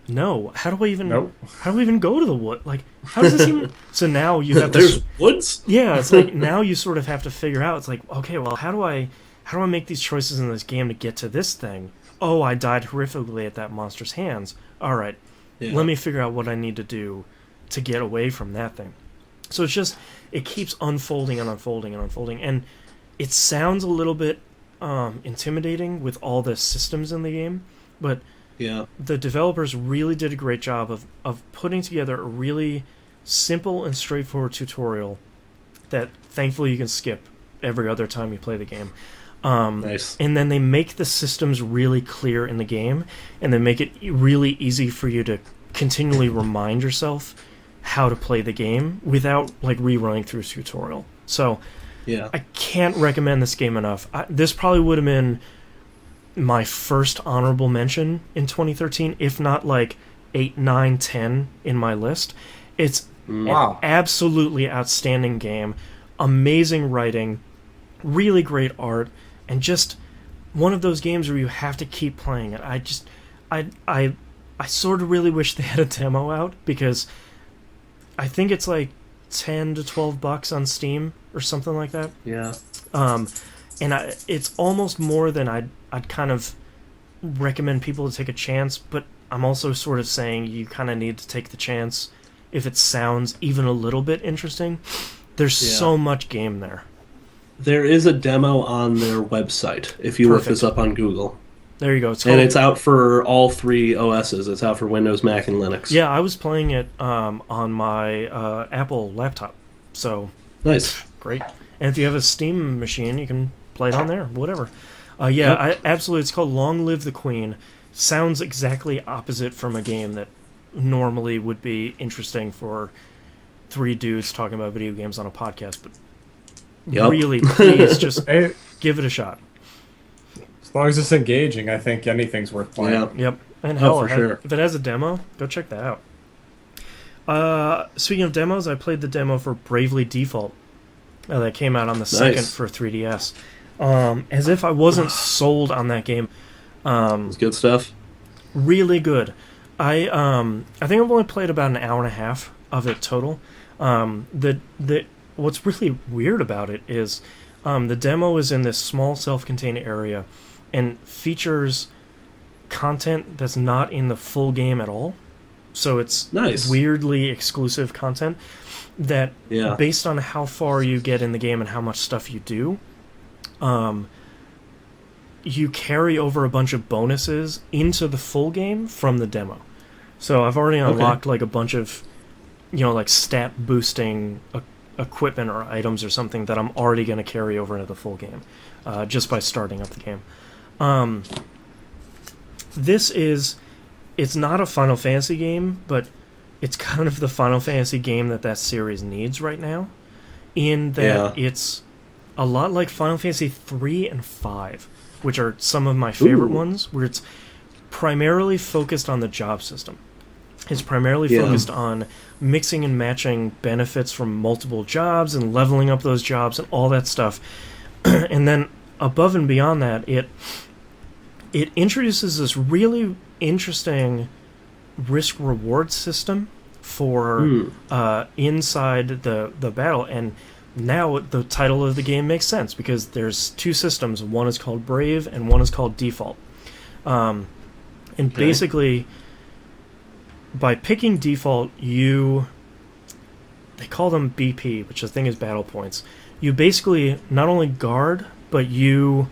no. How do I even go to the wood? Like, how does this even... So now you have there's woods? Yeah, it's like now you sort of have to figure out, it's like, okay, well, how do I make these choices in this game to get to this thing? Oh, I died horrifically at that monster's hands. All right. Yeah. Let me figure out what I need to do to get away from that thing. So it's just, it keeps unfolding and unfolding and unfolding. And it sounds a little bit intimidating with all the systems in the game, but the developers really did a great job of putting together a really simple and straightforward tutorial that thankfully you can skip every other time you play the game. Nice. And then they make the systems really clear in the game, and they make it really easy for you to continually remind yourself how to play the game without like rerunning through a tutorial. So I can't recommend this game enough. This probably would have been my first honorable mention in 2013, if not like 8, 9, 10 in my list. It's Wow. an absolutely outstanding game, amazing writing, really great art, and just one of those games where you have to keep playing it. I sort of really wish they had a demo out, because I think it's like $10 to $12 on Steam or something like that. Yeah. And it's almost more than I'd kind of recommend people to take a chance, but I'm also sort of saying you kind of need to take the chance if it sounds even a little bit interesting. There's so much game there. There is a demo on their website if you look this up on Google. There you go. It's out for all 3 OSs. It's out for Windows, Mac, and Linux. Yeah, I was playing it on my Apple laptop. So Nice. great. And if you have a Steam machine, you can play it on there. Whatever. Absolutely. It's called Long Live the Queen. Sounds exactly opposite from a game that normally would be interesting for 3 dudes talking about video games on a podcast. But really, please just give it a shot. As long as it's engaging, I think anything's worth playing. Yeah. Yep. And hell, sure. if it has a demo, go check that out. Speaking of demos, I played the demo for Bravely Default that came out on the 2nd for 3DS. As if I wasn't sold on that game. It's good stuff. Really good. I think I've only played about an hour and a half of it total. What's really weird about it is the demo is in this small self-contained area and features content that's not in the full game at all. So it's weirdly exclusive content that, based on how far you get in the game and how much stuff you do, you carry over a bunch of bonuses into the full game from the demo. So I've already unlocked like a bunch of, like stat boosting equipment or items or something that I'm already going to carry over into the full game, just by starting up the game. It's not a Final Fantasy game, but it's kind of the Final Fantasy game that series needs right now, in that it's a lot like Final Fantasy 3 and 5, which are some of my favorite ones, where it's primarily focused on the job system. It's primarily focused on mixing and matching benefits from multiple jobs and leveling up those jobs and all that stuff. And then above and beyond that, it introduces this really interesting risk-reward system for inside the battle. And now the title of the game makes sense, because there's 2 systems. One is called Brave and one is called Default. Basically, by picking Default, they call them BP, which I think is battle points. You basically not only guard, but you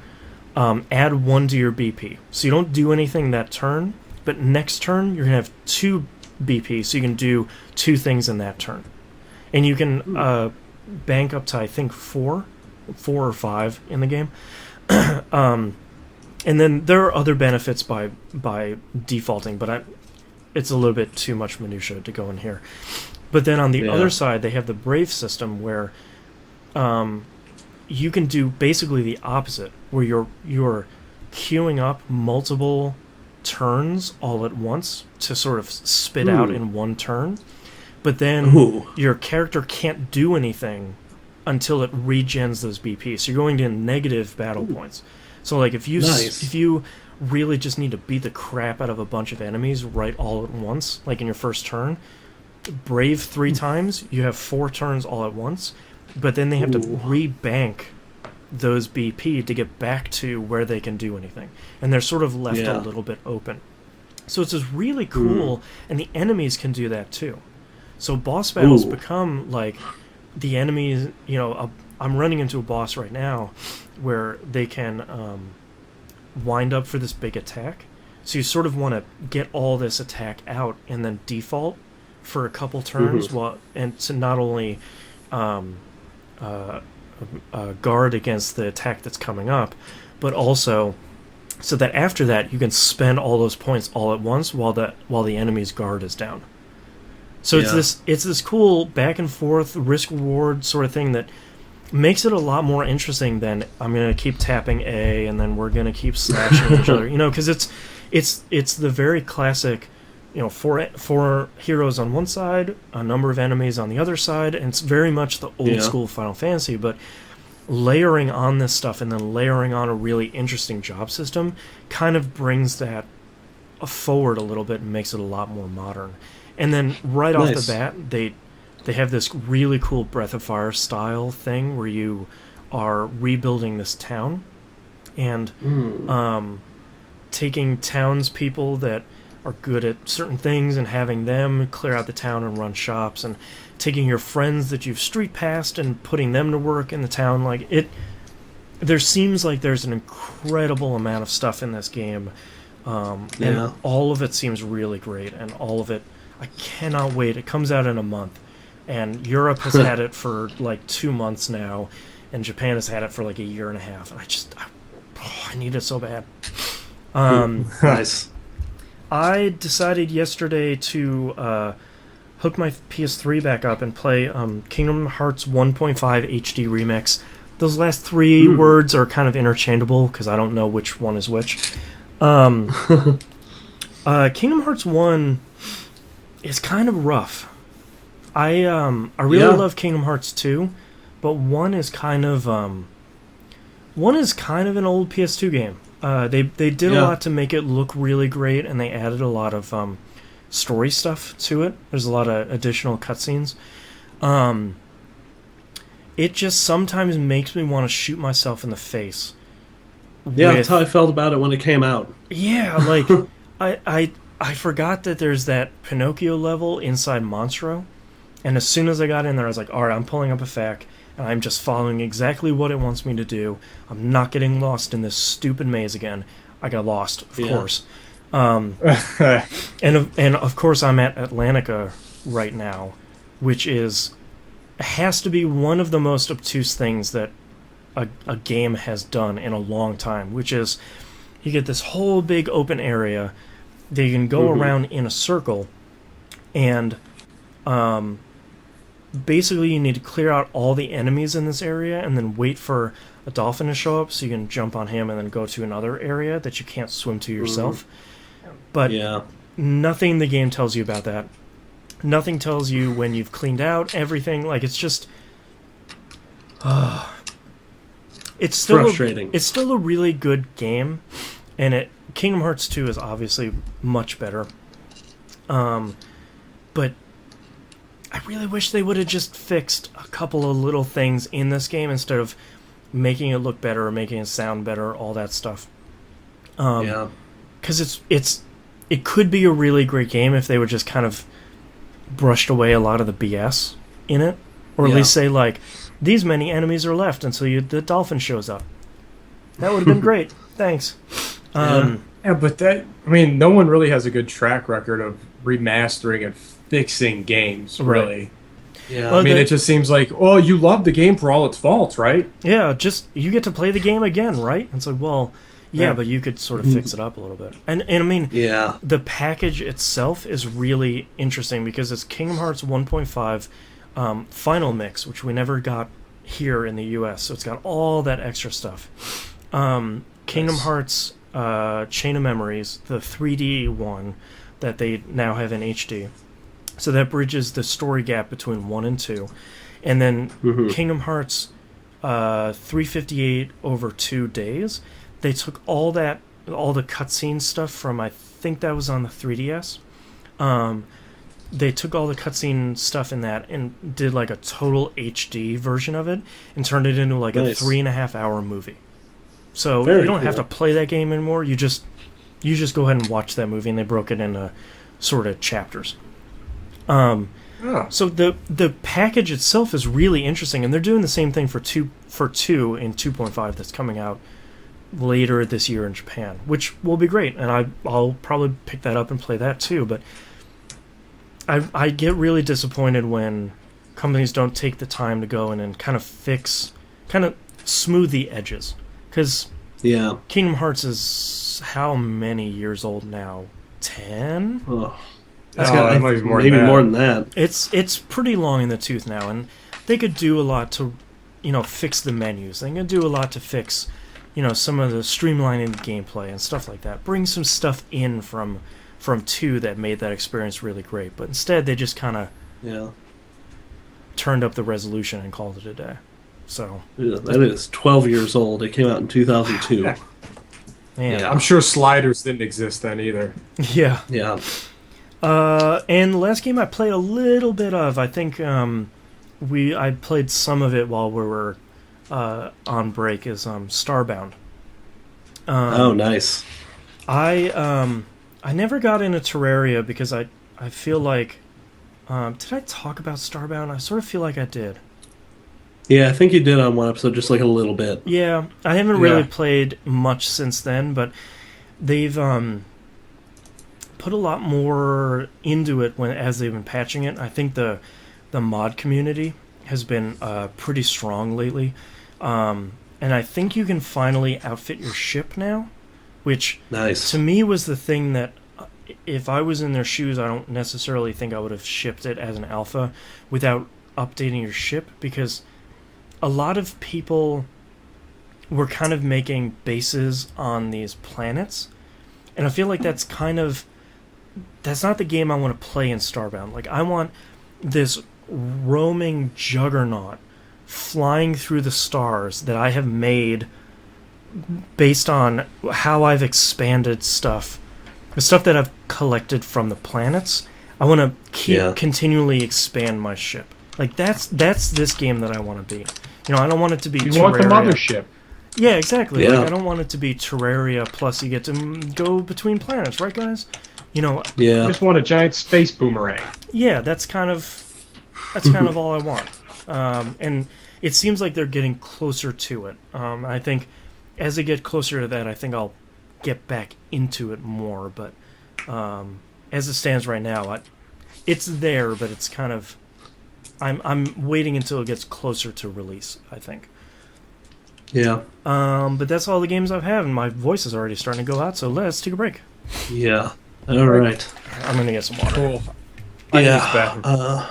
add 1 to your BP. So you don't do anything that turn, but next turn you're going to have 2 BP, so you can do 2 things in that turn. And you can bank up to, I think, 4 or 5 in the game. And then there are other benefits by defaulting, but it's a little bit too much minutia to go in here. But then on the other side, they have the Brave system, where you can do basically the opposite, where you're queuing up multiple turns all at once to sort of spit out in one turn. But then your character can't do anything until it regens those BP. So you're going to negative battle points. So like if you really just need to beat the crap out of a bunch of enemies right all at once, like in your first turn, Brave 3 times, you have 4 turns all at once, but then they have to re-bank those BP to get back to where they can do anything. And they're sort of left a little bit open. So it's just really cool, and the enemies can do that too. So boss battles become like the enemies, I'm running into a boss right now where they can wind up for this big attack. So you sort of want to get all this attack out and then default for a couple turns, and to not only guard against the attack that's coming up, but also so that after that you can spend all those points all at once while the enemy's guard is down. So it's this cool back and forth risk reward sort of thing that makes it a lot more interesting than I'm gonna keep tapping A and then we're gonna keep slashing each other, because it's the very classic four heroes on one side, a number of enemies on the other side, and it's very much the old school Final Fantasy, but layering on this stuff and then layering on a really interesting job system kind of brings that forward a little bit and makes it a lot more modern. And then right off the bat, they have this really cool Breath of Fire style thing where you are rebuilding this town and taking townspeople that are good at certain things and having them clear out the town and run shops, and taking your friends that you've street passed and putting them to work in the town. Like there seems like there's an incredible amount of stuff in this game, and all of it seems really great, and all of it, I cannot wait. It comes out in a month, and Europe has had it for like 2 months now, and Japan has had it for like a year and a half, and I need it so bad. Nice. I decided yesterday to hook my PS3 back up and play Kingdom Hearts 1.5 HD Remix. Those last three words are kind of interchangeable because I don't know which one is which. Kingdom Hearts 1 is kind of rough. I really love Kingdom Hearts 2, but 1 is kind of an old PS2 game. They did a lot to make it look really great, and they added a lot of story stuff to it. There's a lot of additional cutscenes. It just sometimes makes me want to shoot myself in the face. Yeah, that's how I felt about it when it came out. Yeah, like I forgot that there's that Pinocchio level inside Monstro, and as soon as I got in there, I was like, all right, I'm pulling up a FAQ, and I'm just following exactly what it wants me to do. I'm not getting lost in this stupid maze again. I got lost, of course. And of course, I'm at Atlantica right now, which has to be one of the most obtuse things that a game has done in a long time, which is you get this whole big open area that you can go around in a circle, and basically you need to clear out all the enemies in this area and then wait for a dolphin to show up so you can jump on him and then go to another area that you can't swim to yourself. But nothing the game tells you about that. Nothing tells you when you've cleaned out everything. Like, it's just it's still frustrating. It's still a really good game, and Kingdom Hearts 2 is obviously much better. But I really wish they would have just fixed a couple of little things in this game instead of making it look better or making it sound better, all that stuff. Because it could be a really great game if they would just kind of brushed away a lot of the BS in it, or at least say, like, these many enemies are left until the dolphin shows up. That would have been great. Thanks. But no one really has a good track record of remastering and fixing games, really. Right. Yeah. Well, it just seems like, you love the game for all its faults, right? Yeah, just, you get to play the game again, right? It's like, well, yeah, but you could sort of fix it up a little bit. And I mean, the package itself is really interesting because it's Kingdom Hearts 1.5 Final Mix, which we never got here in the US, so it's got all that extra stuff. Kingdom Hearts Chain of Memories, the 3D one that they now have in HD. So that bridges the story gap between 1 and 2. And then Kingdom Hearts 358 over 2 days. They took all the cutscene stuff from, I think that was on the 3DS. They took all the cutscene stuff in that and did like a total HD version of it and turned it into like a 3.5 hour movie. So you don't have to play that game anymore. You just go ahead and watch that movie, and they broke it into sort of chapters. So the package itself is really interesting, and they're doing the same thing for 2 in 2.5 that's coming out later this year in Japan, which will be great, and I'll probably pick that up and play that too. But I get really disappointed when companies don't take the time to go in and kind of smooth the edges, because Kingdom Hearts is how many years old now? 10? Maybe more than that. It's pretty long in the tooth now, and they could do a lot to, fix the menus. They could do a lot to fix, some of the streamlining the gameplay and stuff like that. Bring some stuff in from from 2 that made that experience really great. But instead, they just kind of Yeah. turned up the resolution and called it a day. So Yeah, that is 12 years old. It came out in 2002. Yeah. man, Yeah. I'm sure sliders didn't exist then either. yeah. Yeah. And the last game I played a little bit of, I think I played some of it while we were on break, is Starbound. Oh, nice. I never got into Terraria because I feel like did I talk about Starbound? I sort of feel like I did. Yeah, I think you did on one episode, just like a little bit. Yeah, I haven't really Yeah. played much since then, but they've put a lot more into it as they've been patching it. I think the mod community has been pretty strong lately, and I think you can finally outfit your ship now, which Nice. to me was the thing that if I was in their shoes, I don't necessarily think I would have shipped it as an alpha without updating your ship, because a lot of people were kind of making bases on these planets, and I feel like that's not the game I want to play in Starbound. Like, I want this roaming juggernaut flying through the stars that I have made based on how I've expanded stuff, the stuff that I've collected from the planets. I want to continually expand my ship. Like, that's this game that I want to be. You know, I don't want it to be You Terraria. want the mothership. Yeah, exactly. Yeah. Like, I don't want it to be Terraria plus you get to go between planets, right, guys? You know, You Yeah. just want a giant space boomerang. yeah, that's kind of all I want. And it seems like they're getting closer to it. I think as they get closer to that, I think I'll get back into it more. But as it stands right now, it's there, but it's kind of I'm waiting until it gets closer to release, I think. Yeah. But that's all the games I've had, and my voice is already starting to go out. So let's take a break. Yeah. All right. I'm gonna get some water. Cool. I use Yeah. bathroom.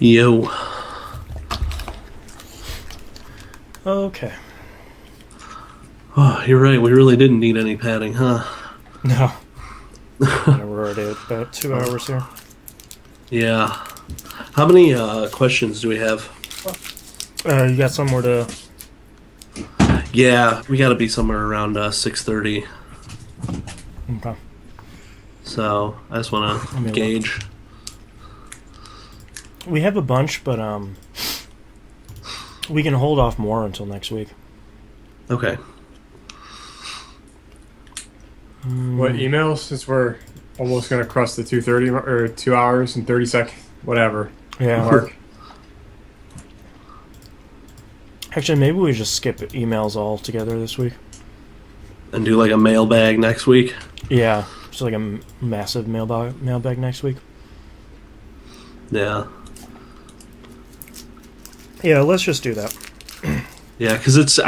Yo. Okay. Oh, you're right. We really didn't need any padding, huh? No. Yeah, we're already at about 2 hours here. Yeah. How many questions do we have? You got somewhere to... Yeah, we got to be somewhere around 6:30. Okay. So I just want Let me to look. gauge. We have a bunch, but we can hold off more until next week. Okay. What emails? Since we're almost gonna cross the 2:30 or 2 hours and 30 seconds, whatever. Yeah. Mark. Actually, maybe we just skip emails altogether this week. And do like a mailbag next week. Yeah, just like a massive mailbag next week. Yeah. Yeah, let's just do that. Yeah, because it's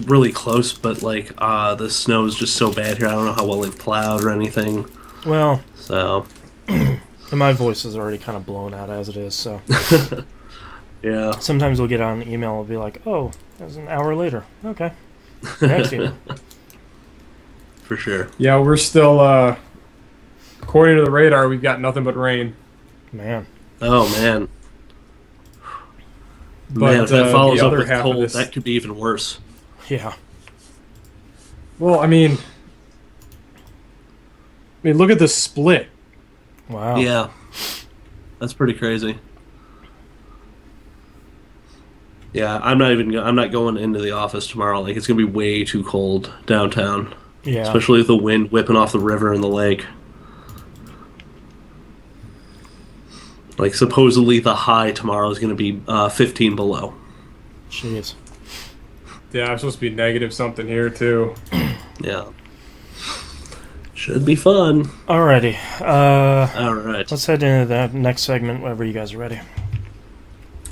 really close, but like the snow is just so bad here. I don't know how well they've plowed or anything. Well, So. and my voice is already kind of blown out as it is, so. Yeah. Sometimes we'll get on an email and be like, oh, that was an hour later. Okay. Next email. For sure. Yeah, we're still. According to the radar, we've got nothing but rain. Man. Oh man. But Man, if that follows the up other with half of cold, this, that could be even worse. Yeah. well, I mean, look at the split. Wow. Yeah. That's pretty crazy. Yeah, I'm not going into the office tomorrow. Like it's gonna be way too cold downtown, Yeah. especially with the wind whipping off the river and the lake. Like supposedly the high tomorrow is gonna be 15 below. Jeez. Yeah, it's supposed to be negative something here too. Yeah. Should be fun. Alrighty. All right. Let's head into that next segment whenever you guys are ready.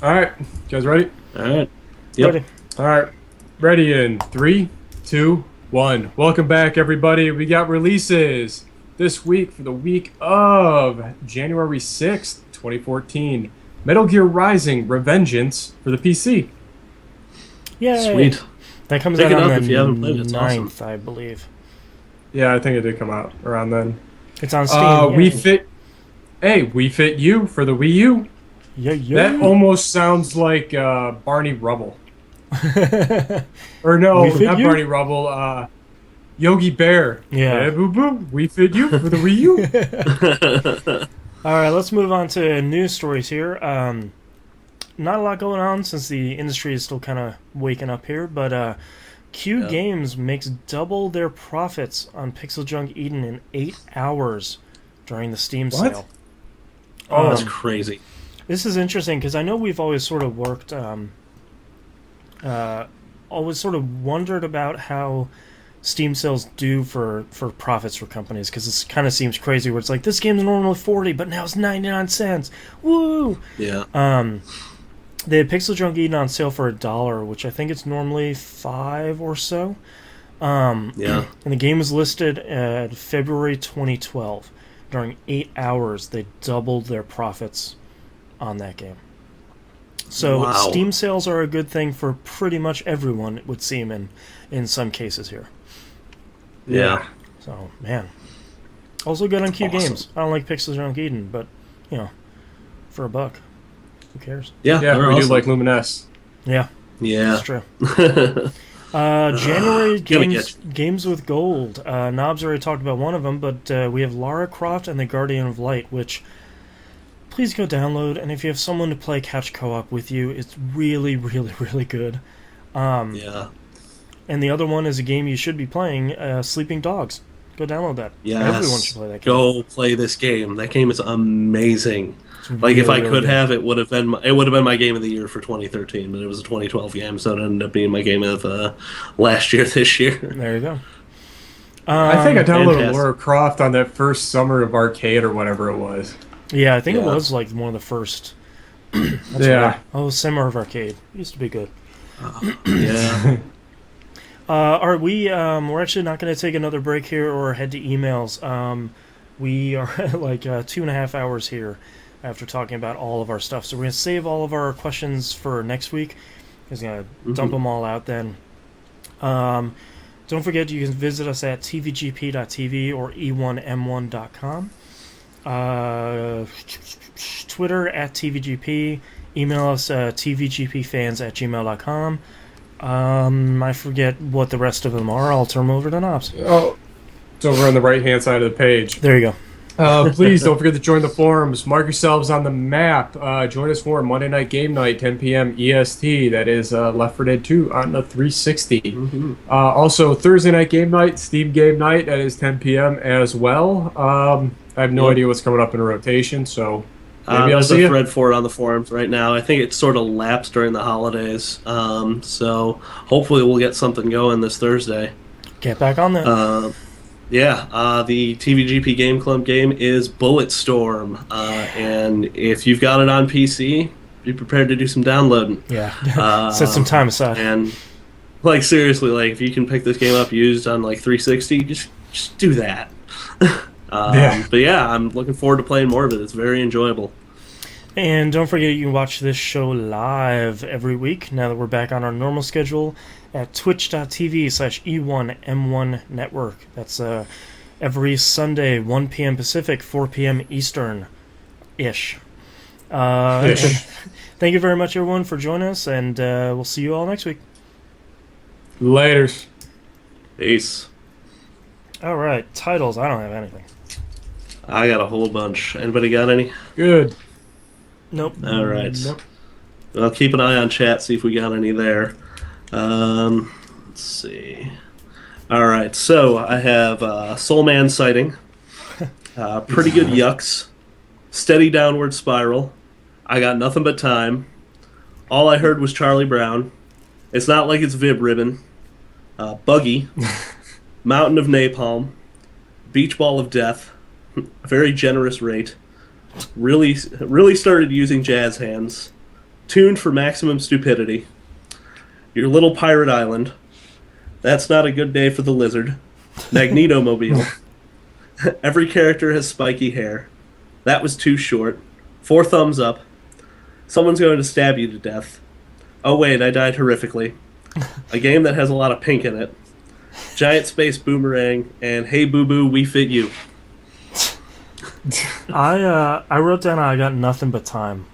All right, you guys ready? All right. Yep. Ready. All right, ready in 3, 2, 1. Welcome back, everybody. We got releases this week for the week of January 6th, 2014. Metal Gear Rising: Revengeance for the PC. Yay. Sweet. That comes Pick out it on up the if you haven't played it. It's 9th, I believe. Yeah, I think it did come out around then. It's on Steam. We Yay. Fit. Hey, We Fit You for the Wii U. Yeah, yeah. That almost sounds like Barney Rubble. Or no, We Fit not You? Barney Rubble. Yogi Bear. Yeah. Boo boo. We Fit You for the Wii U. All right, let's move on to news stories here. Not a lot going on since the industry is still kind of waking up here, but Q Yeah. Games makes double their profits on Pixel Junk Eden in 8 hours during the Steam What? sale. Oh, that's Um, crazy. This is interesting because I know we've always sort of worked, always sort of wondered about how Steam sales do for profits for companies, because it kind of seems crazy where it's like, this game's normally 40 but now it's 99 cents. Woo! Yeah. They had Pixel Junk Eden on sale for $1, which I think it's normally $5 or so. Yeah. And the game was listed at February 2012. During 8 hours, they doubled their profits on that game. So Wow. Steam sales are a good thing for pretty much everyone, it would seem, in some cases here. Yeah. So, man. Also good on Q Awesome. Games. I don't like Pixel Junk Eden, but, for $1, who cares? Yeah. Yeah, they're we do awesome. like Lumines. Yeah, Yeah. that's true. January Gonna games with gold. Knobs already talked about one of them, but we have Lara Croft and the Guardian of Light, which please go download. And if you have someone to play couch co-op with you, it's really, really, really good. Yeah. And the other one is a game you should be playing, Sleeping Dogs. Go download that. Yes. Everyone should play that game. Go play this game. That game is amazing. It's Like if really, I really could good. have, it would have been my game of the year for 2013, but it was a 2012 game, so it ended up being my game of last year. This year. There you go. I think I downloaded fantastic. Lara Croft on that first summer of arcade or whatever it was. Yeah, I think it Yeah. was like one of the first. Yeah. Oh, Summer of Arcade. Used to be good. Yeah. Are we? We're actually not going to take another break here or head to emails. We are at like 2.5 hours here, after talking about all of our stuff. So we're going to save all of our questions for next week. He's going to dump them all out then. Don't forget you can visit us at tvgp.tv or e1m1.com. Twitter at tvgp. Email us tvgpfans@gmail.com. I forget what the rest of them are. I'll turn them over to Knobs. Oh, it's over on the right-hand side of the page. There you go. Please don't forget to join the forums. Mark yourselves on the map. Join us for Monday Night Game Night, 10 p.m. EST. That is Left 4 Dead 2 on the 360. Also, Thursday Night Game Night, Steam Game Night. That is 10 p.m. as well. I have no idea what's coming up in a rotation, so maybe I'll see There's a you. thread for it on the forums right now. I think it sort of lapsed during the holidays. So hopefully we'll get something going this Thursday. Get back on that. The TVGP Game Club game is Bulletstorm, and if you've got it on PC, be prepared to do some downloading. Yeah. Set some time aside. And like seriously, like if you can pick this game up used on like 360, just do that. But yeah, I'm looking forward to playing more of it. It's very enjoyable. And don't forget you can watch this show live every week now that we're back on our normal schedule at twitch.tv/E1M1 Network. That's every Sunday, 1 p.m. Pacific, 4 p.m. Eastern-ish. Thank you very much, everyone, for joining us, and we'll see you all next week. Laters. Peace. All right, titles. I don't have anything. I got a whole bunch. Anybody got any? Good. Nope. All right. Nope. I'll keep an eye on chat, see if we got any there. Let's see. All right, so I have Soul Man Sighting, Pretty Good Yucks, Steady Downward Spiral, I Got Nothing But Time, All I Heard Was Charlie Brown, It's Not Like It's Vib Ribbon, Buggy, Mountain of Napalm, Beach Ball of Death, Very Generous Rate, really started using jazz hands, Tuned for Maximum Stupidity, Your Little Pirate Island, That's Not a Good Day for the Lizard, Magneto Mobile, Every Character Has Spiky Hair, That Was Too Short, 4 Thumbs Up, Someone's Going to Stab You to Death, Oh Wait, I Died Horrifically, A Game That Has a Lot of Pink in It, Giant Space Boomerang, and Hey Boo Boo, We Fit You. I wrote down I Got Nothing But Time.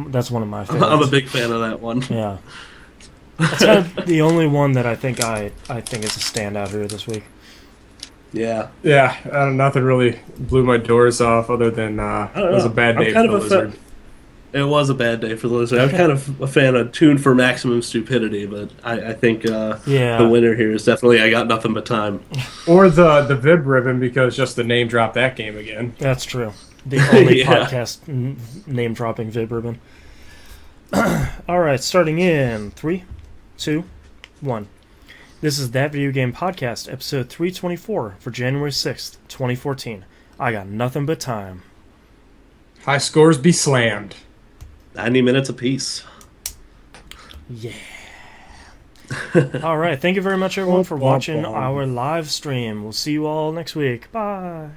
That's one of my favorites. I'm a big fan of that one. Yeah. That's kind of the only one that I think is a standout here this week. Yeah. Yeah, nothing really blew my doors off other than it was a bad day for the Lizard. It was a bad day for the Lizard. I'm kind of a fan of Tune for Maximum Stupidity, but I think the winner here is definitely I Got Nothing But Time. Or the Vib Ribbon, because just the name dropped that game again. That's true. The only podcast name-dropping Vib Ribbon. All right, starting in 3, 2, 1. This is That Video Game Podcast, episode 324 for January 6th, 2014. I Got Nothing But Time. High scores be slammed. 90 minutes apiece. Yeah. All right, thank you very much, everyone, for watching our live stream. We'll see you all next week. Bye.